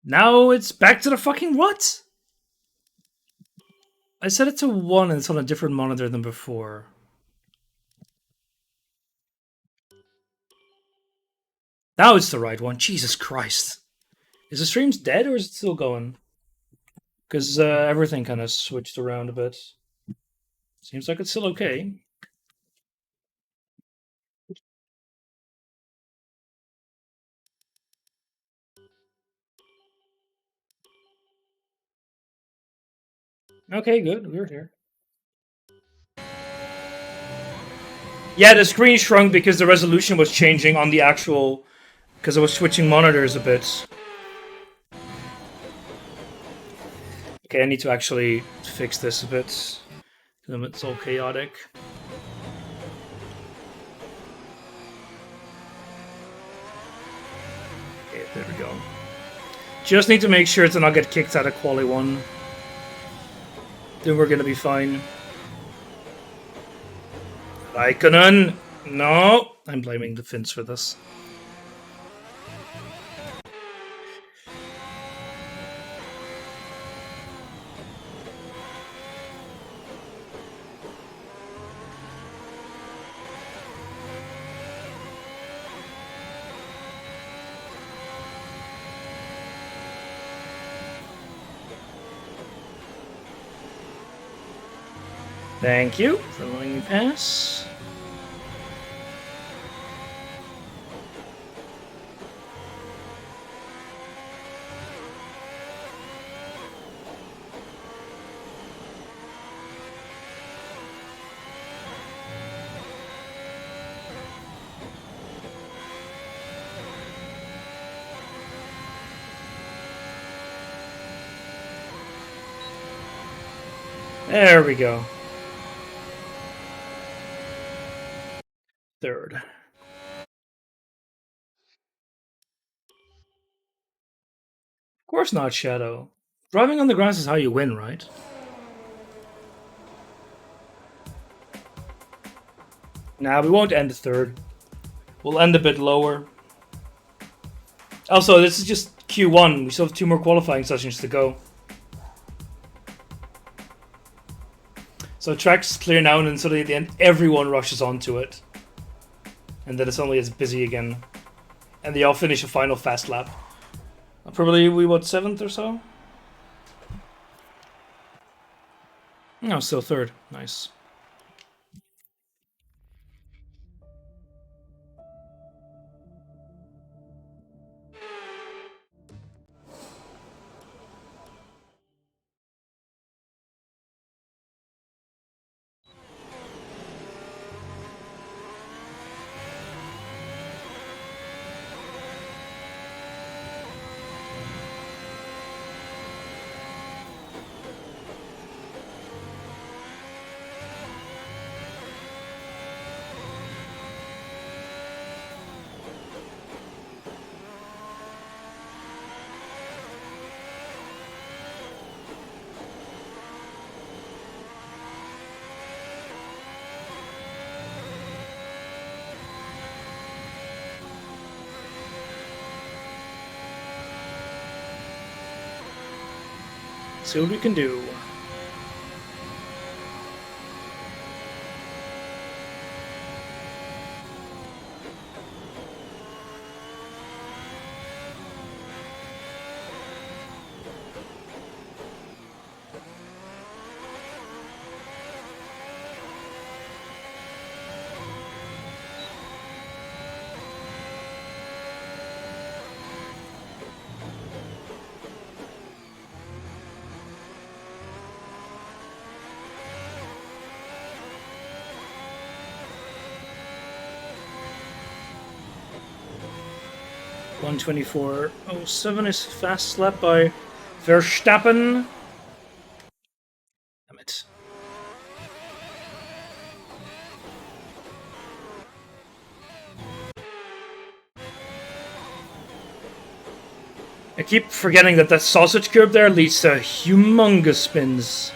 Now it's back to the fucking what? I set it to 1 and it's on a different monitor than before. Now it's the right one. Jesus Christ. Is the stream dead or is it still going? Because everything kind of switched around a bit. Seems like it's still okay. Okay, good. We're here. Yeah, the screen shrunk because the resolution was changing on the actual... Because I was switching monitors a bit. Okay, I need to actually fix this a bit. It's all chaotic. Okay, there we go. Just need to make sure to not get kicked out of Quali 1. Then we're gonna be fine. Raikkonen! No! I'm blaming the Finns for this. Thank you for letting me pass. There we go. Third. Of course not, Shadow. Driving on the grass is how you win, right? Nah, we won't end third. We'll end a bit lower. Also, this is just Q1. We still have 2 more qualifying sessions to go. So track's clear now, and then suddenly at the end, everyone rushes onto it. And then it's only as busy again. And they all finish a final fast lap. Probably we, what, 7th or so? No, still 3rd. Nice. See what we can do. .124.07 is fast lap by Verstappen. Damn it. I keep forgetting that sausage curb there leads to humongous spins.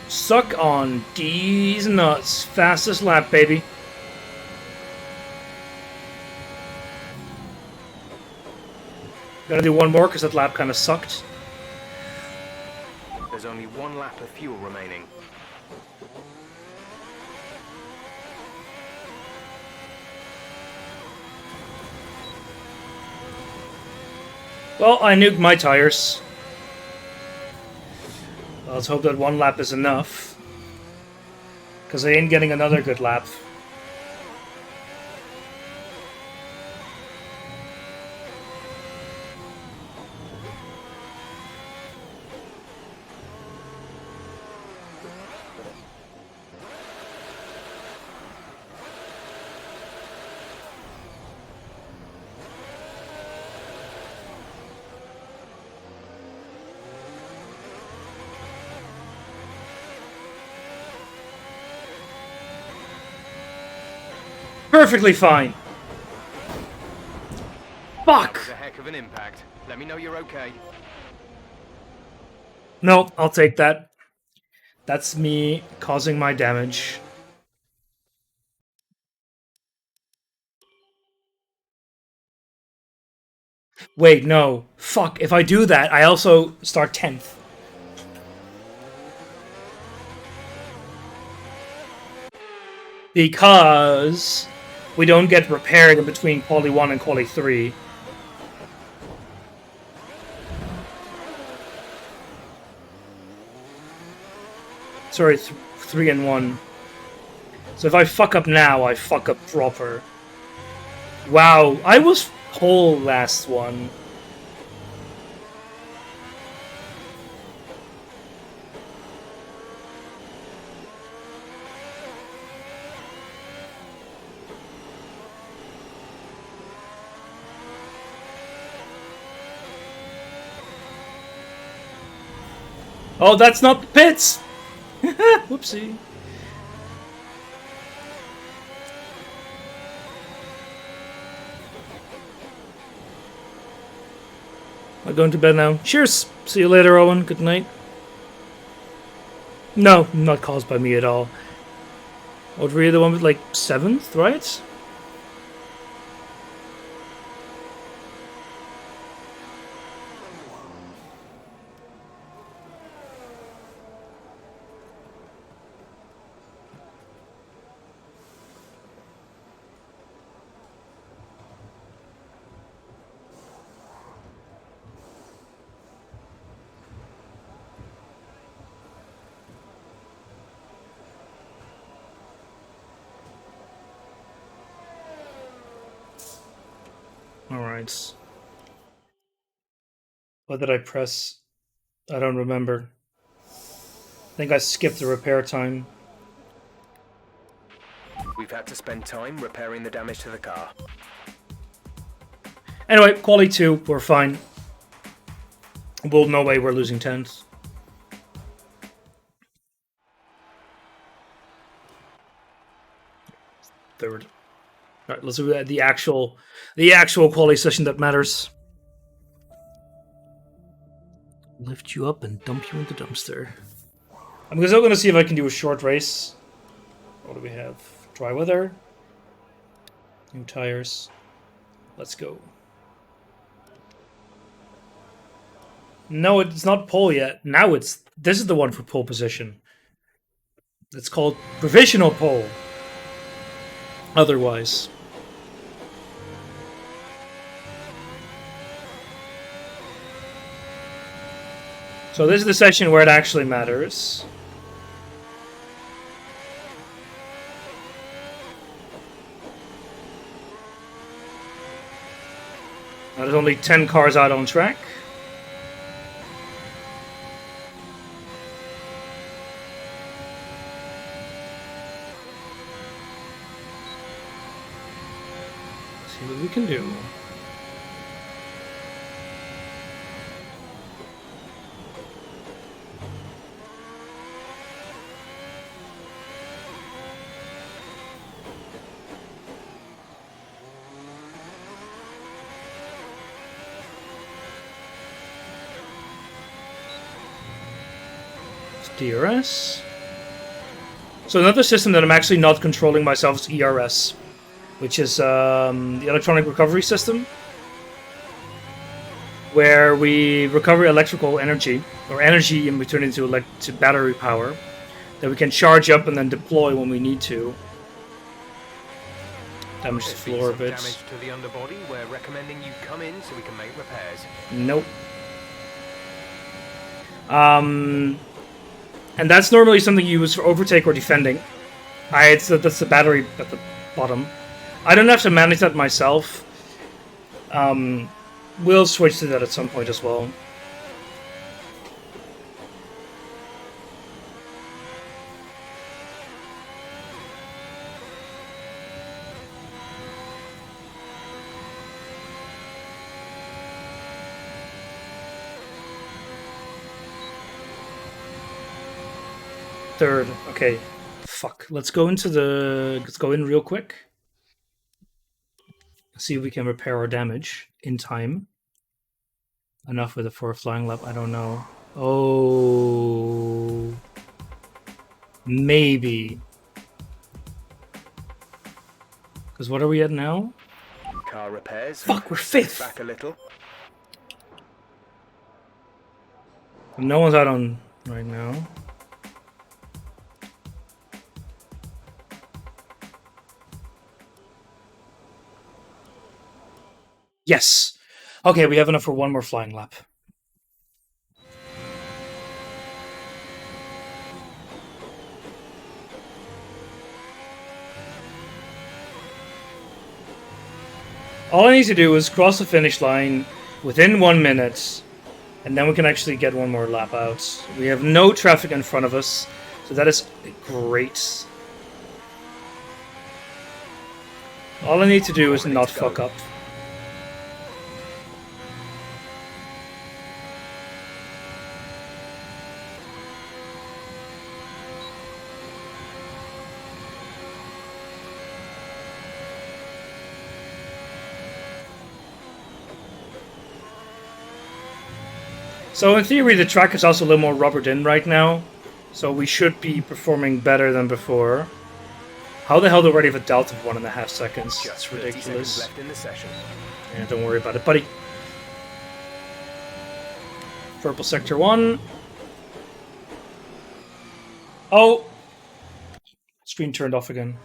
Suck on these nuts. Fastest lap, baby. Gotta do one more because that lap kind of sucked. There's only 1 lap of fuel remaining. Well, I nuked my tires. Let's hope that 1 lap is enough. Because I ain't getting another good lap. Perfectly fine. Fuck! That was a heck of an impact. Let me know you're okay. No, I'll take that. That's me causing my damage. Wait, no. Fuck, if I do that, I also start 10th. Because we don't get repaired in between Quali 1 and Quali 3. Sorry, 3 and 1. So if I fuck up now, I fuck up proper. Wow, I was pole last one. Oh, that's not the pits! Whoopsie. I'm going to bed now. Cheers! See you later, Owen. Good night. No, not caused by me at all. What were you the one with, like, 7th, right? Alright. What did I press? I don't remember. I think I skipped the repair time. We've had to spend time repairing the damage to the car. Anyway, quality 2, we're fine. Well, no way we're losing 10s. Third. Alright, let's do the actual quality session that matters. Lift you up and dump you in the dumpster. I'm still going to see if I can do a short race. What do we have? Dry weather. New tires. Let's go. No, it's not pole yet. Now this is the one for pole position. It's called provisional pole. Otherwise. So this is the session where it actually matters. Now there's only 10 cars out on track. Let's see what we can do. DRS. So another system that I'm actually not controlling myself is ERS, which is the electronic recovery system, where we recover electrical energy, or energy, and we turn it into to battery power that we can charge up and then deploy when we need to. Damage the floor a bit. Damage to the underbody. We're recommending you come in so we can make repairs. Nope. And that's normally something you use for overtake or defending. That's the battery at the bottom. I don't have to manage that myself. We'll switch to that at some point as well. Third. Okay. Fuck. Let's go in real quick. See if we can repair our damage in time. Enough with it for a flying lap, I don't know. Oh. Maybe. Because what are we at now? Car repairs. Fuck, we're 5th! Back a little. No one's out on right now. Yes. Okay, we have enough for one more flying lap. All I need to do is cross the finish line within 1 minute, and then we can actually get one more lap out. We have no traffic in front of us, so that is great. All I need to do is not fuck up. So in theory, the track is also a little more rubbered in right now. So we should be performing better than before. How the hell do we already have a delta of 1.5 seconds? Just That's 30 seconds ridiculous. left in the session. Yeah, don't worry about it, buddy. Purple sector 1. Oh! Screen turned off again.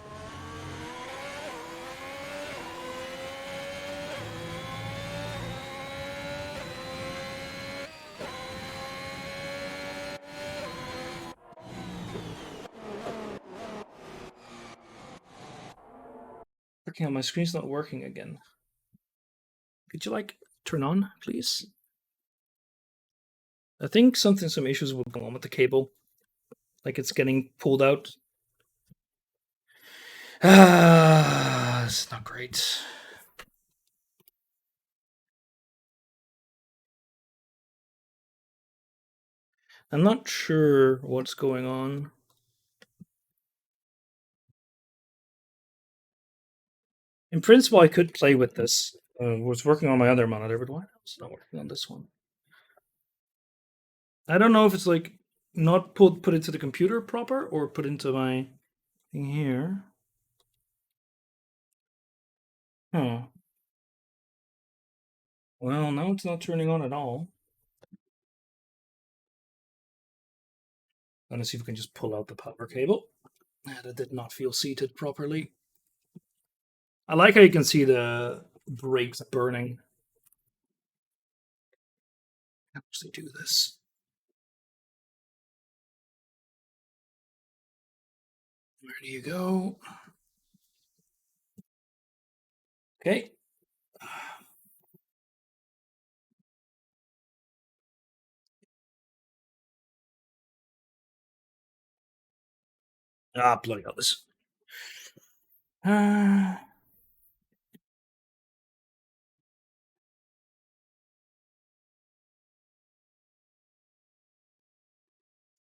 Freaking hell, my screen's not working again. Could you, like, turn on, please? I think some issues will go on with the cable. Like it's getting pulled out. It's not great. I'm not sure what's going on. In principle, I could play with this. Was working on my other monitor, but why is it not working on this one? I don't know if it's like not put into the computer proper or put into my thing here. Huh. Well, now it's not turning on at all. I'm gonna see if we can just pull out the power cable. That did not feel seated properly. I like how you can see the brakes burning. How does they do this? Where do you go? Okay. Ah, bloody hell, this.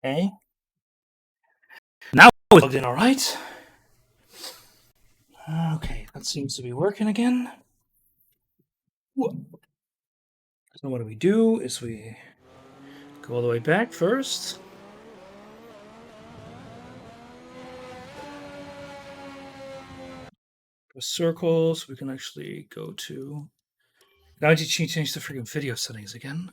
Okay. Now it's plugged in all right. Okay, that seems to be working again. So what do? Is we go all the way back first. Go circles. We can actually go to. Now I need to change the freaking video settings again.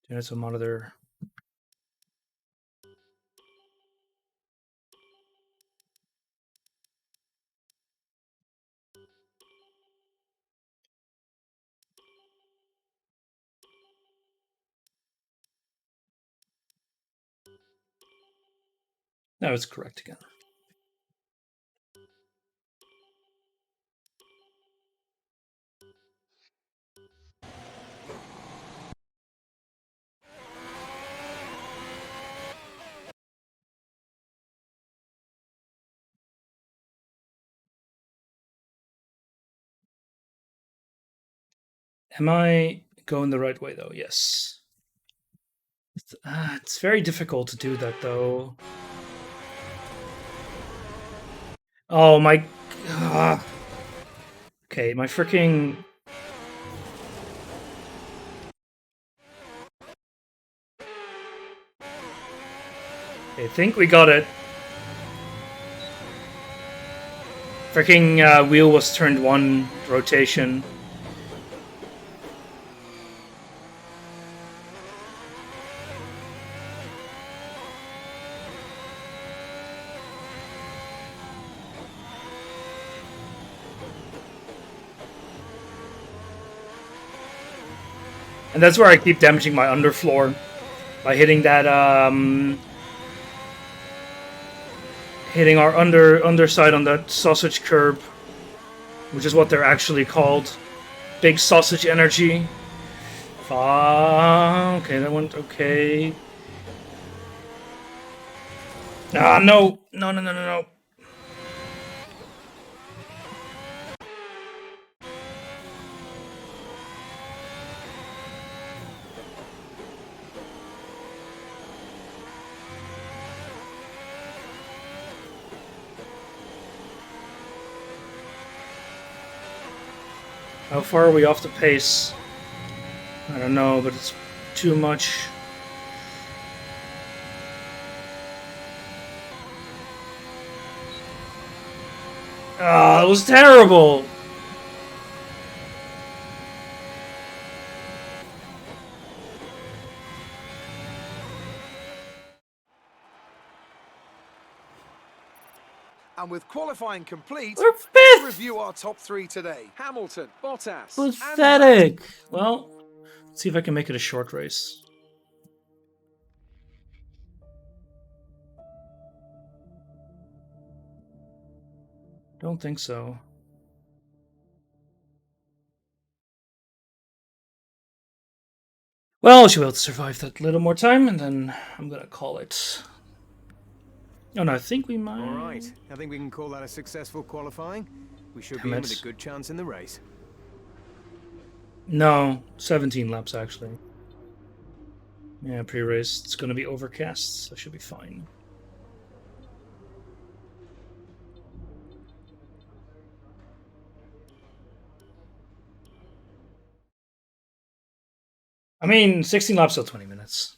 There's a monitor. Now it's correct again. Am I going the right way, though? Yes. It's very difficult to do that, though. Oh, my... Okay, my freaking... I think we got it. Freaking wheel was turned 1 rotation. And that's where I keep damaging my underfloor by hitting that hitting our underside on that sausage curb, which is what they're actually called. Big sausage energy. Okay, that went okay. Ah, no. No. How far are we off the pace? I don't know, but it's too much. Ah, that was terrible! And with qualifying complete, We're let's fifth! review our top 3 today. Hamilton, Bottas, Pathetic! Well, let's see if I can make it a short race. Don't think so. Well, she'll be able to survive that little more time, and then I'm gonna call it. Oh no, I think we might. All right, I think we can call that a successful qualifying. We should be in with a good chance in the race. No, 17 laps actually. Yeah, pre-race. It's gonna be overcast, so I should be fine. I mean, 16 laps till 20 minutes.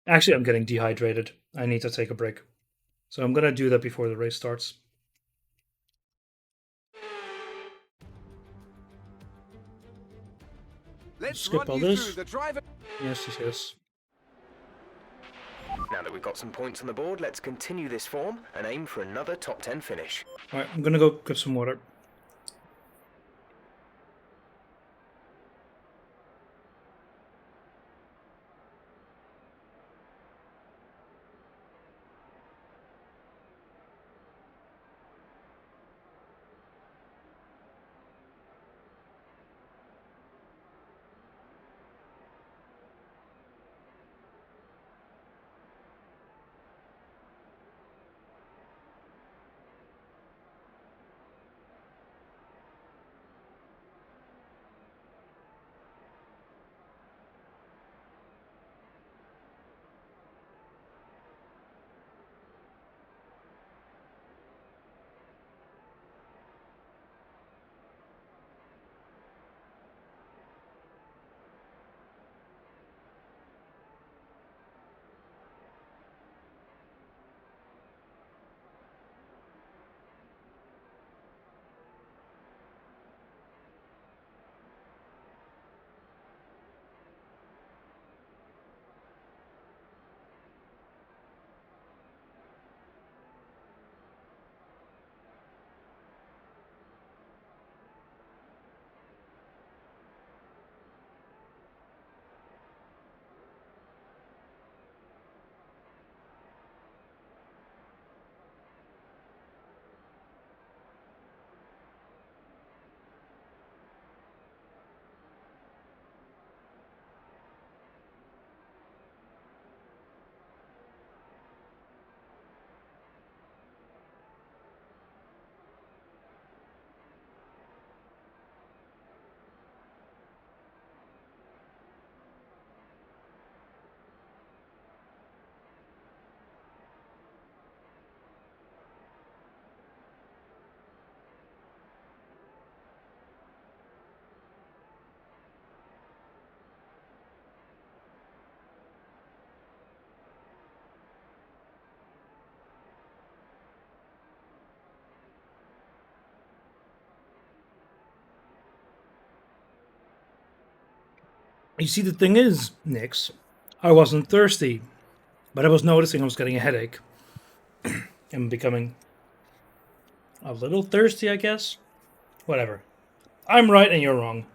Actually, I'm getting dehydrated. I need to take a break. So I'm gonna do that before the race starts. Let's Skip all run you this. through the driver. Yes, yes, yes. Now that we've got some points on the board, let's continue this form and aim for another top 10 finish. Alright, I'm gonna go grab some water. You see, the thing is, Nix, I wasn't thirsty, but I was noticing I was getting a headache. and becoming a little thirsty, I guess. Whatever. I'm right and you're wrong.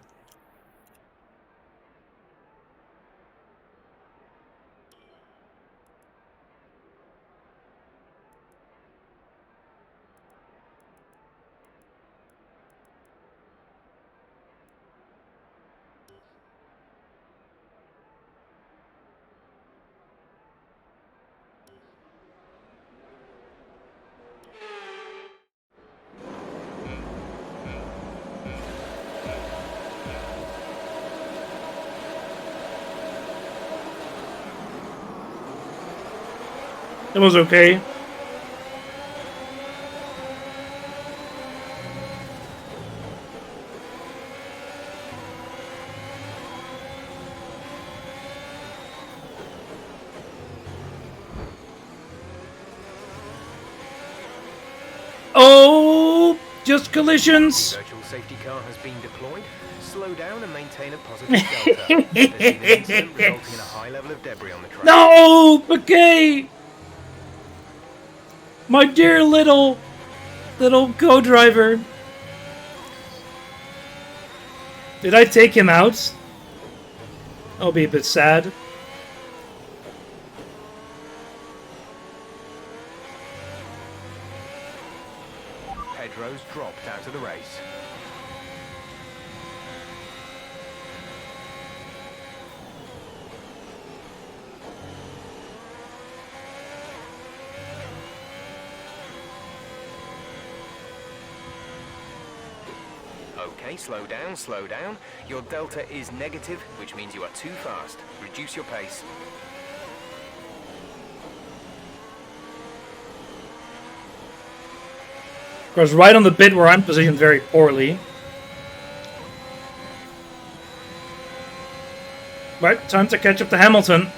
It was okay. Oh, just collisions. The virtual safety car has been deployed. Slow down and maintain a positive delta. There's been an incident resulting in a high level of debris on the track. No, okay. My dear little co-driver. Did I take him out? I'll be a bit sad. Pedro's dropped out of the race. Okay, slow down, slow down. Your delta is negative, which means you are too fast. Reduce your pace. Of course, right on the bit where I'm positioned very poorly. Right, time to catch up to Hamilton.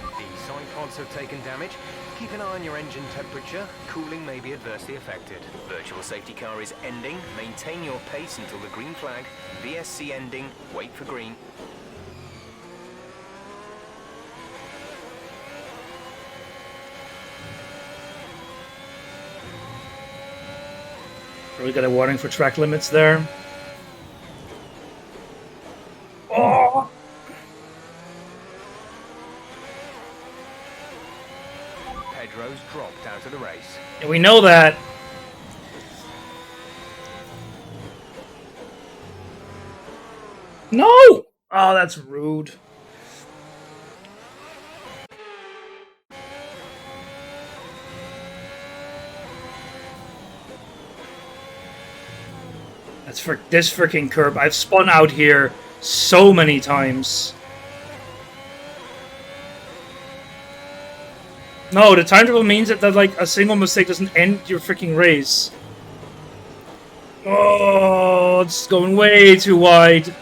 The side pods have taken damage. Keep an eye on your engine temperature. Cooling may be adversely affected. Virtual safety car is ending. Maintain your pace until the green flag. VSC ending. Wait for green. We got a warning for track limits there. Oh! Pedro's dropped out of the race. And we know that. No! Oh, that's rude. That's for this freaking curb. I've spun out here so many times. No, the time triple means that like a single mistake doesn't end your freaking race. Oh, it's going way too wide.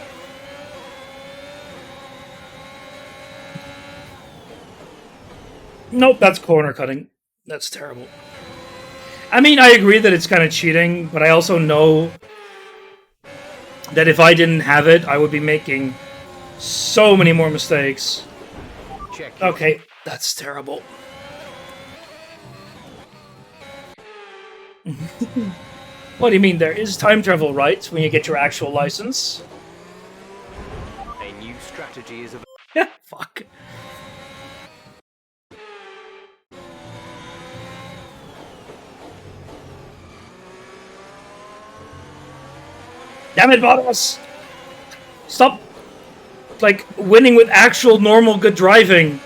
Nope, that's corner cutting. That's terrible. I mean, I agree that it's kind of cheating, but I also know that if I didn't have it, I would be making so many more mistakes. Okay, that's terrible. What do you mean? There is time travel, right? When you get your actual license? A new strategy is available. Yeah, fuck. Damn it, Bottas! Stop, like, winning with actual normal good driving.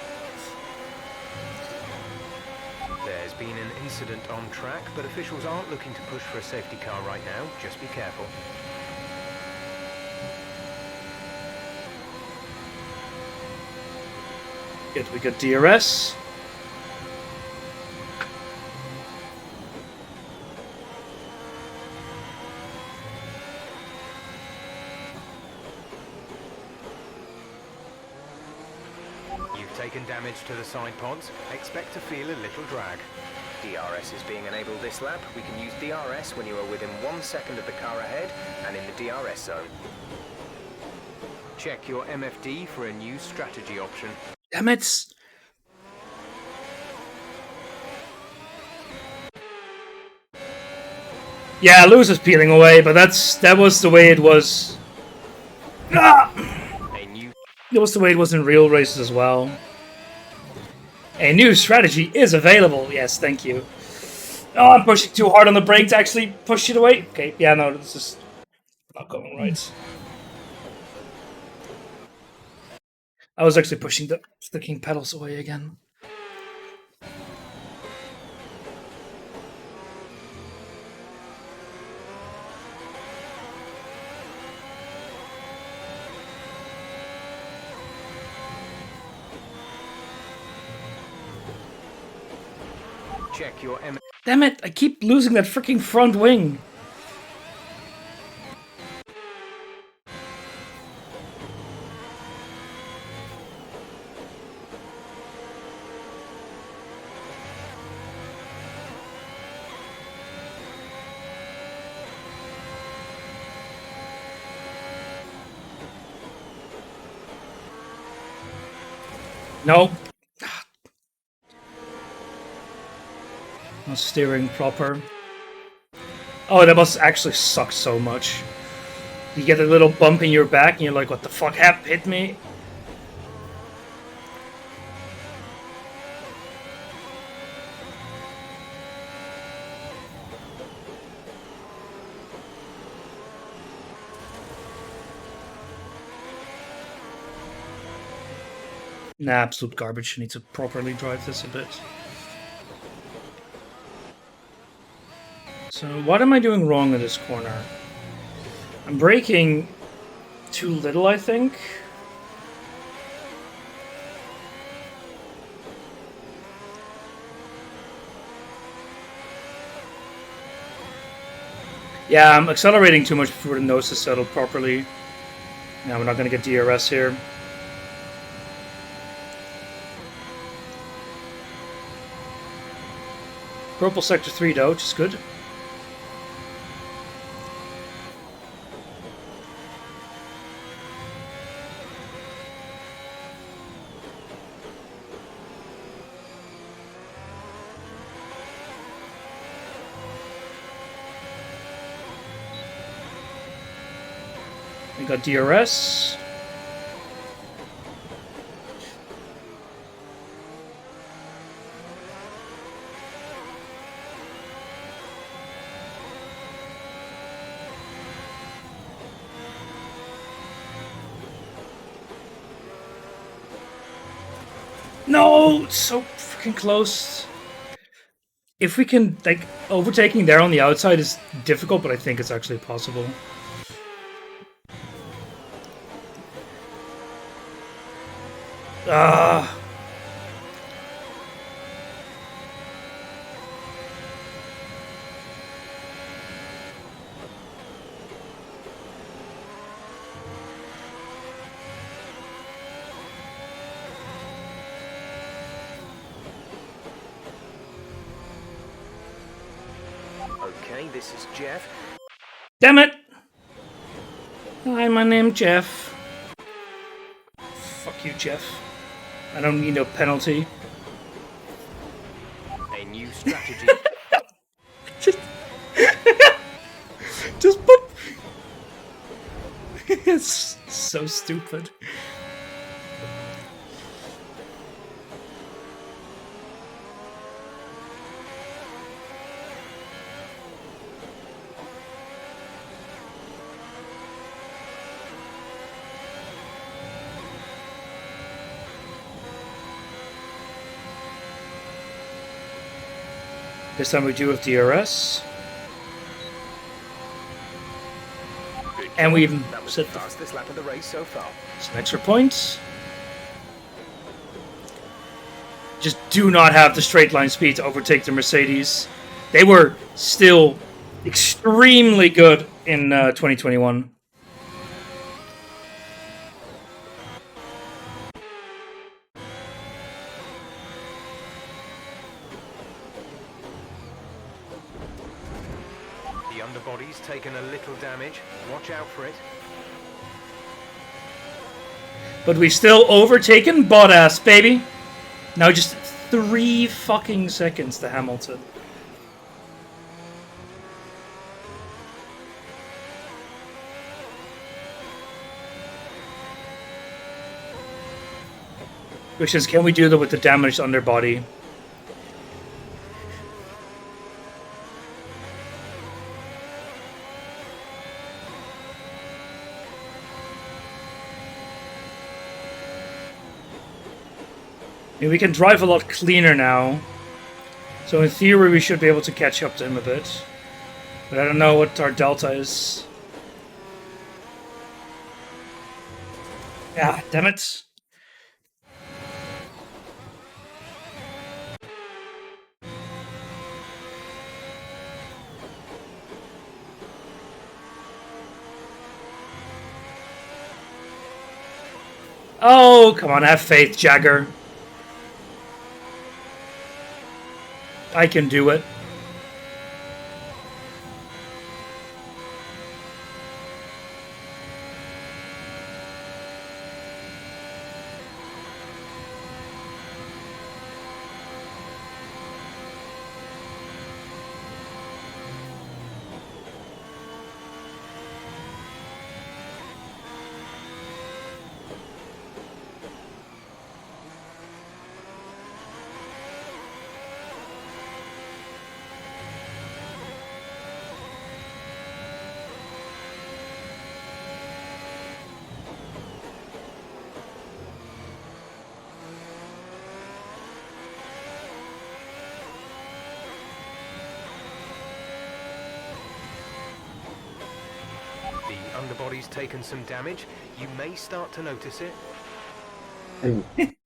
There's been an incident on track, but officials aren't looking to push for a safety car right now. Just be careful. Good, we got DRS. Taken damage to the side pods. Expect to feel a little drag. DRS is being enabled this lap. We can use DRS when you are within 1 second of the car ahead and in the DRS zone. Check your MFD for a new strategy option. Damn it! Yeah, Lewis is peeling away, but that was the way it was. Ah! That was the way it was in real races as well. A new strategy is available. Yes, thank you. Oh, I'm pushing too hard on the brake to actually push it away. Okay, yeah, no, this is not going right. I was actually pushing the sticking pedals away again. Check your Damn it, I keep losing that freaking front wing. No. Not steering proper. Oh, that must actually suck so much. You get a little bump in your back and you're like, what the fuck hit me? Nah, absolute garbage. I need to properly drive this a bit. So what am I doing wrong in this corner? I'm braking too little, I think. Yeah, I'm accelerating too much before the nose is settled properly. Now we're not going to get DRS here. Purple sector 3 though, which is good. We got DRS. No, it's so freaking close. If we can, like, overtaking there on the outside is difficult, but I think it's actually possible. Ah. Okay, this is Jeff. Damn it! Hi, my name's Jeff. Fuck you, Jeff. I don't need no penalty. A new strategy. Just put. It's so stupid. This time we do with DRS. And we even That was set the the fastest lap of the race so far. some extra points. Just do not have the straight line speed to overtake the Mercedes. They were still extremely good in 2021. The underbody's taken a little damage. Watch out for it. But we still overtaken Bottas, baby. Now just 3 fucking seconds to Hamilton. Which is, can we do that with the damaged underbody? I mean, we can drive a lot cleaner now. So in theory we should be able to catch up to him a bit. But I don't know what our delta is. Yeah, damn it. Oh, come on, have faith, Jagger. I can do it. body's taken some damage, you may start to notice it. It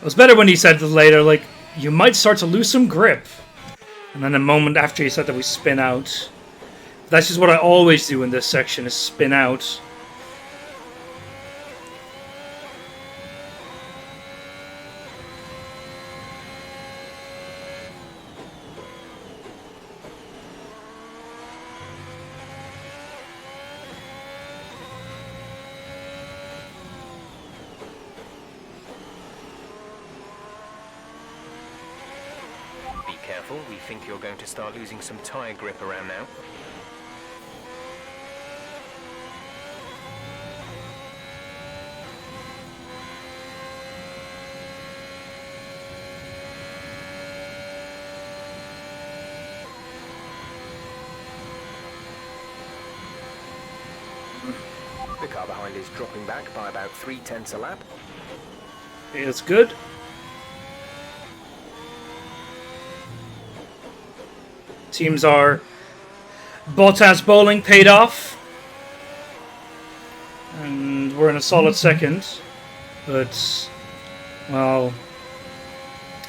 was better when he said later, like, you might start to lose some grip. And then a moment after he said that we spin out. That's just what I always do in this section, is spin out. Be careful, we think you're going to start losing some tire grip around now. The car behind is dropping back by about 0.3 a lap. It's good. Teams are Bottas bowling paid off. And we're in a solid second. But, well,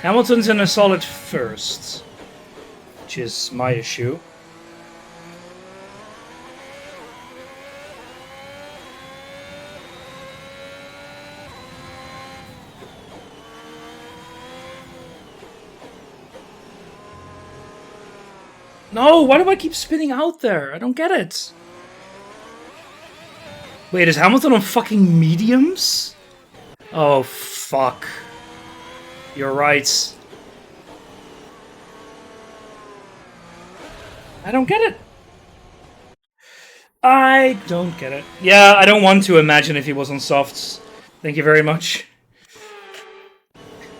Hamilton's in a solid first, which is my issue. No, why do I keep spinning out there? I don't get it. Wait, is Hamilton on fucking mediums? Oh, fuck. You're right. I don't get it. I don't get it. Yeah, I don't want to imagine if he was on softs. Thank you very much.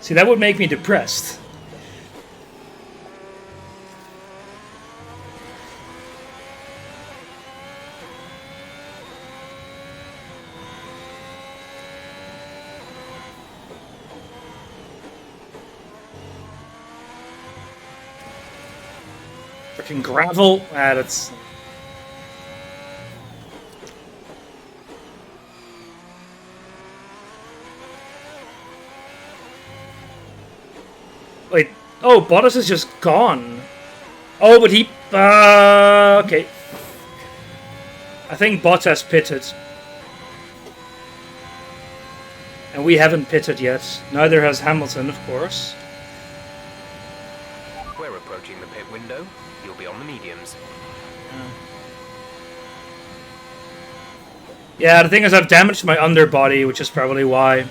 See, that would make me depressed. Freaking gravel. Ah, that's... Wait. Oh, Bottas is just gone. Oh, but he... okay. I think Bottas pitted. And we haven't pitted yet. Neither has Hamilton, of course. We're approaching the pit window. You'll be on the mediums. Yeah, the thing is I've damaged my underbody, which is probably why.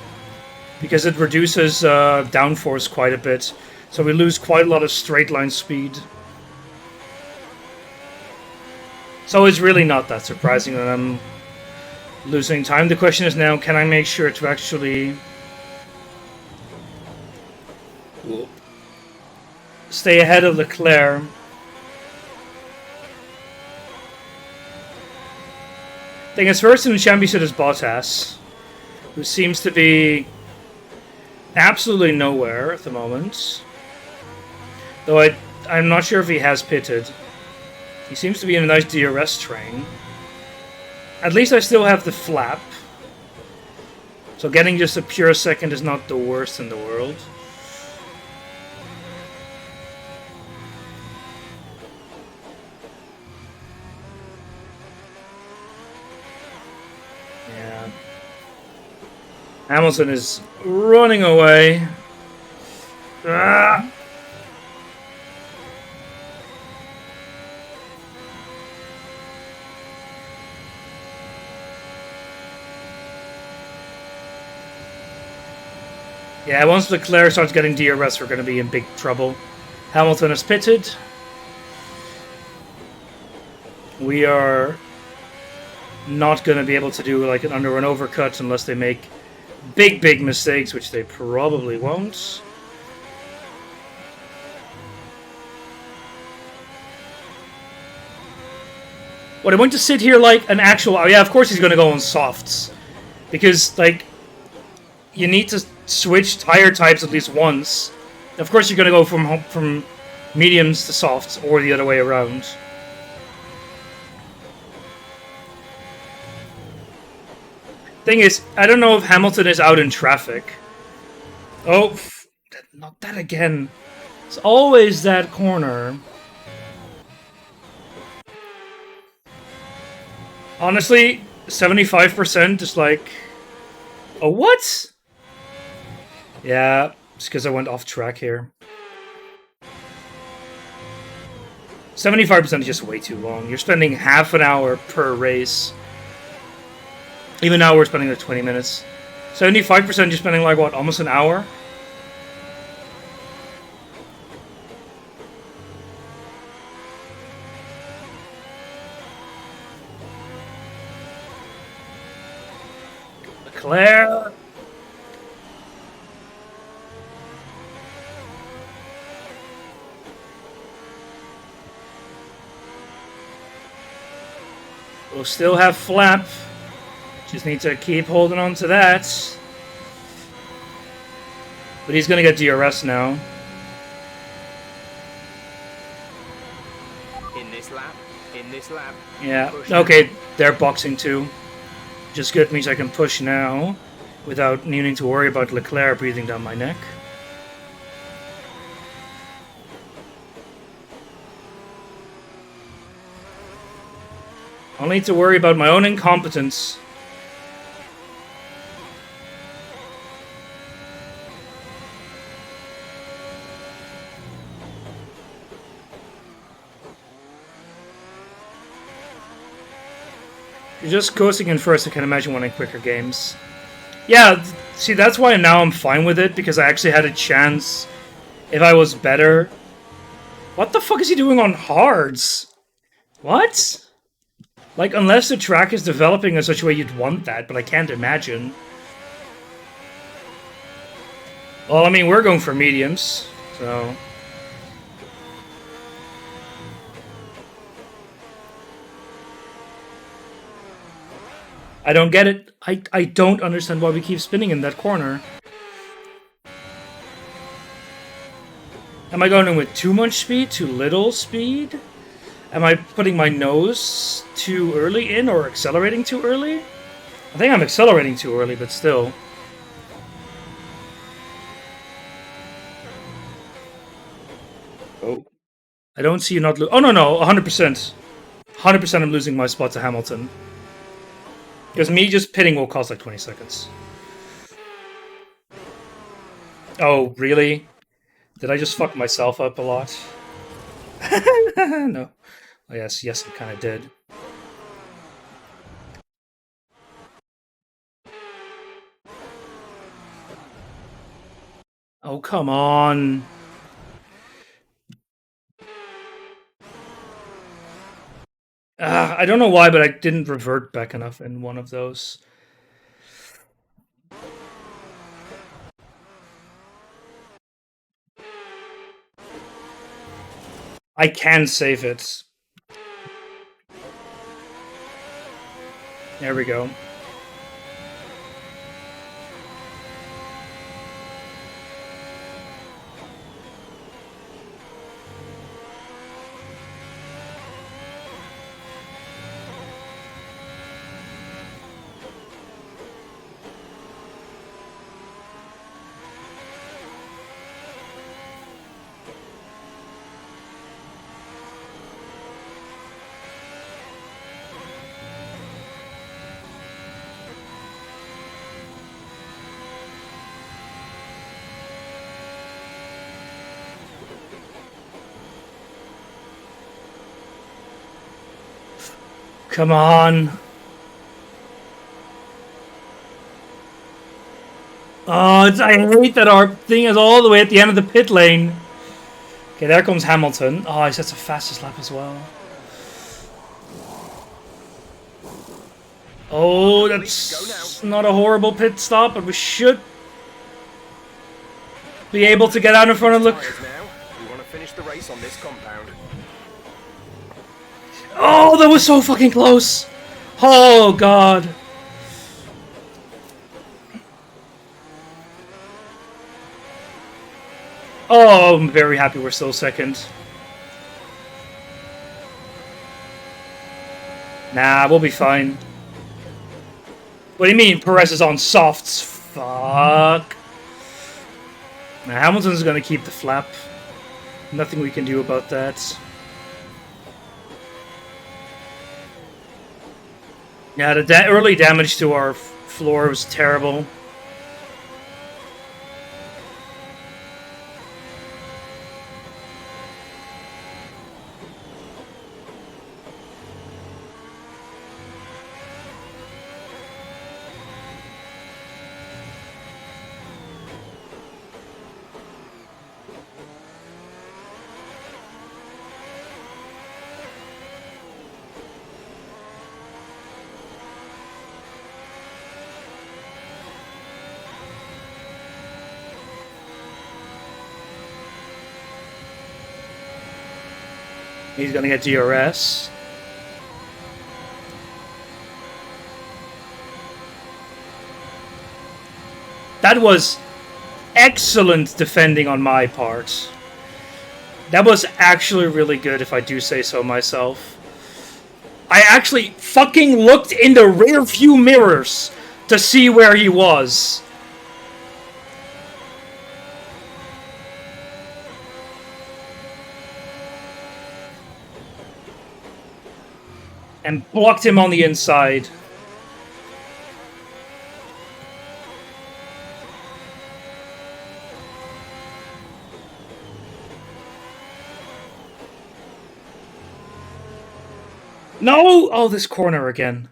Because it reduces downforce quite a bit. So we lose quite a lot of straight line speed. So it's really not that surprising that I'm losing time. The question is now, can I make sure to actually stay ahead of Leclerc? Thing is, first in the championship is Bottas, who seems to be absolutely nowhere at the moment. Though I'm not sure if he has pitted. He seems to be in a nice DRS train. At least I still have the flap. So getting just a pure second is not the worst in the world. Yeah. Hamilton is running away. Ah! Yeah, once Leclerc starts getting DRS, we're going to be in big trouble. Hamilton is pitted. We are not going to be able to do like an under and overcut unless they make big mistakes, which they probably won't. What, I want to sit here like an actual... Oh yeah, of course he's going to go on softs. Because, like, you need to switch tire types at least once. Of course you're going to go from mediums to softs, or the other way around. Thing is, I don't know if Hamilton is out in traffic. Oh, not that again. It's always that corner. Honestly, 75% is like... Oh, what? Yeah, it's because I went off track here. 75% is just way too long. You're spending half an hour per race. Even now we're spending like 20 minutes. 75% you're spending like what, almost an hour? Leclerc. We'll still have flap. Just need to keep holding on to that. But he's gonna get DRS now. In this lap. Yeah, okay, they're boxing too. Just good means I can push now without needing to worry about Leclerc breathing down my neck. I'll need to worry about my own incompetence. You're just coasting in first, I can imagine winning quicker games. Yeah, see, that's why now I'm fine with it, because I actually had a chance if I was better. What the fuck is he doing on hards? What? Like, unless the track is developing in such a way you'd want that, but I can't imagine. Well, I mean, we're going for mediums, so... I don't get it. I don't understand why we keep spinning in that corner. Am I going in with too much speed? Too little speed? Am I putting my nose too early in or accelerating too early? I think I'm accelerating too early, but still. Oh. I don't see you not oh, no, 100%. 100% I'm losing my spot to Hamilton. Because me just pitting will cost like 20 seconds. Oh, really? Did I just fuck myself up a lot? No. Oh, yes, I kind of did. Oh, come on. I don't know why, but I didn't revert back enough in one of those. I can save it. There we go. Come on. Oh, I hate that our thing is all the way at the end of the pit lane. Okay, there comes Hamilton. Oh, he sets the fastest lap as well. Oh, that's not a horrible pit stop, but we should be able to get out in front of Luke. We want to finish the race on this compound. Oh, that was so fucking close. Oh, God. Oh, I'm very happy we're still second. Nah, we'll be fine. What do you mean Perez is on softs? Fuck. Now, Hamilton's gonna keep the flap. Nothing we can do about that. Yeah, the early damage to our floor was terrible. He's gonna get DRS. That was excellent defending on my part. That was actually really good, if I do say so myself. I actually fucking looked in the rear view mirrors to see where he was. And blocked him on the inside. No! Oh, this corner again.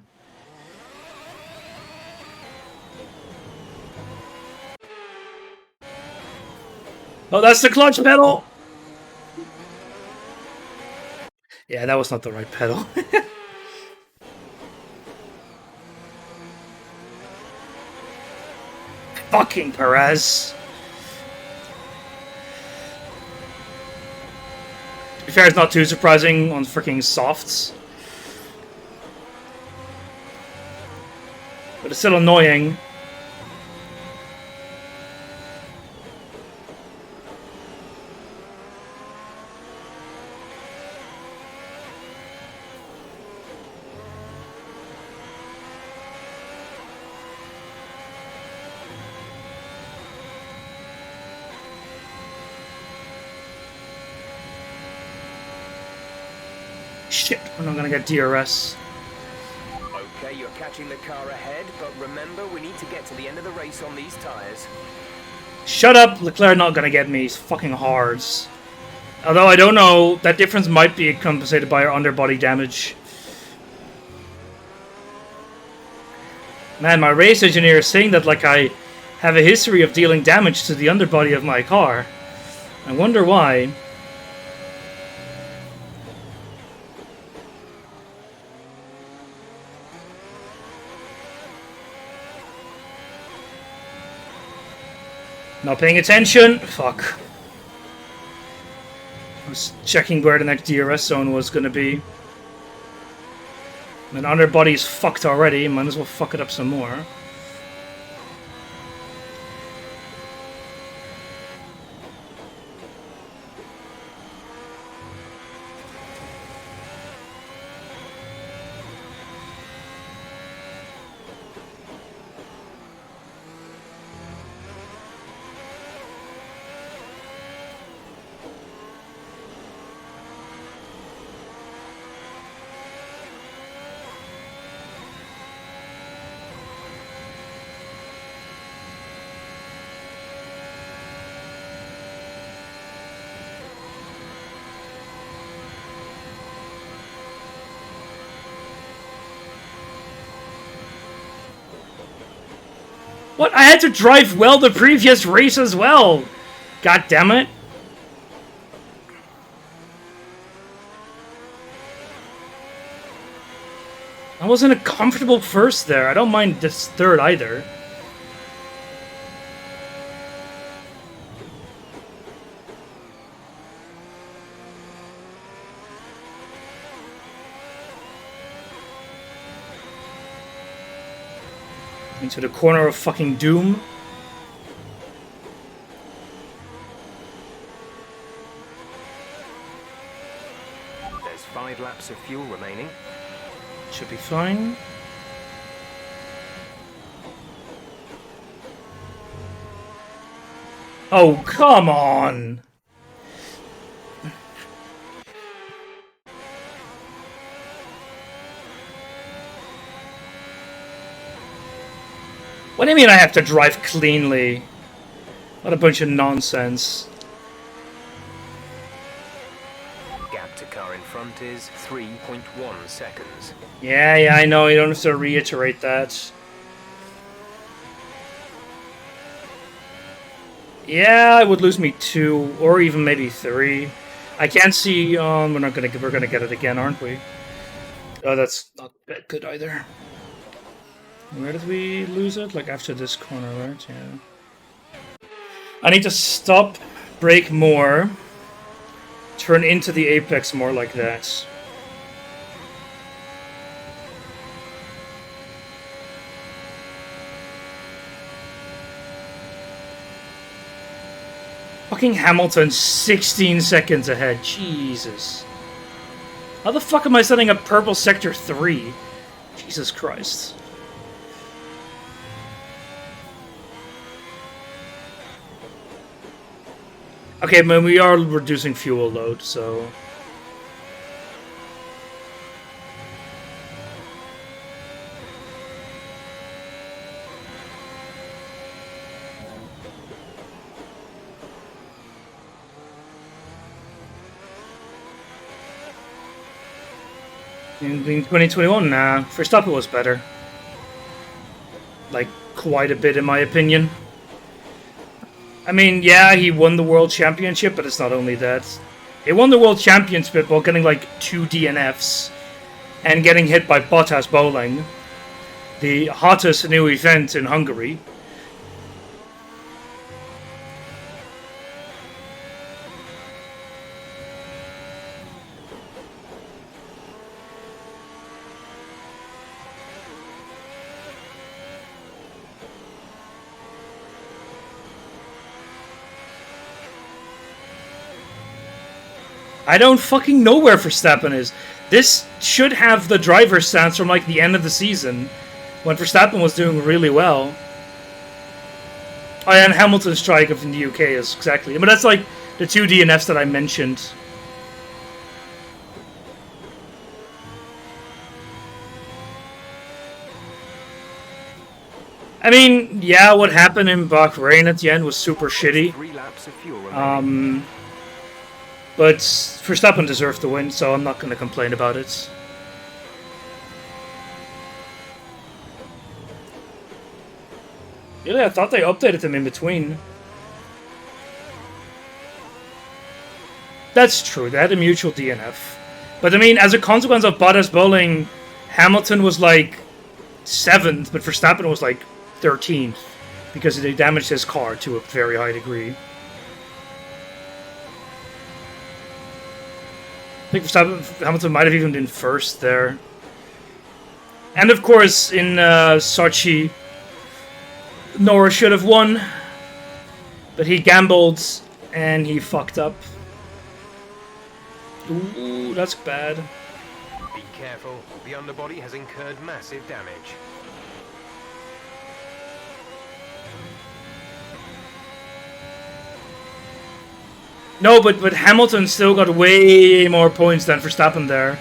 Oh, that's the clutch pedal! Yeah, that was not the right pedal. Fucking Perez. To be fair, it's not too surprising on freaking softs. But it's still annoying. Shit, we're not gonna get DRS. Okay, you're catching the car ahead, but remember, we need to get to the end of the race on these tyres. Shut up, Leclerc not gonna get me, he's fucking hards. Although I don't know, that difference might be compensated by our underbody damage. Man, my race engineer is saying that like I have a history of dealing damage to the underbody of my car. I wonder why. Not paying attention. Fuck. I was checking where the next DRS zone was gonna be. And underbody's fucked already. Might as well fuck it up some more. What? I had to drive well the previous race as well! God damn it. I wasn't a comfortable first there. I don't mind this third either. Into the corner of fucking doom. There's 5 laps of fuel remaining. Should be fine. Oh, come on! What do you mean I have to drive cleanly? What a bunch of nonsense. Gap to car in front is 3.1 seconds. Yeah, I know, you don't have to reiterate that. Yeah, it would lose me 2, or even maybe 3. I can't see, we're gonna get it again, aren't we? Oh, that's not that good either. Where did we lose it? Like after this corner, right? Yeah. I need to stop, brake more, turn into the apex more like that. Fucking Hamilton 16 seconds ahead. Jesus. How the fuck am I setting up purple sector 3? Jesus Christ. Okay, man, we are reducing fuel load, so... In 2021, nah. Verstappen was better. Like, quite a bit, in my opinion. I mean, yeah, he won the World Championship, but it's not only that. He won the World Championship while getting, like, 2 DNFs. And getting hit by Bottas bowling. The hottest new event in Hungary. I don't fucking know where Verstappen is. This should have the driver's stance from like the end of the season, when Verstappen was doing really well. Oh yeah, and Hamilton's strike in the UK is exactly... But that's like the 2 DNFs that I mentioned. I mean, yeah, what happened in Bahrain at the end was super shitty. 3 laps of fuel remaining. But Verstappen deserved the win, so I'm not going to complain about it. Really, I thought they updated him in between. That's true, they had a mutual DNF. But I mean, as a consequence of Bottas bowling, Hamilton was like 7th, but Verstappen was like 13th. Because they damaged his car to a very high degree. I think Hamilton might have even been 1st there. And of course, in Sochi, Norris should have won. But he gambled, and he fucked up. Ooh, that's bad. Be careful, the underbody has incurred massive damage. No, but Hamilton still got way more points than Verstappen there.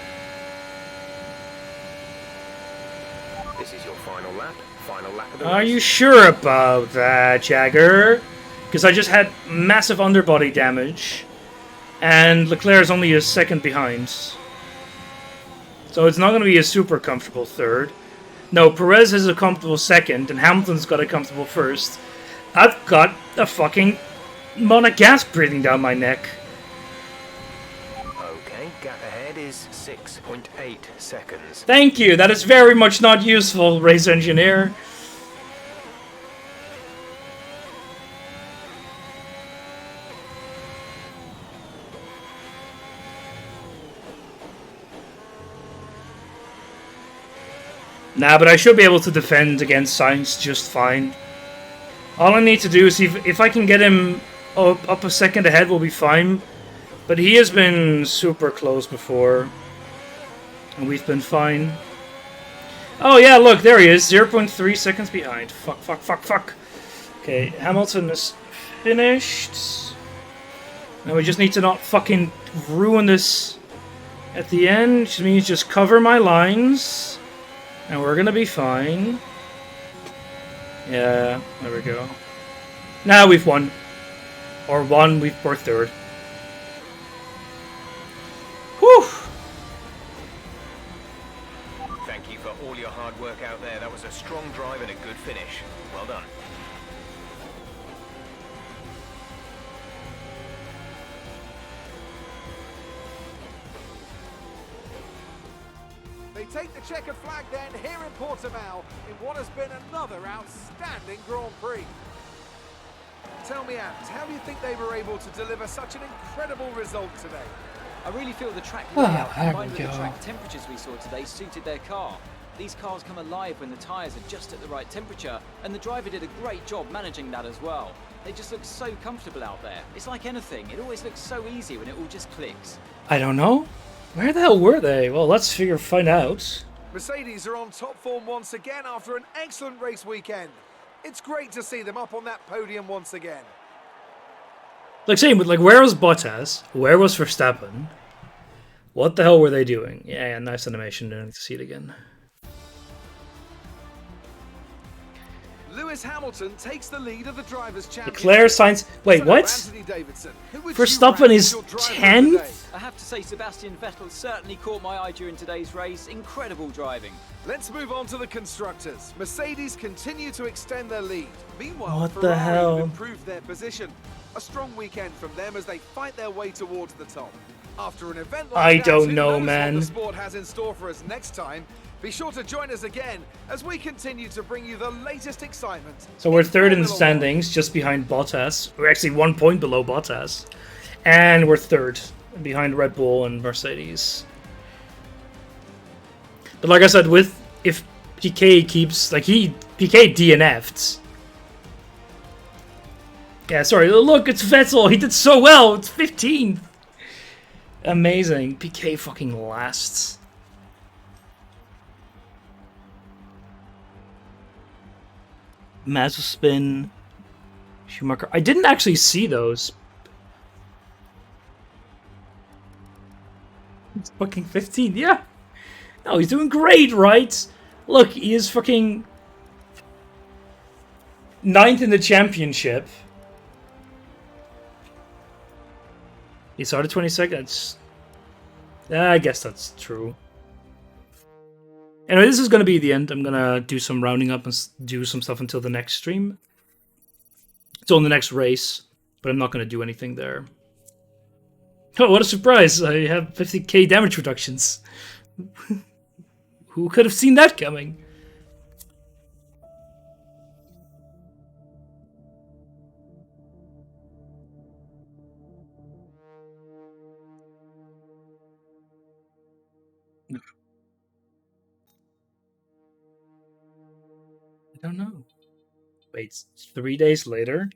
This is your final lap of the Are race. you sure about that, Jagger? Because I just had massive underbody damage. And Leclerc is only a second behind. So it's not going to be a super comfortable 3rd. No, Perez is a comfortable 2nd, and Hamilton's got a comfortable 1st. I've got a fucking amount of gas breathing down my neck. Okay, gap ahead is 6.8 seconds. Thank you, that is very much not useful, race engineer. Nah, but I should be able to defend against Sainz just fine. All I need to do is see if I can get him up a second ahead, we'll be fine. But he has been super close before. And we've been fine. Oh yeah, look, there he is. 0.3 seconds behind. Fuck. Okay, Okay, Hamilton is finished. Now we just need to not fucking ruin this at the end, which means just cover my lines, and we're gonna be fine. Yeah, there we go. Now we've won. Or won, we're third. Whew! Thank you for all your hard work out there. That was a strong drive and a good finish. Well done. They take the checkered flag then here in Portimao in what has been another outstanding Grand Prix. Tell me, Ant, how do you think they were able to deliver such an incredible result today? I really feel the track layout there we combined with the go. track temperatures we saw today suited their car. These cars come alive when the tyres are just at the right temperature, and the driver did a great job managing that as well. They just look so comfortable out there. It's like anything, it always looks so easy when it all just clicks. I don't know. Where the hell were they? Well, let's find out. Mercedes are on top form once again after an excellent race weekend. It's great to see them up on that podium once again. Like same, but like, where was Bottas? Where was Verstappen? What the hell were they doing? Yeah, nice animation. Don't need to see it again. Lewis Hamilton takes the lead of the Drivers' Championship. Leclerc, Sainz. Wait, what? Anthony Davidson, who would you Verstappen rank is as your driver of the 10th? day? I have to say Sebastian Vettel certainly caught my eye during today's race. Incredible driving. Let's move on to the constructors. Mercedes continue to extend their lead. Meanwhile, What the Ferrari hell? have improved their position. A strong weekend from them as they fight their way towards the top. After an event like I that, don't who know, knows man. what the sport has in store for us next time. Be sure to join us again as we continue to bring you the latest excitement. So we're third in the Formula One. standings, just behind Bottas. We're actually 1 point below Bottas. And we're third, behind Red Bull and Mercedes. But like I said, if Piquet keeps, Piquet DNF'd. Yeah, sorry, look, it's Vettel, he did so well, it's 15th. Amazing, Piquet fucking lasts. Mazepin, Schumacher. I didn't actually see those. It's fucking 15, yeah. No, he's doing great, right? Look, he is fucking 9th in the championship. He started 22nd. I guess that's true. Anyway, this is going to be the end. I'm going to do some rounding up and do some stuff until the next stream. It's on the next race, but I'm not going to do anything there. Oh, what a surprise. I have 50k damage reductions. Who could have seen that coming? I don't know. Wait, it's 3 days later?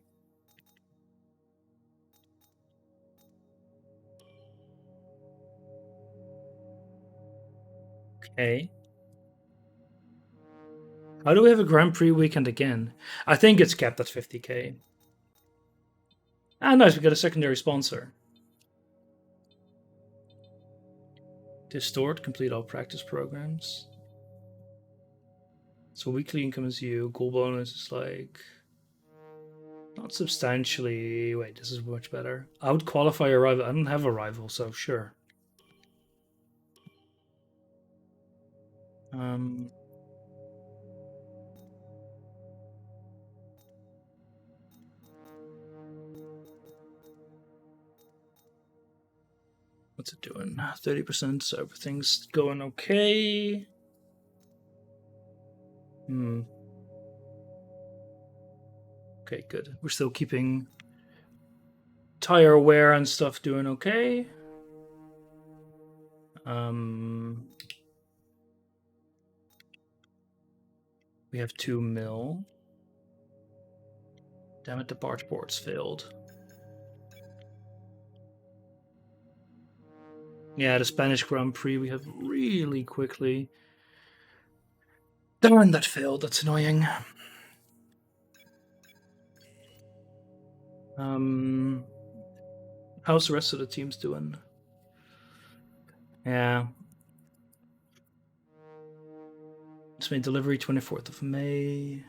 Okay. How do we have a Grand Prix weekend again? I think it's capped at 50k. Ah, nice, we got a secondary sponsor. Distort, complete all practice programs. So weekly income is you, goal bonus is like... Not substantially... Wait, this is much better. Out qualify a rival. I don't have a rival, so sure. What's it doing? 30%, so everything's going okay. Okay, good. We're still keeping tire wear and stuff doing okay. We have 2 mil. Damn it, the barge board's failed. Yeah, the Spanish Grand Prix we have really quickly. Darn, that failed. That's annoying. How's the rest of the teams doing? Yeah. It's made delivery 24th of May.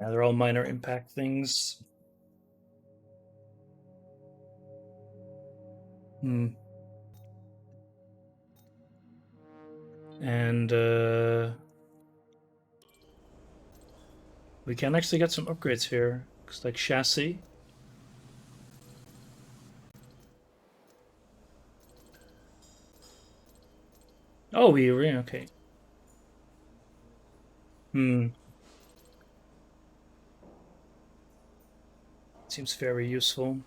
Yeah, they're all minor impact things. And we can actually get some upgrades here. Looks like chassis. Oh, we were okay. Seems very useful.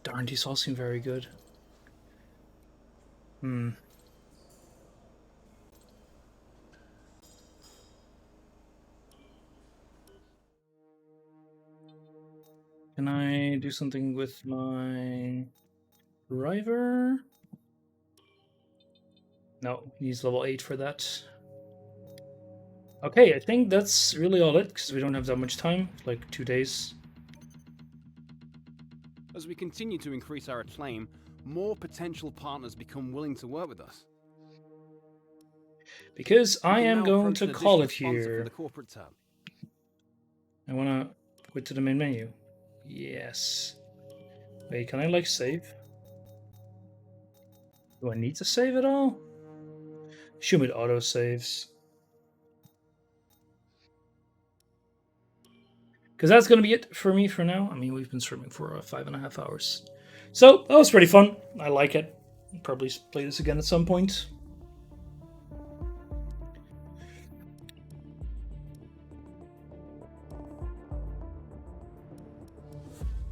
Darn, these all seem very good. Can I do something with my driver? No, he's level 8 for that. Okay, I think that's really all it, because we don't have that much time, like 2 days. As we continue to increase our acclaim, more potential partners become willing to work with us. Because I can am now going approach to an call it additional sponsor here. from the corporate tab. I want to go to the main menu. Yes. Wait, can I like save? Do I need to save it all? Assume it auto saves. Because that's going to be it for me for now. I mean, we've been streaming for 5.5 hours. So, that was pretty fun. I like it. I'll probably play this again at some point.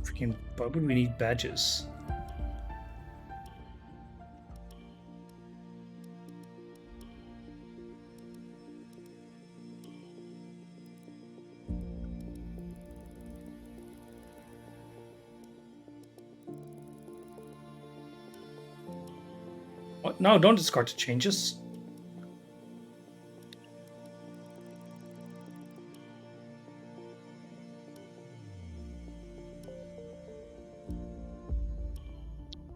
Freaking, why would we need badges? What? No, don't discard the changes.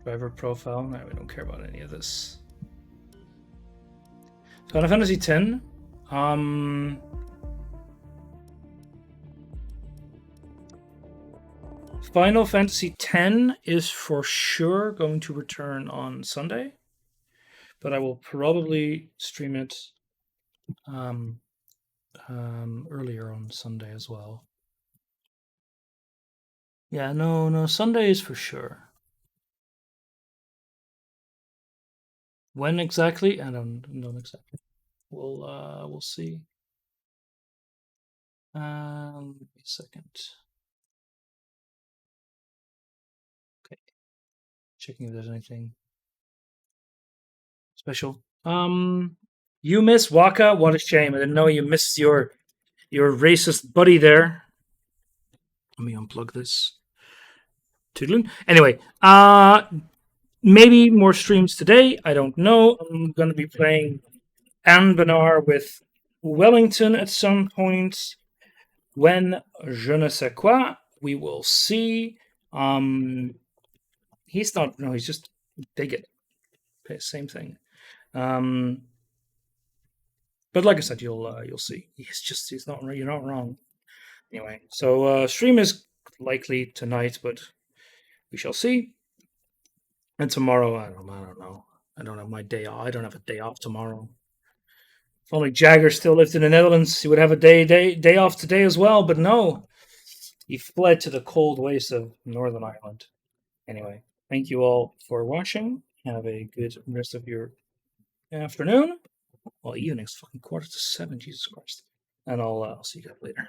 Driver profile. No, we don't care about any of this. Final Fantasy X. Final Fantasy X is for sure going to return on Sunday, but I will probably stream it earlier on Sunday as well. Yeah, no, Sunday is for sure. When exactly? I don't know exactly. We'll see. Wait a second. Okay, checking if there's anything special. You miss Waka? What a shame! I didn't know you missed your racist buddy there. Let me unplug this. Toodaloo. Anyway, maybe more streams today. I don't know. I'm going to be playing Anne Benar with Wellington at some point. When je ne sais quoi, we will see. He's not. No, he's just bigot. Same thing. But like I said, you'll see. He's not. You're not wrong. Anyway, so stream is likely tonight, but we shall see. And tomorrow, I don't know. I don't have my day off. I don't have a day off tomorrow. If only Jagger still lived in the Netherlands, he would have a day off today as well. But no, he fled to the cold wastes of Northern Ireland. Anyway, thank you all for watching. Have a good rest of your afternoon. Well, evening's fucking 6:45. Jesus Christ. And I'll see you guys later.